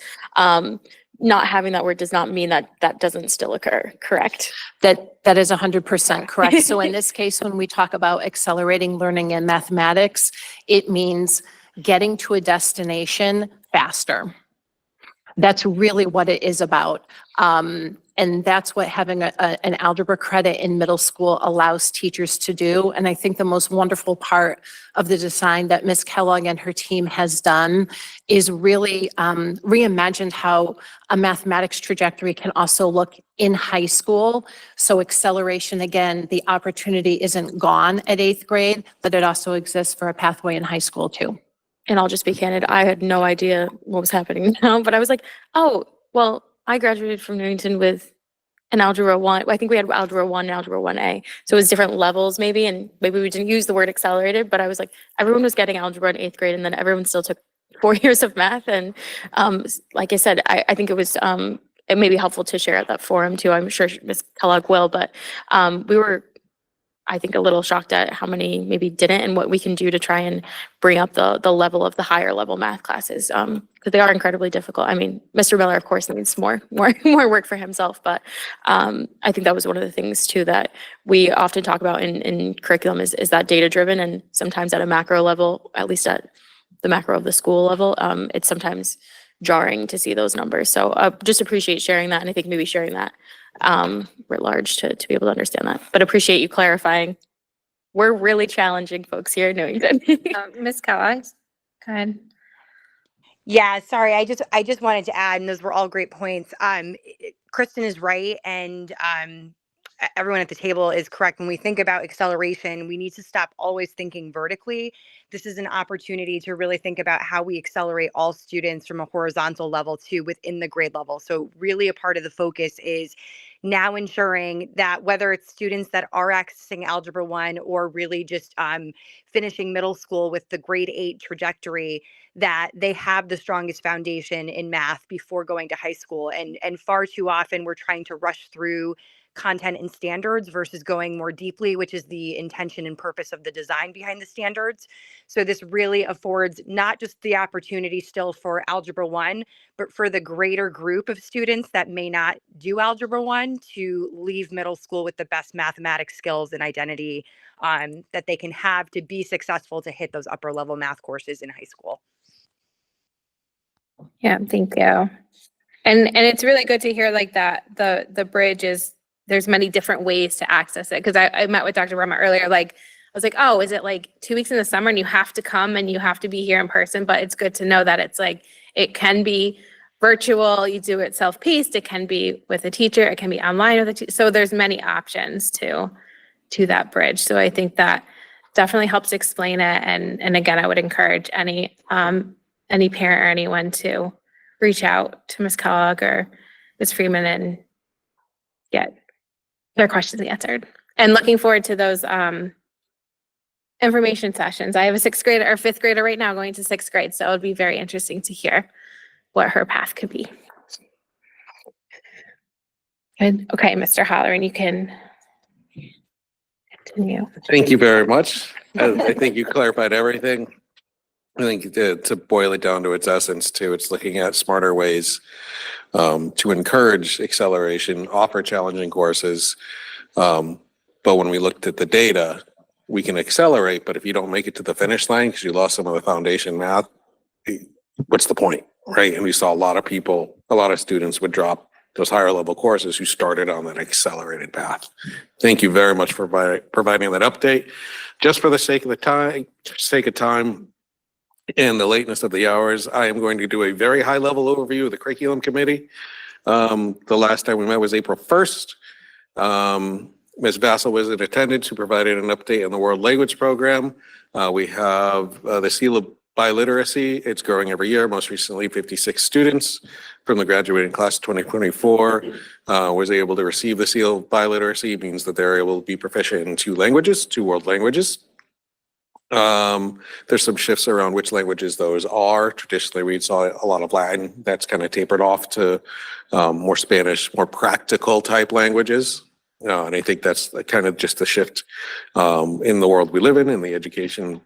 Not having that word does not mean that that doesn't still occur, correct? That is 100% correct. So in this case, when we talk about accelerating learning in mathematics, it means getting to a destination faster. That's really what it is about. And that's what having an algebra credit in middle school allows teachers to do. And I think the most wonderful part of the design that Ms. Kellogg and her team has done is really reimagined how a mathematics trajectory can also look in high school. So acceleration, again, the opportunity isn't gone at 8th grade, but it also exists for a pathway in high school too. And I'll just be candid, I had no idea what was happening now, but I was like, oh, well, I graduated from Newington with an Algebra 1. I think we had Algebra 1 and Algebra 1A. So it was different levels maybe, and maybe we didn't use the word accelerated, but I was like, everyone was getting algebra in 8th grade, and then everyone still took 4 years of math. And like I said, I think it was, it may be helpful to share at that forum too. I'm sure Ms. Kellogg will, but we were, I think, a little shocked at how many maybe didn't, and what we can do to try and bring up the level of the higher level math classes, because they are incredibly difficult. I mean, Mr. Miller, of course, needs more work for himself, but I think that was one of the things too that we often talk about in curriculum is that data driven, and sometimes at a macro level, at least at the macro of the school level, it's sometimes jarring to see those numbers. So just appreciate sharing that, and I think maybe sharing that writ large to be able to understand that. But appreciate you clarifying. We're really challenging folks here in Newington. Ms. Kellogg, go ahead. Yeah, sorry. I just wanted to add, and those were all great points. Kristen is right, and everyone at the table is correct. When we think about acceleration, we need to stop always thinking vertically. This is an opportunity to really think about how we accelerate all students from a horizontal level to within the grade level. So really a part of the focus is now ensuring that whether it's students that are accessing Algebra 1 or really just finishing middle school with the grade 8 trajectory, that they have the strongest foundation in math before going to high school. And far too often we're trying to rush through content and standards versus going more deeply, which is the intention and purpose of the design behind the standards. So this really affords not just the opportunity still for Algebra 1, but for the greater group of students that may not do Algebra 1 to leave middle school with the best mathematics skills and identity that they can have to be successful to hit those upper level math courses in high school. Yeah, thank you. And it's really good to hear like that the bridge is, there's many different ways to access it. Because I met with Dr. Rama earlier, like I was like, oh, is it like 2 weeks in the summer and you have to come and you have to be here in person? But it's good to know that it's like, it can be virtual, you do it self-paced, it can be with a teacher, it can be online with a teacher. So there's many options to that bridge. So I think that definitely helps explain it. And again, I would encourage any parent or anyone to reach out to Ms. Kellogg or Ms. Freeman and get their questions answered. And looking forward to those information sessions. I have a 6th grader or 5th grader right now going to 6th grade, so it would be very interesting to hear what her path could be. Good. Okay, Mr. Holleran, you can continue. Thank you very much. I think you clarified everything. I think to boil it down to its essence too, it's looking at smarter ways to encourage acceleration, offer challenging courses. But when we looked at the data, we can accelerate, but if you don't make it to the finish line because you lost some of the foundation math, what's the point, right? And we saw a lot of students would drop those higher level courses who started on that accelerated path. Thank you very much for providing that update. Just for the sake of time and the lateness of the hours, I am going to do a very high level overview of the curriculum committee. The last time we met was April 1st. Ms. Vassal was in attendance, who provided an update on the world language program. We have the Seal of Biliteracy. It's growing every year. Most recently, 56 students from the graduating class of 2024 was able to receive the Seal of Biliteracy. It means that they're able to be proficient in 2 world languages. There's some shifts around which languages those are. Traditionally, we saw a lot of Latin. That's kind of tapered off to more Spanish, more practical type languages. And I think that's kind of just the shift in the world we live in the education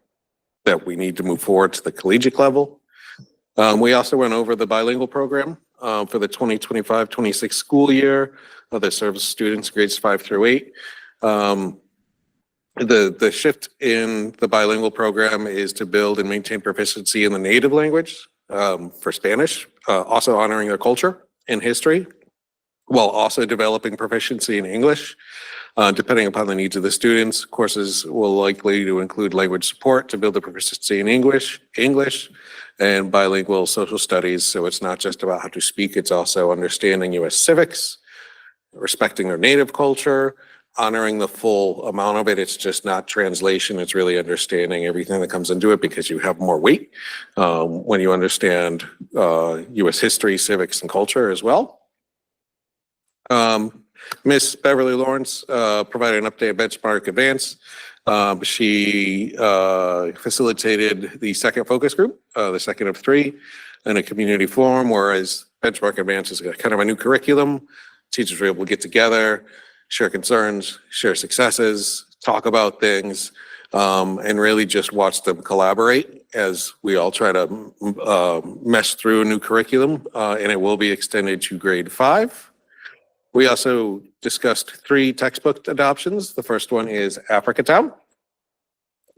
that we need to move forward to the collegiate level. We also went over the bilingual program for the 2025-26 school year that serves students grades 5 through 8. The shift in the bilingual program is to build and maintain proficiency in the native language for Spanish, also honoring their culture and history, while also developing proficiency in English. Depending upon the needs of the students, courses will likely to include language support to build the proficiency in English, and bilingual social studies. So it's not just about how to speak, it's also understanding U.S. civics, respecting their native culture, honoring the full amount of it. It's just not translation. It's really understanding everything that comes into it, because you have more weight when you understand U.S. history, civics, and culture as well. Miss Beverly Lawrence provided an update of Benchmark Advance. She facilitated the second focus group, the second of 3, in a community forum, whereas Benchmark Advance is kind of a new curriculum. Teachers were able to get together, share concerns, share successes, talk about things, and really just watch them collaborate as we all try to mesh through a new curriculum, and it will be extended to grade 5. We also discussed 3 textbook adoptions. The first one is Africa Town.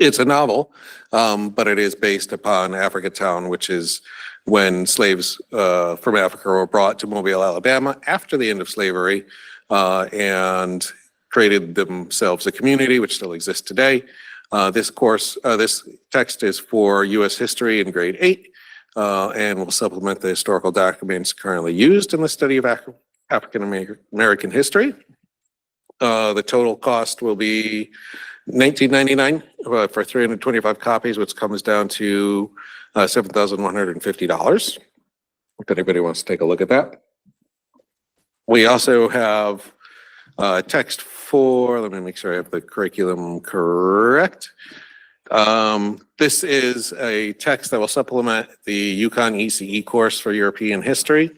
It's a novel, but it is based upon Africa Town, which is when slaves from Africa were brought to Mobile, Alabama after the end of slavery, and created themselves a community which still exists today. This text is for U.S. history in grade 8, and will supplement the historical documents currently used in the study of African American history. The total cost will be $19.99 for 325 copies, which comes down to $7,150. If anybody wants to take a look at that. We also have text for, let me make sure I have the curriculum correct. This is a text that will supplement the UConn ECE course for European history.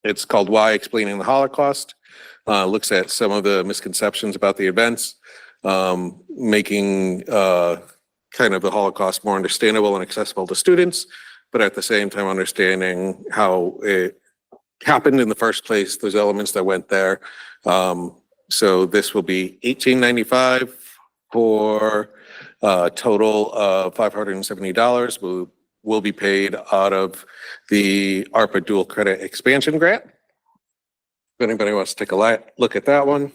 It's called Why Explaining the Holocaust. Looks at some of the misconceptions about the events, making kind of the Holocaust more understandable and accessible to students, but at the same time understanding how it happened in the first place, those elements that went there. So this will be $18.95 for a total of $570. Will be paid out of the ARPA dual credit expansion grant. If anybody wants to take a look at that one,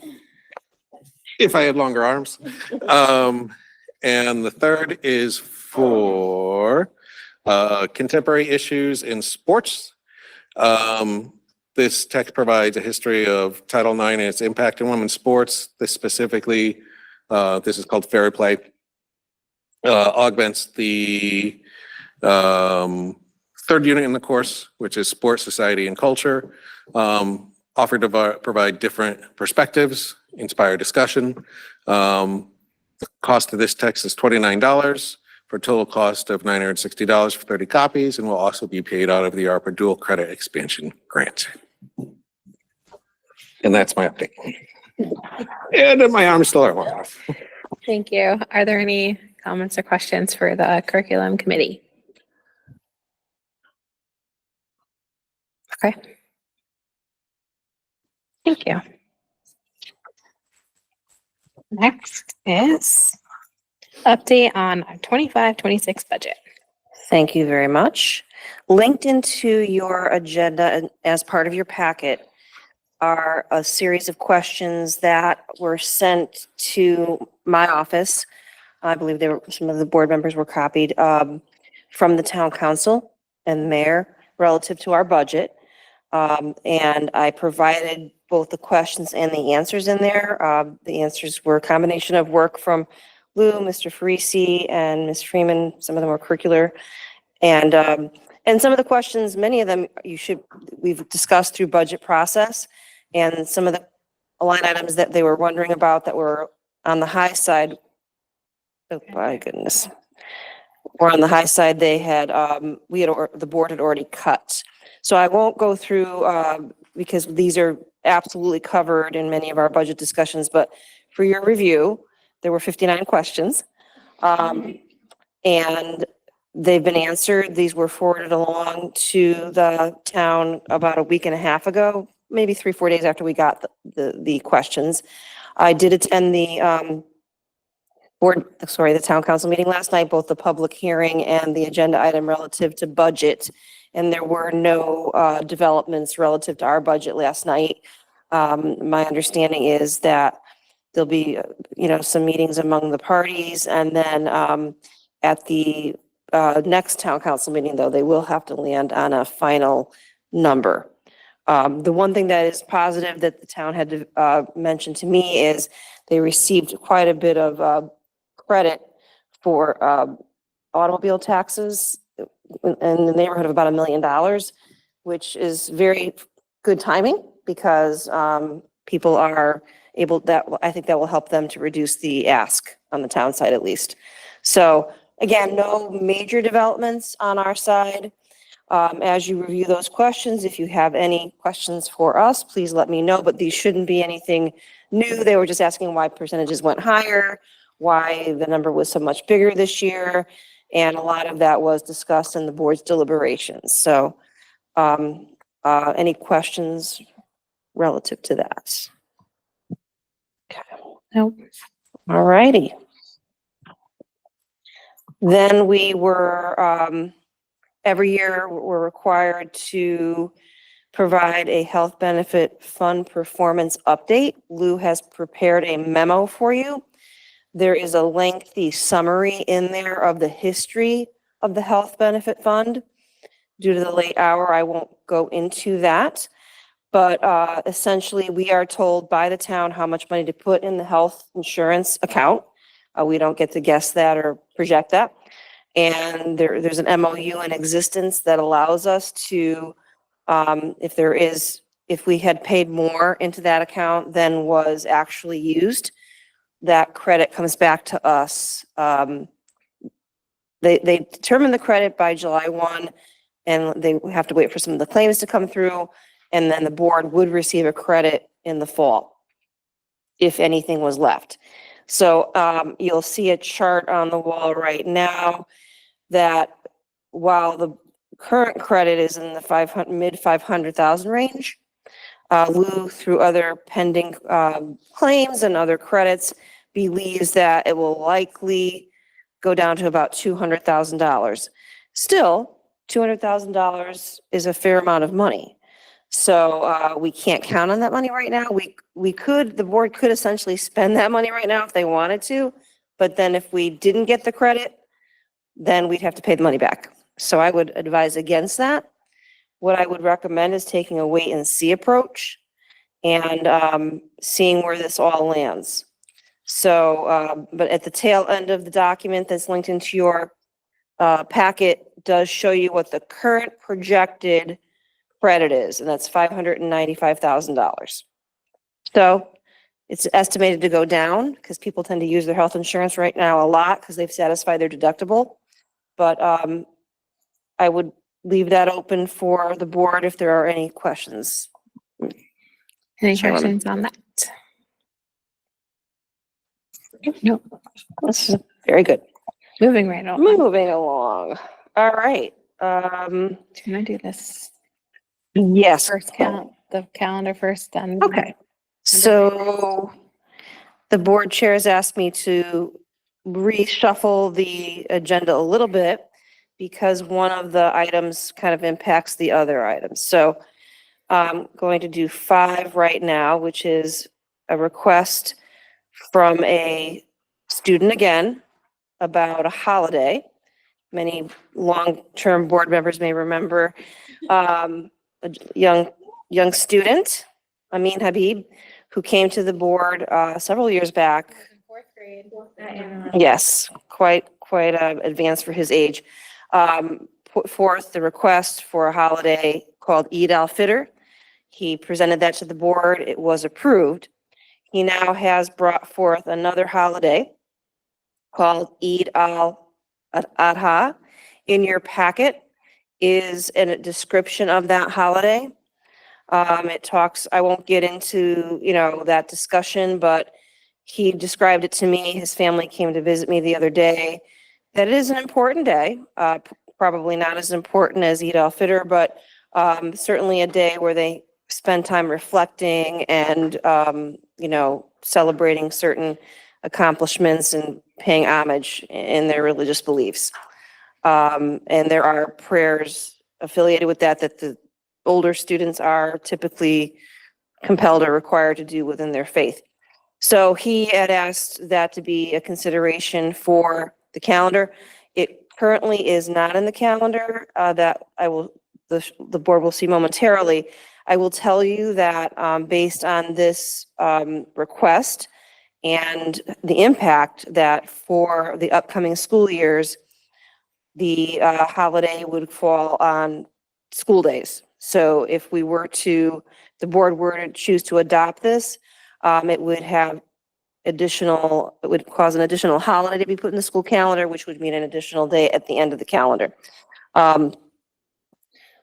if I had longer arms. And the third is for contemporary issues in sports. This text provides a history of Title IX and its impact on women's sports. This specifically, this is called Fair Play, augments the third unit in the course, which is Sports, Society, and Culture, offered to provide different perspectives, inspire discussion. The cost of this text is $29 for a total cost of $960 for 30 copies, and will also be paid out of the ARPA dual credit expansion grant. And that's my update. And my arm's still long enough. Thank you. Are there any comments or questions for the curriculum committee? Okay. Thank you. Next is update on our 25-26 budget. Thank you very much. Linked into your agenda and as part of your packet are a series of questions that were sent to my office. I believe some of the board members were copied from the town council and the mayor relative to our budget. And I provided both the questions and the answers in there. The answers were a combination of work from Lou, Mr. Farisi, and Ms. Freeman. Some of them were curricular. And some of the questions, many of them we've discussed through budget process, and some of the line items that they were wondering about that were on the high side. Oh my goodness. Were on the high side, they had, the board had already cut. So I won't go through, because these are absolutely covered in many of our budget discussions, but for your review, there were 59 questions. And They've been answered. These were forwarded along to the town about a week and a half ago, maybe 3-4 days after we got the questions. I did attend the the town council meeting last night, both the public hearing and the agenda item relative to budget. And there were no developments relative to our budget last night. My understanding is that there'll be, some meetings among the parties, and then at the next town council meeting, though, they will have to land on a final number. The one thing that is positive that the town had to mention to me is they received quite a bit of credit for automobile taxes in the neighborhood of about $1 million, which is very good timing because people are able, that I think that will help them to reduce the ask on the town side at least. So again, no major developments on our side. As you review those questions, if you have any questions for us, please let me know, but these shouldn't be anything new. They were just asking why percentages went higher, why the number was so much bigger this year, and a lot of that was discussed in the board's deliberations. So any questions relative to that? Okay. Nope. All righty. Then we were, every year we're required to provide a health benefit fund performance update. Lou has prepared a memo for you. There is a lengthy summary in there of the history of the health benefit fund. Due to the late hour, I won't go into that. But essentially, we are told by the town how much money to put in the health insurance account. We don't get to guess that or project that. And there's an MOU in existence that allows us to, if we had paid more into that account than was actually used, that credit comes back to us. They determine the credit by July 1, and they have to wait for some of the claims to come through, and then the board would receive a credit in the fall, if anything was left. So you'll see a chart on the wall right now that while the current credit is in the mid 500,000 range, Lou, through other pending claims and other credits, believes that it will likely go down to about $200,000. Still, $200,000 is a fair amount of money. So we can't count on that money right now. The board could essentially spend that money right now if they wanted to, but then if we didn't get the credit, then we'd have to pay the money back. So I would advise against that. What I would recommend is taking a wait and see approach and seeing where this all lands. So, but at the tail end of the document that's linked into your packet does show you what the current projected credit is, and that's $595,000. So it's estimated to go down because people tend to use their health insurance right now a lot because they've satisfied their deductible. But I would leave that open for the board if there are any questions. Any Chairwoman. questions on that? No. This is very good. Moving right on. Moving along. All right. Can I do this? Yes. First count, the calendar first, then. Okay. So the board chair has asked me to reshuffle the agenda a little bit because one of the items kind of impacts the other items. So I'm going to do 5 right now, which is a request from a student again about a holiday. Many long-term board members may remember a young student, Amin Habib, who came to the board several years back. Fourth grade. Yes, quite advanced for his age. Put forth the request for a holiday called Eid al-Fitr. He presented that to the board. It was approved. He now has brought forth another holiday called Eid al-Adha. In your packet is a description of that holiday. It talks, I won't get into, that discussion, but he described it to me. His family came to visit me the other day. that it is an important day, probably not as important as Eid al-Fitr, but certainly a day where they spend time reflecting and, celebrating certain accomplishments and paying homage in their religious beliefs. And there are prayers affiliated with that the older students are typically compelled or required to do within their faith. So he had asked that to be a consideration for the calendar. It currently is not in the calendar that the board will see momentarily. I will tell you that based on this request and the impact that for the upcoming school years, the holiday would fall on school days. So if the board were to choose to adopt this, it would cause an additional holiday to be put in the school calendar, which would mean an additional day at the end of the calendar.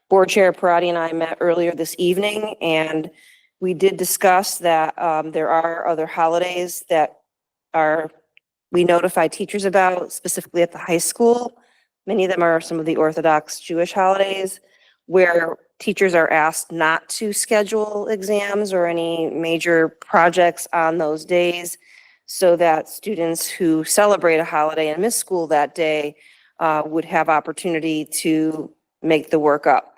Board Chair Parati and I met earlier this evening, and we did discuss that there are other holidays that we notify teachers about, specifically at the high school. Many of them are some of the Orthodox Jewish holidays where teachers are asked not to schedule exams or any major projects on those days so that students who celebrate a holiday and miss school that day would have opportunity to make the work up.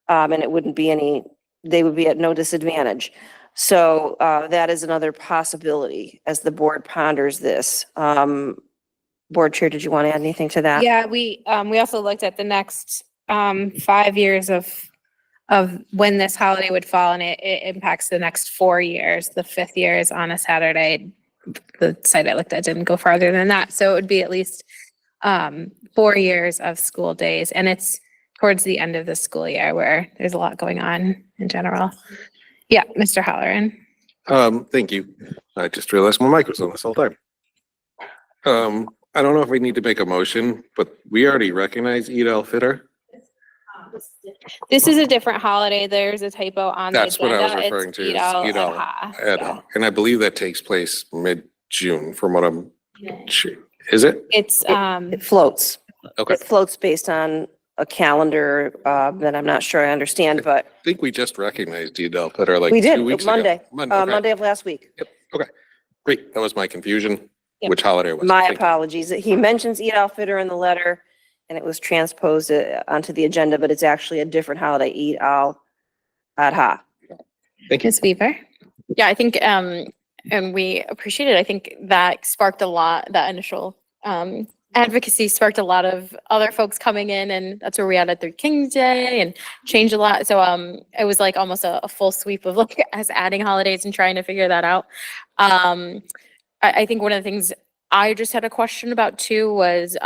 And they would be at no disadvantage. So that is another possibility as the board ponders this. Board Chair, did you want to add anything to that? Yeah, we also looked at the next 5 years of when this holiday would fall, and it impacts the next 4 years. The 5th year is on a Saturday. The site I looked at didn't go farther than that, so it would be at least 4 years of school days, and it's towards the end of the school year where there's a lot going on in general. Yeah, Mr. Halloran. Thank you. I just realized my mic was on this whole time. I don't know if we need to make a motion, but we already recognize Eid al-Fitr. This is a different holiday. There's a typo on the That's what I was agenda. referring It's to. Eid is al-Adha. And I believe that takes place mid-June from what I'm sure. Is it? It's It floats. Okay. It floats based on a calendar that I'm not sure I understand, but I think we just recognized Eid al-Fitr like we 2 did, weeks Monday, ago. Okay. Monday of last week. Okay. Great. That was my confusion. Yep. Which holiday was it? My Thank you. apologies. He mentions Eid al-Fitr in the letter, and it was transposed onto the agenda, but it's actually a different holiday, Eid al-Adha. Thank you. Ms. Weaver. Yeah, I think, and we appreciate it. I think that sparked a lot, that initial advocacy sparked a lot of other folks coming in, and that's where we added Three Kings Day and changed a lot. So it was like almost a full sweep of like us adding holidays and trying to figure that out. I think one of the things I just had a question about too was,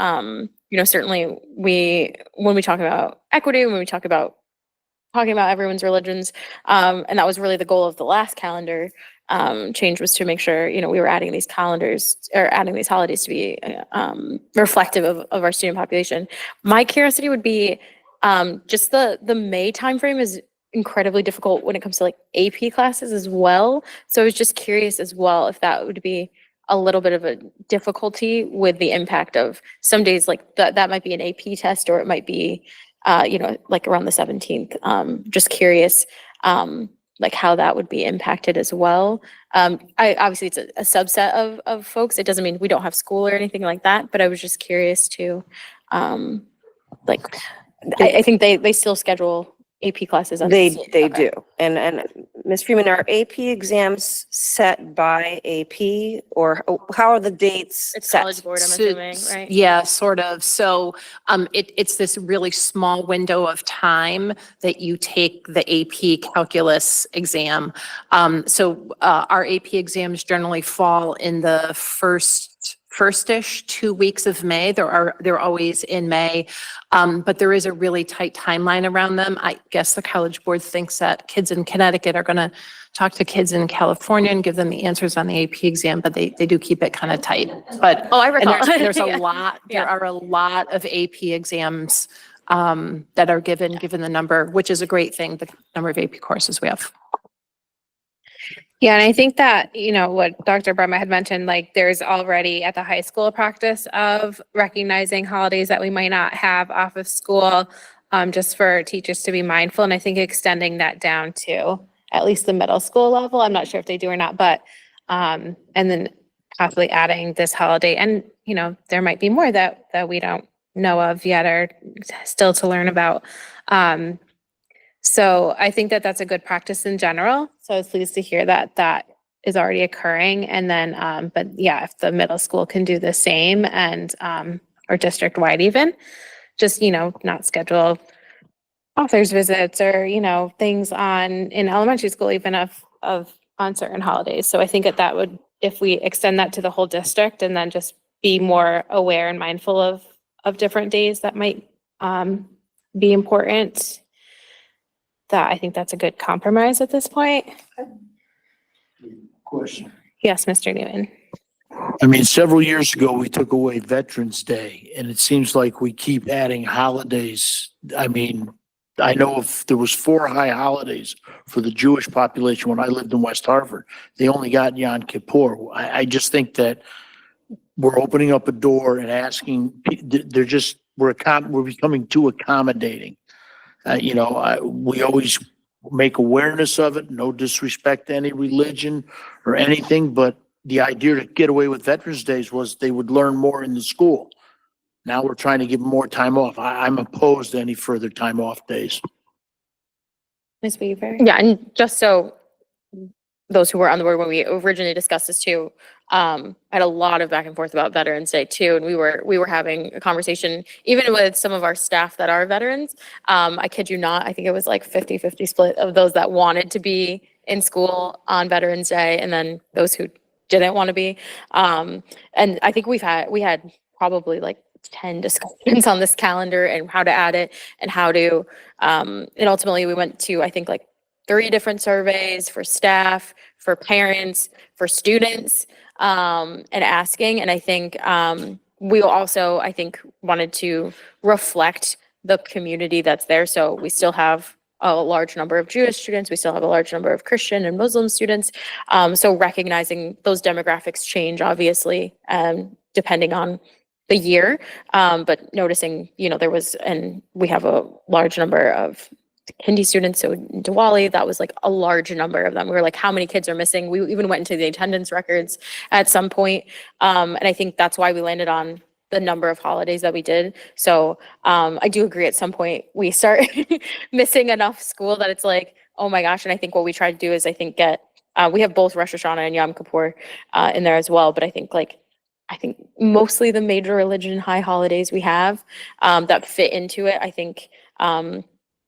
certainly when we talk about equity, when we talk about talking about everyone's religions, and that was really the goal of the last calendar change, was to make sure, we were adding these calendars or adding these holidays to be reflective of our student population. My curiosity would be just the May timeframe is incredibly difficult when it comes to like AP classes as well. So I was just curious as well if that would be a little bit of a difficulty with the impact of some days like that might be an AP test, or it might be like around the 17th. Just curious like how that would be impacted as well. Obviously it's a subset of folks. It doesn't mean we don't have school or anything like that, but I was just curious to I think they still schedule AP classes. They do. And Ms. Freeman, are AP exams set by AP, or how are the dates It's set? College Board, I'm assuming, right? Yeah, sort of. So it's this really small window of time that you take the AP calculus exam. So our AP exams generally fall in the first-ish 2 weeks of May. They're always in May, but there is a really tight timeline around them. I guess the College Board thinks that kids in Connecticut are going to talk to kids in California and give them the answers on the AP exam, but they do keep it kind of tight. But I recall. and there's a Yeah. lot. Yeah. There are a lot of AP exams that are given the number, which is a great thing. The number of AP courses we have. Yeah, and I think that, what Dr. Brema had mentioned, like there's already at the high school a practice of recognizing holidays that we might not have off of school, just for teachers to be mindful. And I think extending that down to at least the middle school level. I'm not sure if they do or not, but, and then possibly adding this holiday. And, there might be more that we don't know of yet or still to learn about. So I think that that's a good practice in general. So I was pleased to hear that that is already occurring. And then, but yeah, if the middle school can do the same and, or district wide even, just, not schedule authors visits or, things in elementary school, even on certain holidays. So I think that would, if we extend that to the whole district and then just be more aware and mindful of different days that might, be important, that I think that's a good compromise at this point. Question. Yes, Mr. Newman. I mean, several years ago, we took away Veterans Day, and it seems like we keep adding holidays. I mean, I know if there was 4 high holidays for the Jewish population when I lived in West Hartford, they only got Yom Kippur. I just think that we're opening up a door and asking, we're becoming too accommodating. We always make awareness of it, no disrespect to any religion or anything, but the idea to get away with Veterans Days was they would learn more in the school. Now we're trying to give them more time off. I'm opposed to any further time off days. Ms. Weaver? Yeah, and just so those who were on the board when we originally discussed this too, I had a lot of back and forth about Veterans Day too, and we were having a conversation even with some of our staff that are veterans. I kid you not, I think it was like 50-50 split of those that wanted to be in school on Veterans Day and then those who didn't want to be. And I think we had probably like 10 discussions on this calendar and how to add it and how to, and ultimately we went to, I think, like 3 different surveys for staff, for parents, for students, and asking. And I think we also, I think, wanted to reflect the community that's there. So we still have a large number of Jewish students. We still have a large number of Christian and Muslim students. So recognizing those demographics change, obviously, depending on the year. But noticing, there was, and we have a large number of Hindi students. So in Diwali, that was like a large number of them. We were like, how many kids are missing? We even went into the attendance records at some point. And I think that's why we landed on the number of holidays that we did. So I do agree at some point we start missing enough school that it's like, oh my gosh. And I think what we try to do is we have both Rosh Hashanah and Yom Kippur in there as well. But I think mostly the major religion high holidays we have that fit into it, I think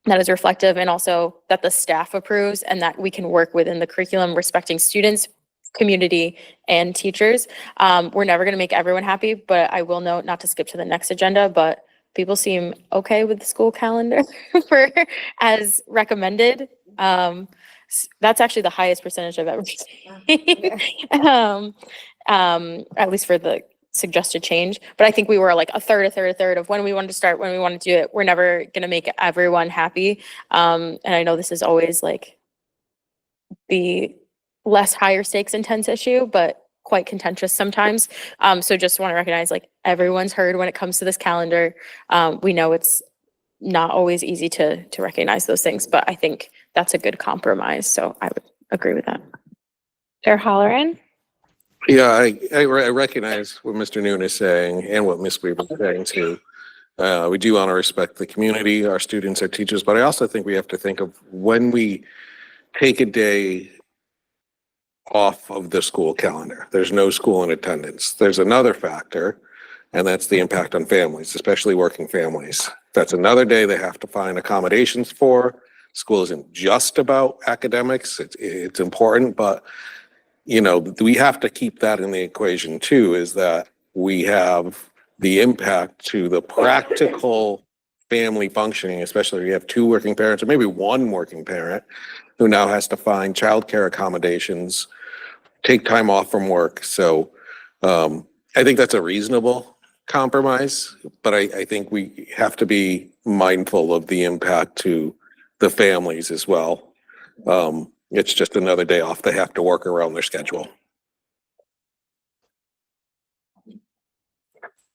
that is reflective, and also that the staff approves and that we can work within the curriculum respecting students, community, and teachers. We're never going to make everyone happy, but I will note, not to skip to the next agenda, but people seem okay with the school calendar as recommended. That's actually the highest percentage I've ever seen. At least for the suggested change. But I think we were like a third of when we wanted to start, when we wanted to do it. We're never going to make everyone happy. And I know this is always like the less higher stakes intense issue, but quite contentious sometimes. So just want to recognize like everyone's heard when it comes to this calendar. We know it's not always easy to recognize those things, but I think that's a good compromise. So I would agree with that. Chair Halloran? Yeah, I recognize what Mr. Noon is saying and what Ms. Weaver is saying too. We do want to respect the community, our students, our teachers, but I also think we have to think of when we take a day off of the school calendar, there's no school in attendance. There's another factor, and that's the impact on families, especially working families. That's another day they have to find accommodations for. School isn't just about academics. It's important, but we have to keep that in the equation too, is that we have the impact to the practical family functioning, especially if you have 2 working parents or maybe 1 working parent who now has to find childcare accommodations, take time off from work. So I think that's a reasonable compromise, but I think we have to be mindful of the impact to the families as well. It's just another day off. They have to work around their schedule.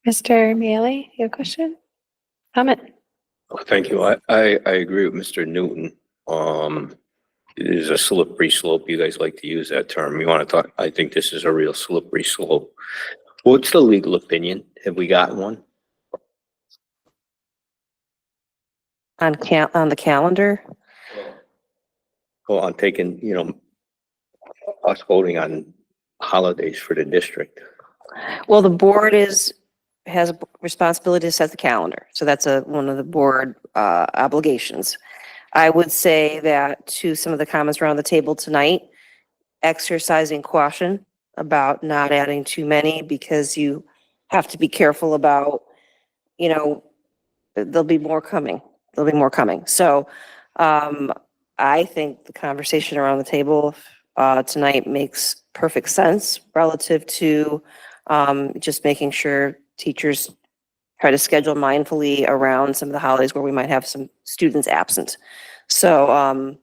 Mr. Mealy, you have a question? Comment? Thank you. I agree with Mr. Newton. It is a slippery slope. You guys like to use that term. You want to talk, I think this is a real slippery slope. What's the legal opinion? Have we got one? On the calendar? Well, I'm taking, us voting on holidays for the district. Well, the board has a responsibility to set the calendar. So that's one of the board obligations. I would say that to some of the comments around the table tonight, exercising caution about not adding too many, because you have to be careful about, there'll be more coming. There'll be more coming. So I think the conversation around the table tonight makes perfect sense relative to just making sure teachers try to schedule mindfully around some of the holidays where we might have some students absent. So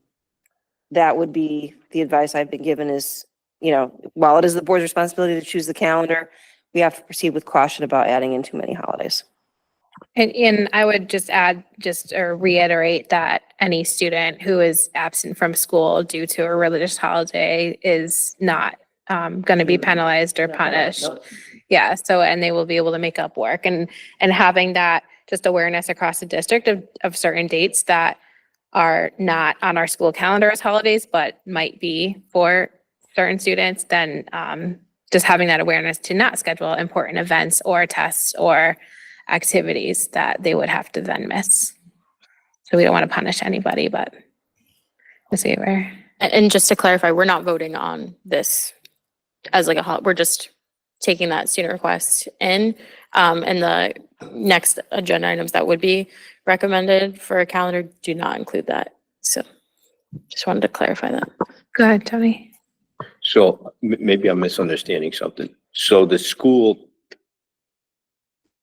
that would be the advice I've been given is, while it is the board's responsibility to choose the calendar, we have to proceed with caution about adding in too many holidays. And I would just add, or reiterate that any student who is absent from school due to a religious holiday is not going to be penalized or punished. Yeah, so, and they will be able to make up work, and having that just awareness across the district of certain dates that are not on our school calendar as holidays, but might be for certain students, then just having that awareness to not schedule important events or tests or activities that they would have to then miss. So we don't want to punish anybody, but we'll see where. And just to clarify, we're not voting on this as like we're just taking that student request in, and the next agenda items that would be recommended for a calendar do not include that. So just wanted to clarify that. Go ahead, Tony. So maybe I'm misunderstanding something. So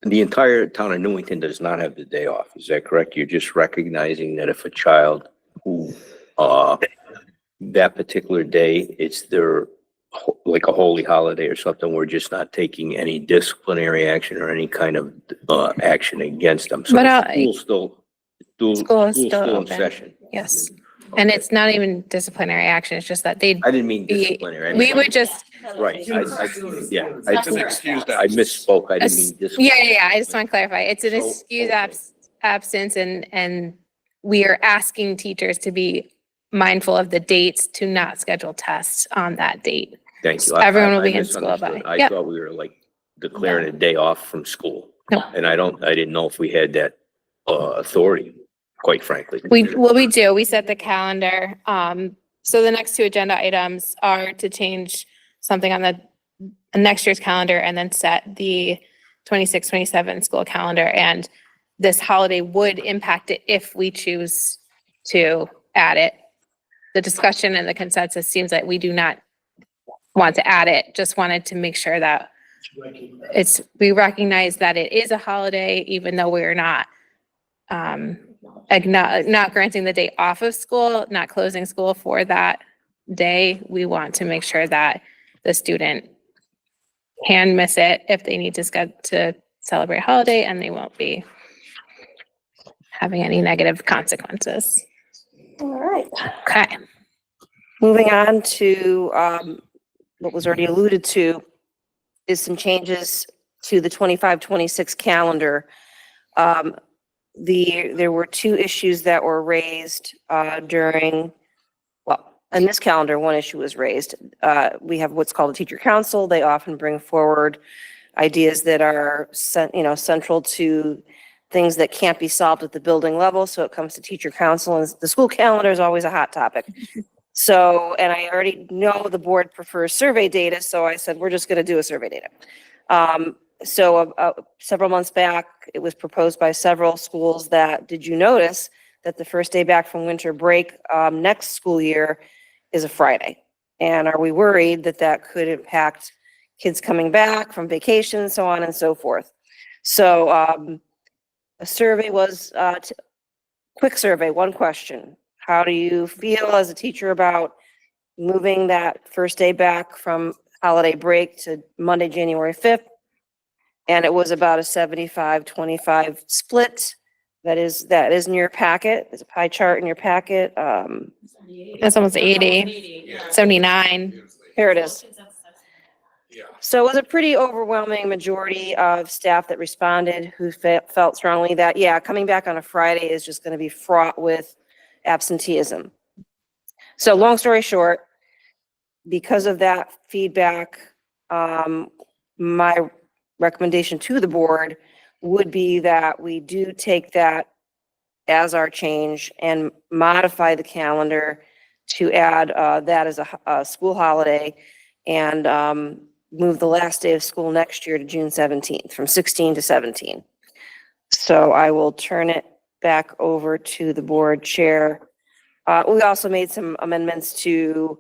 the entire town of Newington does not have the day off. Is that correct? You're just recognizing that if a child who, that particular day, it's their, like a holy holiday or something, we're just not taking any disciplinary action or any kind of action against them. So But, school is still in open. session. Yes. And it's not even disciplinary action. It's just that I didn't mean disciplinary. We would just. Right. I misspoke. I didn't mean disciplinary. Yeah. I just want to clarify. It's an excused absence, and we are asking teachers to be mindful of the dates, to not schedule tests on that date. Thank you. Everyone will be in school by. I thought we were like declaring a day off from school. No. And I didn't know if we had that authority, quite frankly. We do. We set the calendar. So the next two agenda items are to change something on the next year's calendar and then set the 26-27 school calendar. And this holiday would impact it if we choose to add it. The discussion and the consensus seems like we do not want to add it. Just wanted to make sure that we recognize that it is a holiday, even though we're not not granting the day off of school, not closing school for that day. We want to make sure that the student can miss it if they need to celebrate a holiday, and they won't be having any negative consequences. All right. Okay. Moving on to what was already alluded to is some changes to the 25-26 calendar. There were two issues that were raised in this calendar. One issue was raised. We have what's called a teacher council. They often bring forward ideas that are central to things that can't be solved at the building level. So it comes to teacher council, and the school calendar is always a hot topic. So, and I already know the board prefers survey data, so I said, we're just going to do a survey data. So several months back, it was proposed by several schools that, did you notice that the first day back from winter break next school year is a Friday? And are we worried that that could impact kids coming back from vacation, so on and so forth? So a survey was, quick survey, one question. How do you feel as a teacher about moving that first day back from holiday break to Monday, January 5th. And it was about a 75-25 split. That is in your packet. There's a pie chart in your packet. That's almost 80, 79. Here it is. So it was a pretty overwhelming majority of staff that responded who felt strongly that, yeah, coming back on a Friday is just going to be fraught with absenteeism. So long story short, because of that feedback, my recommendation to the board would be that we do take that as our change and modify the calendar to add that as a school holiday and move the last day of school next year to June 17th, from 16 to 17. So I will turn it back over to the board chair. We also made some amendments to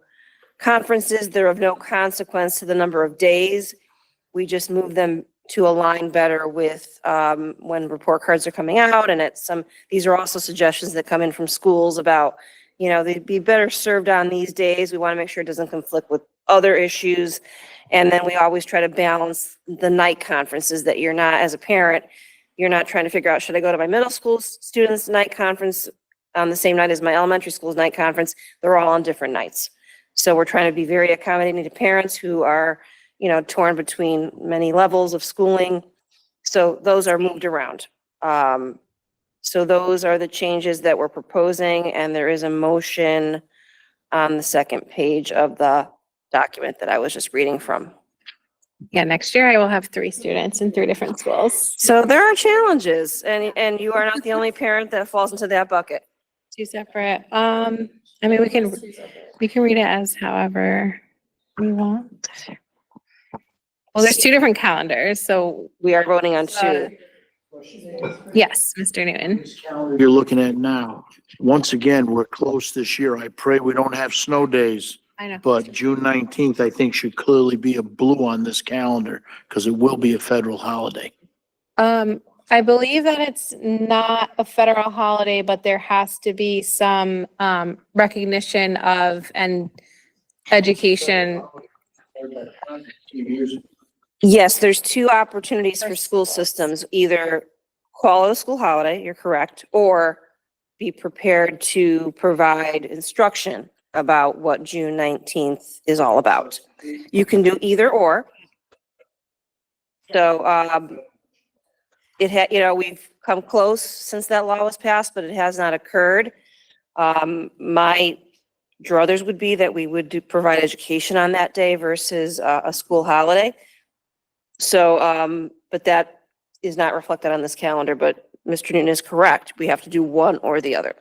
conferences. They're of no consequence to the number of days. We just moved them to align better with when report cards are coming out, and these are also suggestions that come in from schools about, they'd be better served on these days. We want to make sure it doesn't conflict with other issues. And then we always try to balance the night conferences that you're not, as a parent, you're not trying to figure out, should I go to my middle school students' night conference on the same night as my elementary school's night conference? They're all on different nights. So we're trying to be very accommodating to parents who are, torn between many levels of schooling. So those are moved around. So those are the changes that we're proposing, and there is a motion on the second page of the document that I was just reading from. Yeah, next year I will have 3 students in 3 different schools. So there are challenges, and you are not the only parent that falls into that bucket. 2 separate. We can read it as however we want. Well, there's 2 different calendars, so we are voting on 2. Yes, Mr. Newton. You're looking at now. Once again, we're close this year. I pray we don't have snow days. I know. But June 19th, I think, should clearly be a blue on this calendar because it will be a federal holiday. I believe that it's not a federal holiday, but there has to be some recognition of and education. Yes, there's 2 opportunities for school systems, either call it a school holiday, you're correct, or be prepared to provide instruction about what June 19th is all about. You can do either or. So we've come close since that law was passed, but it has not occurred. My druthers would be that we would provide education on that day versus a school holiday. So, but that is not reflected on this calendar, but Mr. Newton is correct. We have to do one or the other.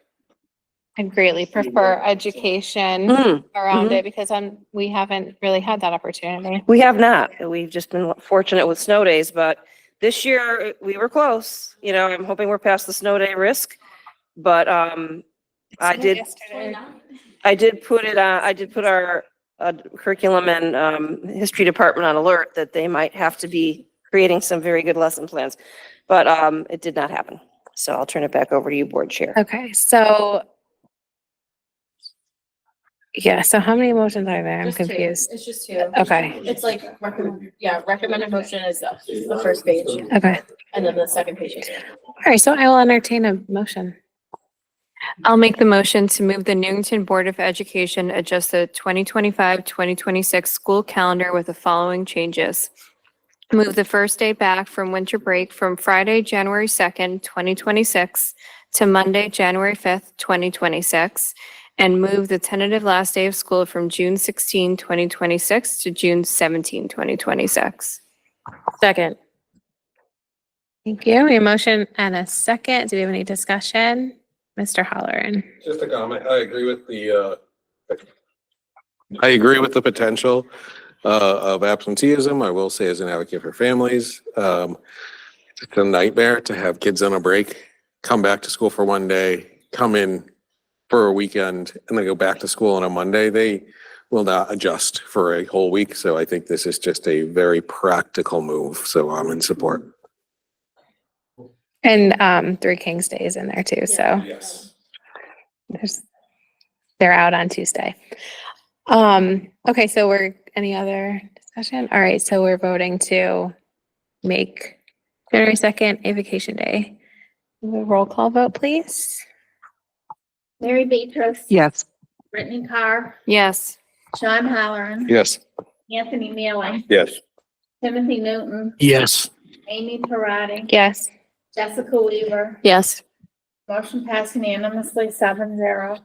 I greatly prefer education around it because we haven't really had that opportunity. We have not. We've just been fortunate with snow days, but this year we were close. I'm hoping we're past the snow day risk, but I did put our curriculum and history department on alert that they might have to be creating some very good lesson plans, but it did not happen. So I'll turn it back over to you, board chair. Okay, so yeah, so how many motions are there? I'm confused. It's just 2. Okay. It's like recommended motion is the first page. Okay. And then the second page is. All right, so I will entertain a motion. I'll make the motion to move the Newington Board of Education adjust the 2025-2026 school calendar with the following changes. Move the first day back from winter break from Friday, January 2nd, 2026 to Monday, January 5th, 2026, and move the tentative last day of school from June 16, 2026 to June 17, 2026. Second. Thank you. A motion and a second. Do we have any discussion? Mr. Holleran. Just a comment. I agree with the potential of absenteeism. I will say, as an advocate for families, it's a nightmare to have kids on a break, come back to school for one day, come in for a weekend, and then go back to school on a Monday. They will not adjust for a whole week. So I think this is just a very practical move. So I'm in support. And 3 Kings Day is in there too, so. Yes. They're out on Tuesday. Okay, so any other discussion? All right, so we're voting to make January 2nd a vacation day. Roll call vote, please. Mary Beatrice. Yes. Brittany Carr. Yes. Sean Halloran. Yes. Anthony Mealy. Yes. Timothy Newton. Yes. Amy Parati. Yes. Jessica Weaver. Yes. Motion passed unanimously 7-0.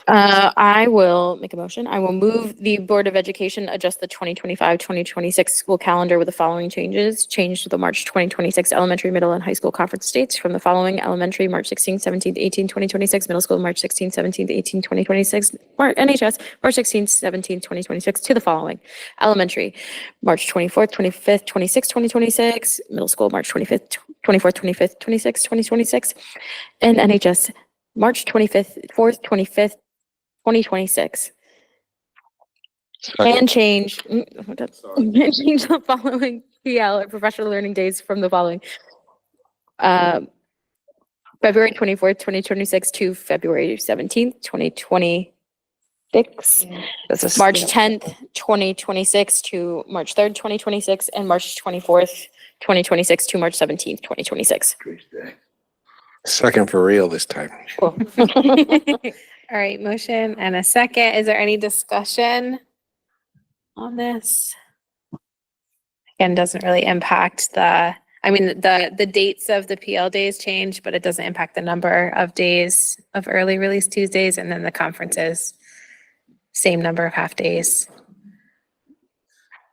I will make a motion. I will move the Board of Education adjust the 2025-2026 school calendar with the following changes. Change to the March 2026 elementary, middle, and high school conference dates from the following: elementary, March 16, 17, 18, 2026, middle school, March 16, 17, 18, 2026, NHS, March 16, 17, 2026, to the following: elementary, March 24th, 25th, 26th, 2026, middle school, March 25th, 24th, 25th, 26th, 2026, and NHS, March 25th, 4th, 25th, 2026. And change change the following PL or professional learning days from the following. February 24th, 2026 to February 17th, 2026. March 10th, 2026 to March 3rd, 2026, and March 24th, 2026 to March 17th, 2026. Second for real this time. Cool. All right, motion and a second. Is there any discussion on this? Again, doesn't really impact the dates of the PL days change, but it doesn't impact the number of days of early release Tuesdays, and then the conferences, same number of half days.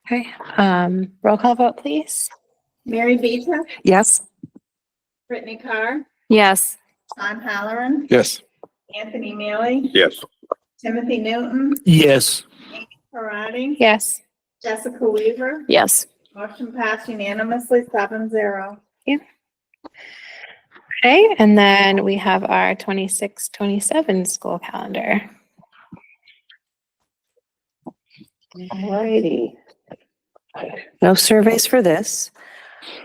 Okay, roll call vote, please. Mary Beatrice. Yes. Brittany Carr. Yes. Sean Halloran. Yes. Anthony Mealy. Yes. Timothy Newton. Yes. Amy Parati. Yes. Jessica Weaver. Yes. Motion passed unanimously 7-0. Okay, and then we have our 26-27 school calendar. Alrighty. No surveys for this.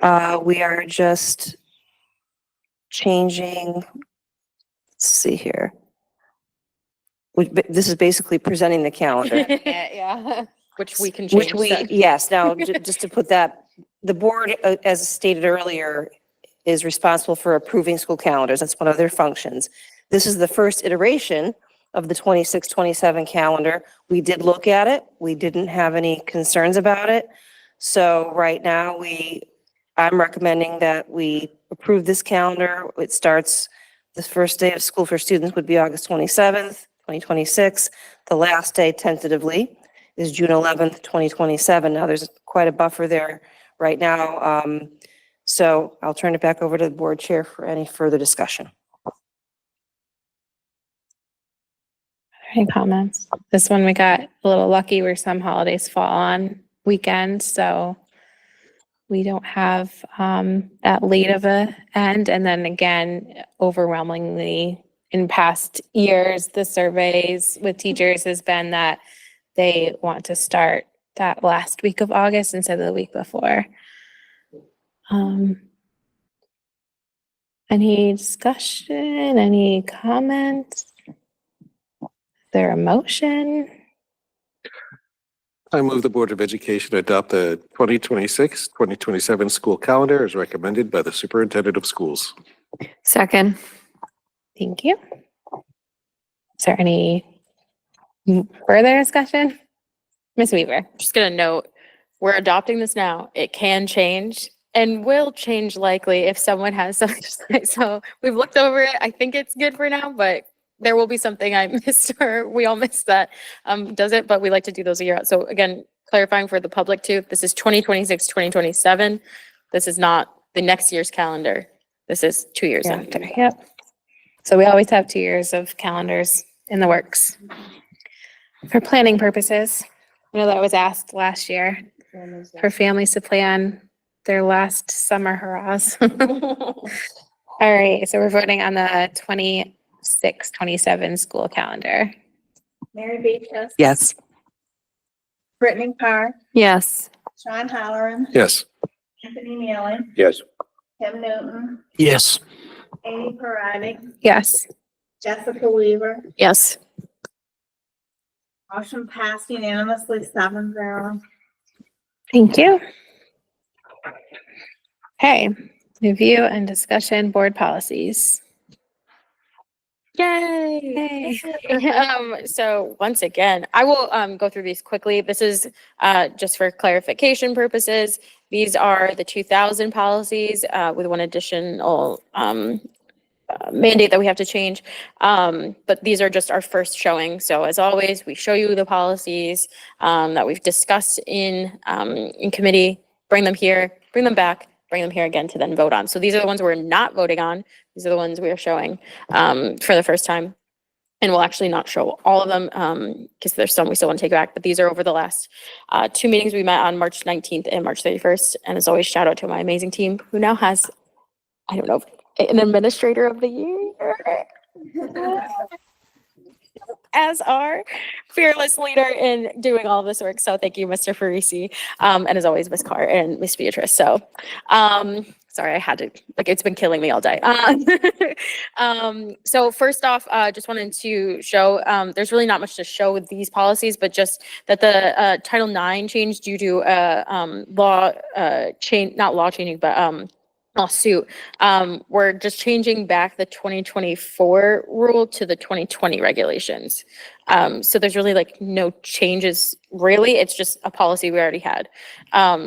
We are just changing, let's see here. This is basically presenting the calendar. Yeah. Which we can change. Yes, now, just to put that, the board, as stated earlier, is responsible for approving school calendars. That's one of their functions. This is the first iteration of the 26-27 calendar. We did look at it. We didn't have any concerns about it. So right now, I'm recommending that we approve this calendar. It starts, the first day of school for students would be August 27th, 2026. The last day tentatively is June 11th, 2027. Now, there's quite a buffer there right now. So I'll turn it back over to the board chair for any further discussion. Any comments? This one, we got a little lucky where some holidays fall on weekends, so we don't have that late of a end. And then again, overwhelmingly in past years, the surveys with teachers has been that they want to start that last week of August instead of the week before. Any discussion, any comments? Is there a motion? I move the Board of Education adopt the 2026-2027 school calendar as recommended by the Superintendent of Schools. Second. Thank you. Is there any further discussion? Ms. Weaver. Just gonna note, we're adopting this now. It can change and will change likely if someone has something to say. So we've looked over it. I think it's good for now, but there will be something I missed or we all missed that does it, but we like to do those a year out. So again, clarifying for the public too, this is 2026, 2027. This is not the next year's calendar. This is 2 years after. Yep. So we always have 2 years of calendars in the works for planning purposes. I know that was asked last year for families to plan their last summer hurrahs. All right, so we're voting on the 26-27 school calendar. Mary Beatrice. Yes. Brittany Carr. Yes. Sean Halloran. Yes. Anthony Mealy. Yes. Tim Newton. Yes. Amy Parati. Yes. Jessica Weaver. Yes. Motion passed unanimously 7-0. Thank you. Okay, review and discussion board policies. Yay! So once again, I will go through these quickly. This is just for clarification purposes. These are the 2000 policies with one additional mandate that we have to change. But these are just our first showing. So as always, we show you the policies that we've discussed in committee, bring them here, bring them back, bring them here again to then vote on. So these are the ones we're not voting on. These are the ones we are showing for the first time. And we'll actually not show all of them because there's some we still want to take back. But these are over the last 2 meetings we met on March 19th and March 31st. And as always, shout out to my amazing team who now has, I don't know, an administrator of the year as our fearless leader in doing all of this work. So thank you, Mr. Farisi. And as always, Miss Carr and Miss Beatrice. So sorry, I had to, like, it's been killing me all day. So first off, just wanted to show, there's really not much to show with these policies, but just that the Title IX changed due to law change, not law changing, but lawsuit. We're just changing back the 2024 rule to the 2020 regulations. So there's really like no changes really. It's just a policy we already had.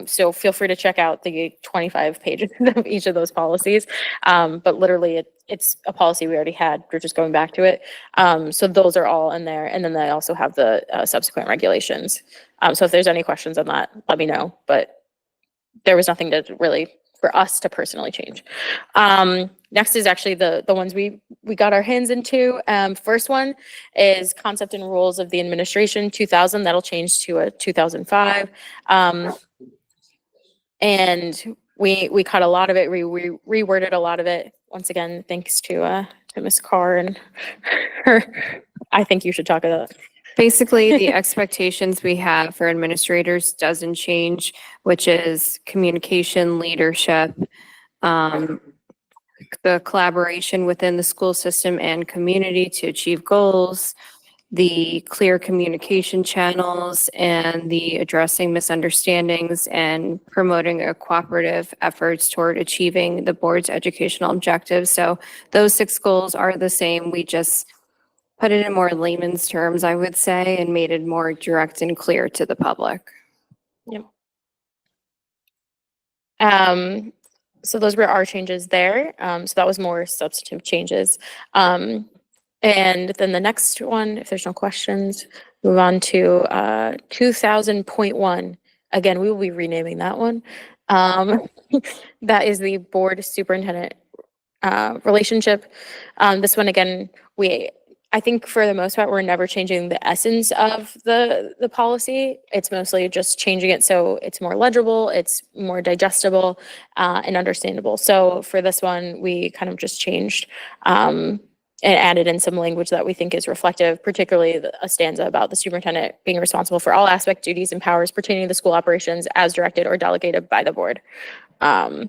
So feel free to check out the 25 pages of each of those policies. But literally it's a policy we already had. We're just going back to it. So those are all in there. And then they also have the subsequent regulations. So if there's any questions on that, let me know. But there was nothing to really for us to personally change. Next is actually the ones we got our hands into. First one is concept and rules of the administration 2000. That'll change to a 2005. And we cut a lot of it. We reworded a lot of it. Once again, thanks to Ms. Carr and her. I think you should talk about that. Basically, the expectations we have for administrators doesn't change, which is communication, leadership, the collaboration within the school system and community to achieve goals, the clear communication channels, and the addressing misunderstandings and promoting a cooperative efforts toward achieving the board's educational objectives. So those 6 goals are the same. We just put it in more layman's terms, I would say, and made it more direct and clear to the public. Yep. So those were our changes there. So that was more substantive changes. And then the next one, if there's no questions, move on to 2000.1. Again, we will be renaming that one. That is the board superintendent relationship. This one, again, I think for the most part, we're never changing the essence of the policy. It's mostly just changing it so it's more legible, it's more digestible, and understandable. So for this one, we kind of just changed and added in some language that we think is reflective, particularly a stanza about the superintendent being responsible for all aspect, duties, and powers pertaining to the school operations as directed or delegated by the board. And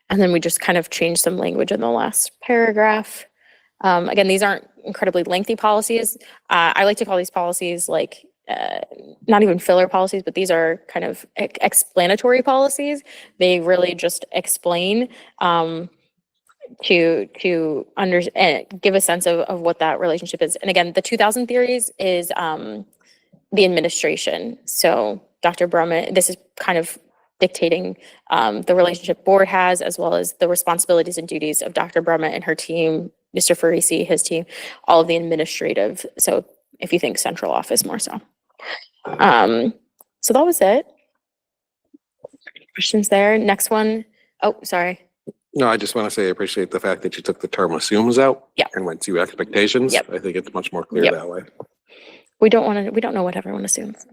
then we just kind of changed some language in the last paragraph. Again, these aren't incredibly lengthy policies. I like to call these policies like not even filler policies, but these are kind of explanatory policies. They really just explain to give a sense of what that relationship is. And again, the 2000 theories is the administration. So Dr. Brumman, this is kind of dictating the relationship board has, as well as the responsibilities and duties of Dr. Brumman and her team, Mr. Farisi, his team, all of the administrative. So if you think central office more so. So that was it. Questions there? Next one. Oh, sorry. No, I just want to say I appreciate the fact that you took the term assumes out and went to expectations. Yep. I think it's much more clear that way. We don't know what everyone assumes.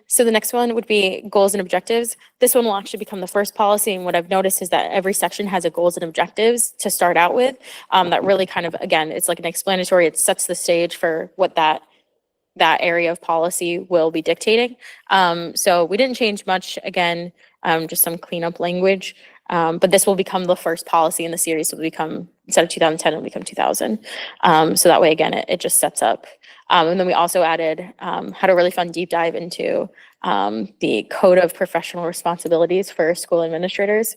So the next one would be goals and objectives. This one will actually become the first policy. And what I've noticed is that every section has a goals and objectives to start out with. That really kind of, again, it's like an explanatory. It sets the stage for what that area of policy will be dictating. So we didn't change much. Again, just some cleanup language. But this will become the first policy in the series. It will become, instead of 2010, it'll become 2000. So that way, again, it just sets up. And then we also added, had a really fun deep dive into the code of professional responsibilities for school administrators.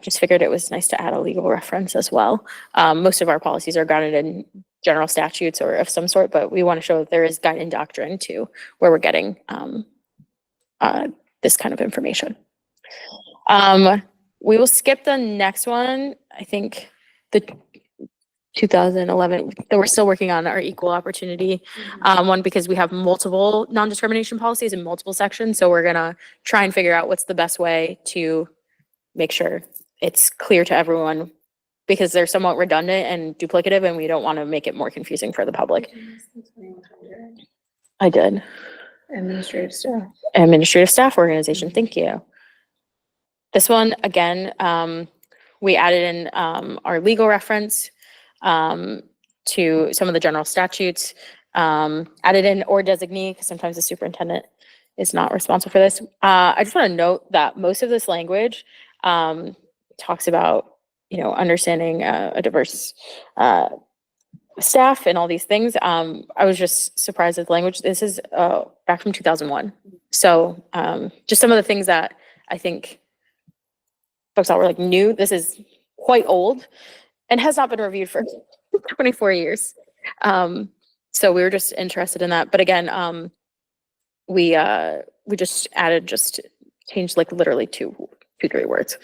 Just figured it was nice to add a legal reference as well. Most of our policies are grounded in general statutes or of some sort, but we want to show that there is guiding doctrine to where we're getting this kind of information. We will skip the next one. I think the 2011, that we're still working on our equal opportunity one, because we have multiple non-discrimination policies in multiple sections. So we're gonna try and figure out what's the best way to make sure it's clear to everyone, because they're somewhat redundant and duplicative, and we don't want to make it more confusing for the public. I did. Administrative staff. Administrative staff organization, thank you. This one, again, we added in our legal reference to some of the general statutes, added in or designee, because sometimes the superintendent is not responsible for this. I just want to note that most of this language talks about, understanding a diverse staff and all these things. I was just surprised at the language. This is back from 2001. So just some of the things that I think folks thought were like new. This is quite old and has not been reviewed for 24 years. So we were just interested in that. But again, we just changed like literally two, 3 words.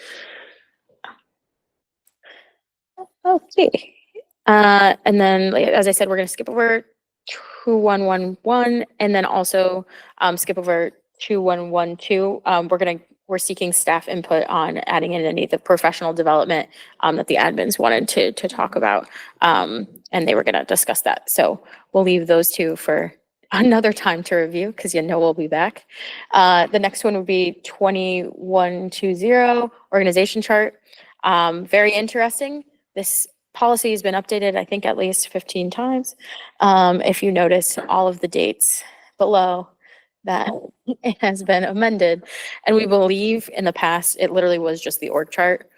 Okay. And then, as I said, we're going to skip over 2111 and then also skip over 2112. We're seeking staff input on adding in any of the professional development that the admins wanted to talk about. And they were going to discuss that. So we'll leave those two for another time to review, because we'll be back. The next one would be 2120, organization chart. Very interesting. This policy has been updated, I think, at least 15 times. If you notice all of the dates below, that it has been amended. And we believe in the past, it literally was just the org chart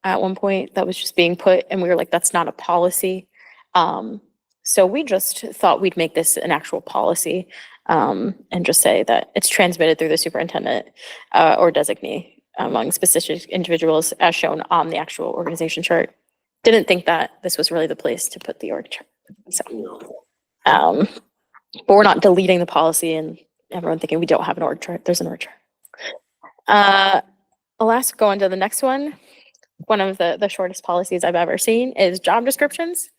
at one point that was just being put. And we were like, that's not a policy. So we just thought we'd make this an actual policy and just say that it's transmitted through the superintendent or designee among specific individuals as shown on the actual organization chart. Didn't think that this was really the place to put the org chart. So, but we're not deleting the policy and everyone thinking we don't have an org chart. There's an org chart. I'll go on to the next one. One of the shortest policies I've ever seen is job descriptions.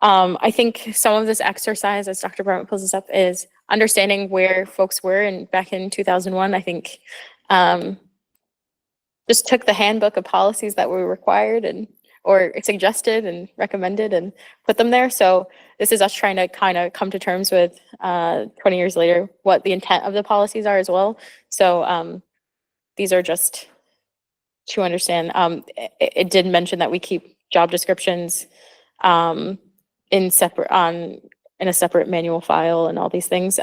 I think some of this exercise, as Dr. Brown pulls this up, is understanding where folks were back in 2001. I think just took the handbook of policies that were required or suggested and recommended and put them there. So this is us trying to kind of come to terms with 20 years later what the intent of the policies are as well. So these are just to understand. It did mention that we keep job descriptions in a separate manual file and all these things.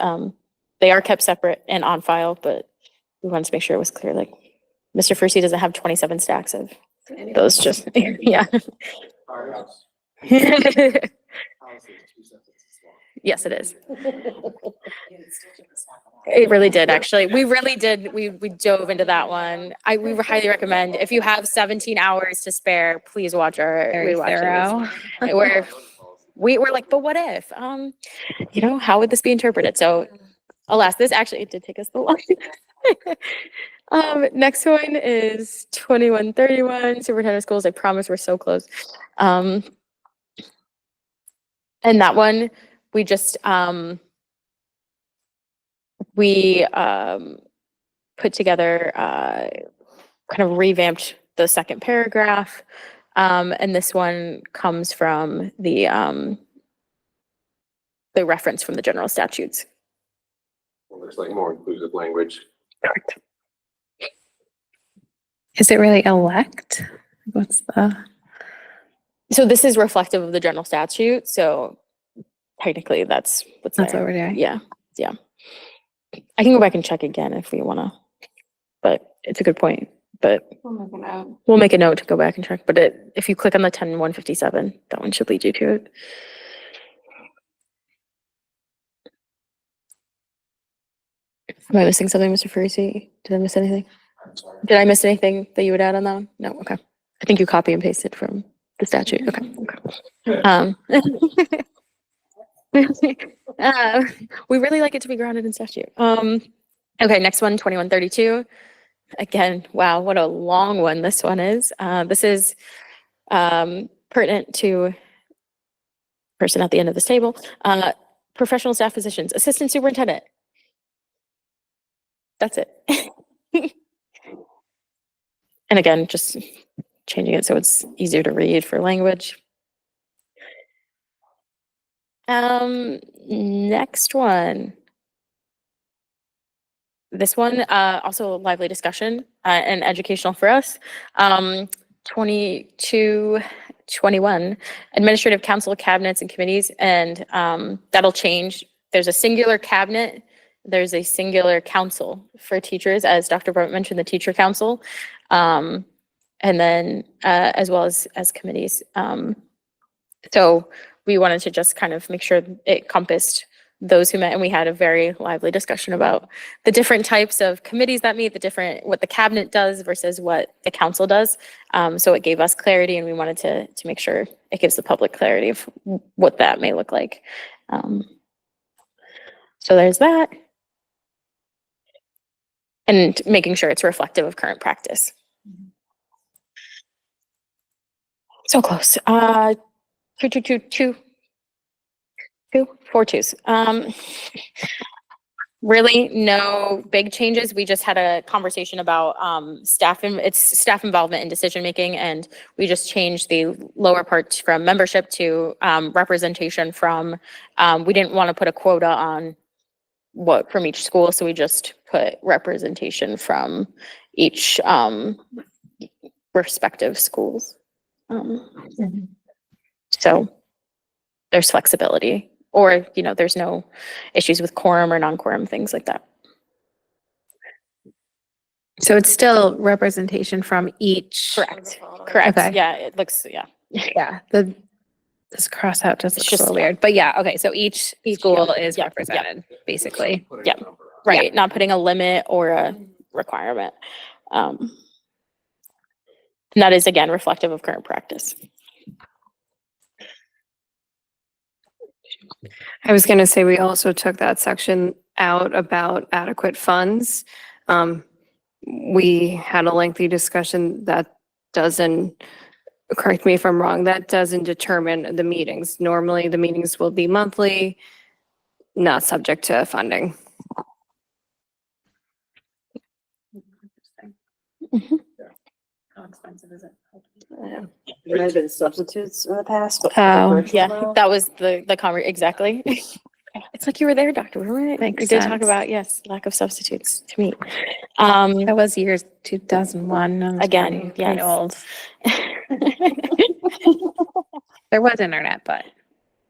They are kept separate and on file, but we wanted to make sure it was clear. Like Mr. Fursey doesn't have 27 stacks of those. Just yeah. Yes, it is. It really did, actually. We really did. We dove into that one. We highly recommend, if you have 17 hours to spare, please watch our rewatch. We're like, but what if? How would this be interpreted? So, alas, it did take us the long. Next one is 2131, superintendent schools. I promise we're so close. And that one, we just put together, kind of revamped the second paragraph. And this one comes from the reference from the general statutes. Well, there's like more inclusive language. Correct. Is it really elect? So this is reflective of the general statute. So technically that's what we're doing. Yeah. I can go back and check again if we want to, but it's a good point. but we'll make a note to go back and check. But if you click on the 10-157, that one should lead you to it. Am I missing something, Mr. Ferrucci? Did I miss anything? Did I miss anything that you would add on that one? No, okay. I think you copy and pasted from the statute. Okay. We really like it to be grounded in statute. Okay, next one, 2132. Again, wow, what a long one this one is. This is pertinent to person at the end of this table. Professional staff positions, assistant superintendent. That's it. And again, just changing it so it's easier to read for language. Next one. This one, also a lively discussion and educational for us. 2221, administrative council cabinets and committees, and that'll change. There's a singular cabinet. There's a singular council for teachers, as Dr. Burt mentioned, the teacher council, and then as well as committees. So we wanted to just kind of make sure it encompassed those who met, and we had a very lively discussion about the different types of committees that meet, what the cabinet does versus what the council does. So it gave us clarity, and we wanted to make sure it gives the public clarity of what that may look like. So there's that. And making sure it's reflective of current practice. So close. 4 twos. Really no big changes. We just had a conversation about staff involvement in decision making, and we just changed the lower part from membership to representation from, we didn't want to put a quota on what from each school, so we just put representation from each respective schools. So there's flexibility, or there's no issues with quorum or non-quorum, things like that. So it's still representation from each. Correct. Okay. Yeah, it looks, yeah. Yeah, this cross out just looks just a little weird, but yeah, okay, so each school is yeah, represented, basically. Yeah, right. Not putting a limit or a requirement. And that is, again, reflective of current practice. I was going to say, we also took that section out about adequate funds. We had a lengthy discussion that doesn't, correct me if I'm wrong, that doesn't determine the meetings. Normally, the meetings will be monthly, not subject to funding. How expensive is it? There have been substitutes in the past. but Oh, virtual yeah, now? that was the exactly. It's like you were there, Dr. Right? Makes We did talk sense. about, yes, lack of substitutes to meet. That was years 2001. I was Again, pretty yes. old. There was internet, but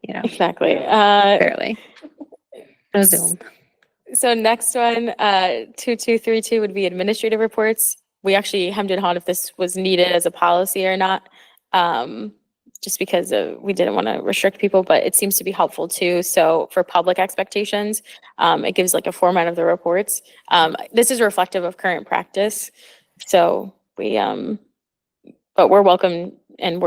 Exactly. barely. No Zoom. So next one, 2232 would be administrative reports. We actually hemmed and hawed if this was needed as a policy or not, just because we didn't want to restrict people, but it seems to be helpful too. So for public expectations, it gives like a format of the reports. This is reflective of current practice. So but we're welcome, and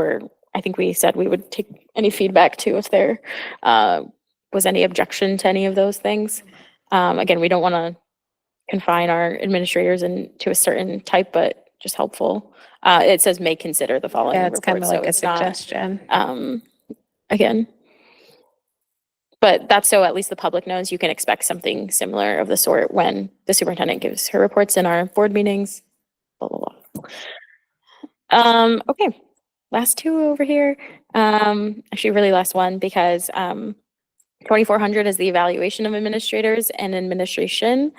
I think we said we would take any feedback too if there was any objection to any of those things. Again, we don't want to confine our administrators to a certain type, but just helpful. It says may consider the following. Yeah, it's kind of reports, like so a it's not, suggestion. again, but that's so at least the public knows you can expect something similar of the sort when the superintendent gives her reports in our board meetings. Blah, blah, blah. Okay, last two over here. Actually, really last one, because 2400 is the evaluation of administrators and administration.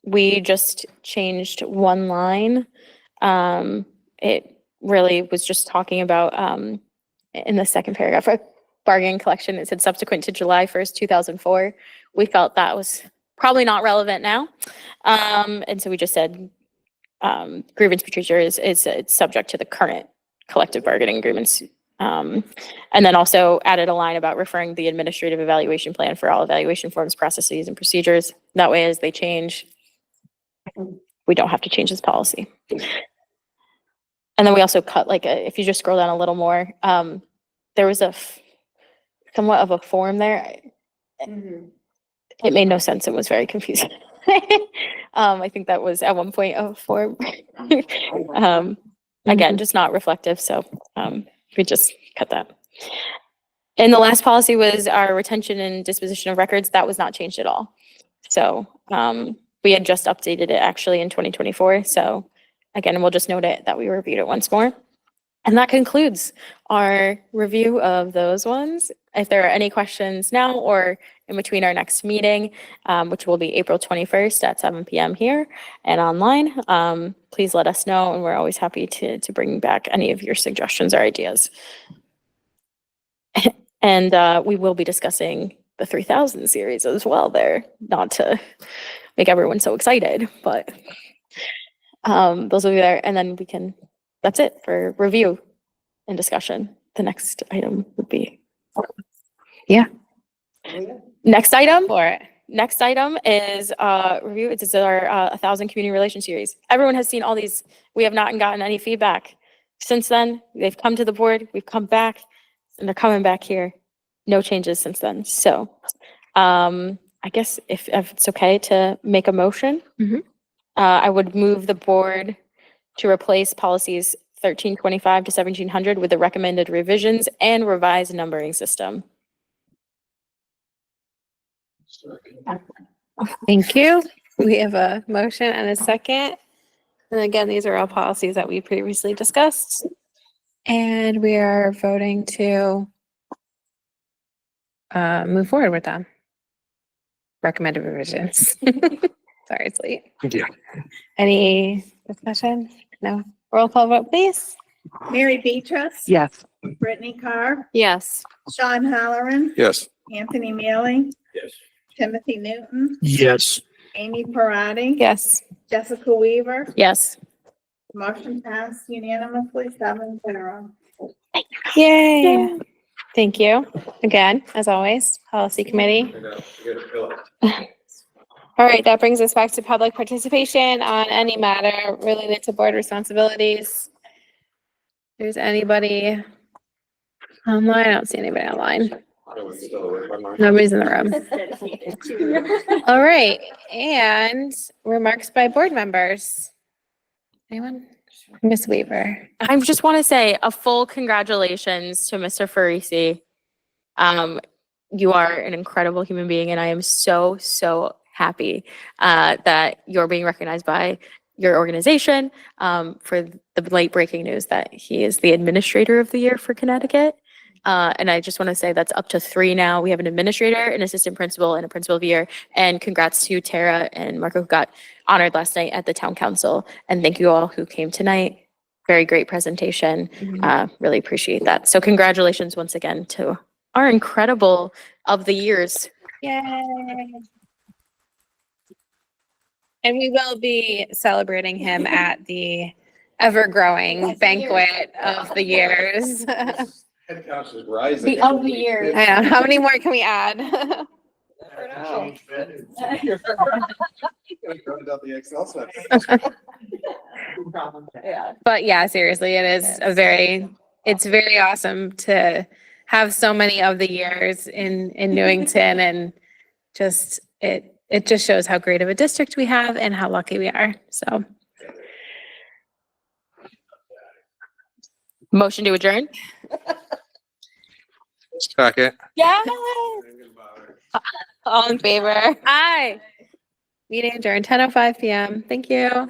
We just changed one line. It really was just talking about in the second paragraph, bargaining collection. It said subsequent to July 1st, 2004. We felt that was probably not relevant now. And so we just said grievance procedure is it's subject to the current collective bargaining agreements. And then also added a line about referring the administrative evaluation plan for all evaluation forms, processes, and procedures. That way, as they change, we don't have to change this policy. And then we also cut if you just scroll down a little more, there was somewhat of a form there. It made no sense. It was very confusing. I think that was at one point a form. Again, just not reflective. So we just cut that. And the last policy was our retention and disposition of records. That was not changed at all. So we had just updated it actually in 2024. So again, we'll just note it that we reviewed it once more. And that concludes our review of those ones. If there are any questions now or in between our next meeting, which will be April 21st at 7 p.m. here and online, please let us know. And we're always happy to bring back any of your suggestions or ideas. And we will be discussing the 3000 series as well there, not to make everyone so excited, but those will be there. And then that's it for review and discussion. The next item would be, Next item is review. It's our 1000 community relations series. Everyone has seen all these. We have not gotten any feedback since then. They've come to the board. We've come back, and they're coming back here. No changes since then. So, I guess if it's okay to make a motion, I would move the board to replace policies 1325 to 1700 with the recommended revisions and revised numbering system. Thank you. We have a motion and a second. And again, these are all policies that we previously discussed. And we are voting to move forward with them. Recommended revisions. Sorry, it's late. Yeah. Any discussion? No. Roll call vote, please. Mary Beatrice. Yes. Brittany Carr. Yes. Sean Halloran. Yes. Anthony Mealy. Yes. Timothy Newton. Yes. Amy Parati. Yes. Jessica Weaver. Yes. Motion passed unanimously 7-0. Yay. Thank you. Again, as always, policy committee. All right, that brings us back to public participation on any matter related to board responsibilities. If there's anybody online, I don't see anybody online. Nobody's in the room. All right, and remarks by board members. Anyone? Ms. Weaver. I just want to say a full congratulations to Mr. Farisi. You are an incredible human being, and I am so, so happy that you're being recognized by your organization for the late breaking news that he is the Administrator of the Year for Connecticut. And I just want to say that's up to 3 now. We have an administrator, an assistant principal, and a principal of the year. And congrats to Tara and Marco, who got honored last night at the town council. And thank you all who came tonight. Very great presentation. Really appreciate that. So congratulations once again to our incredible of the years. Yay. And we will be celebrating him at the ever-growing banquet of the years. Head count is rising. The of the years. I know. How many more can we add? But yeah, seriously, it's very awesome to have so many of the years in Newington, and just it just shows how great of a district we have and how lucky we are. So Motion to adjourn? Second. Yeah. all in favor? Aye. Meeting adjourned 10:05 p.m. Thank you.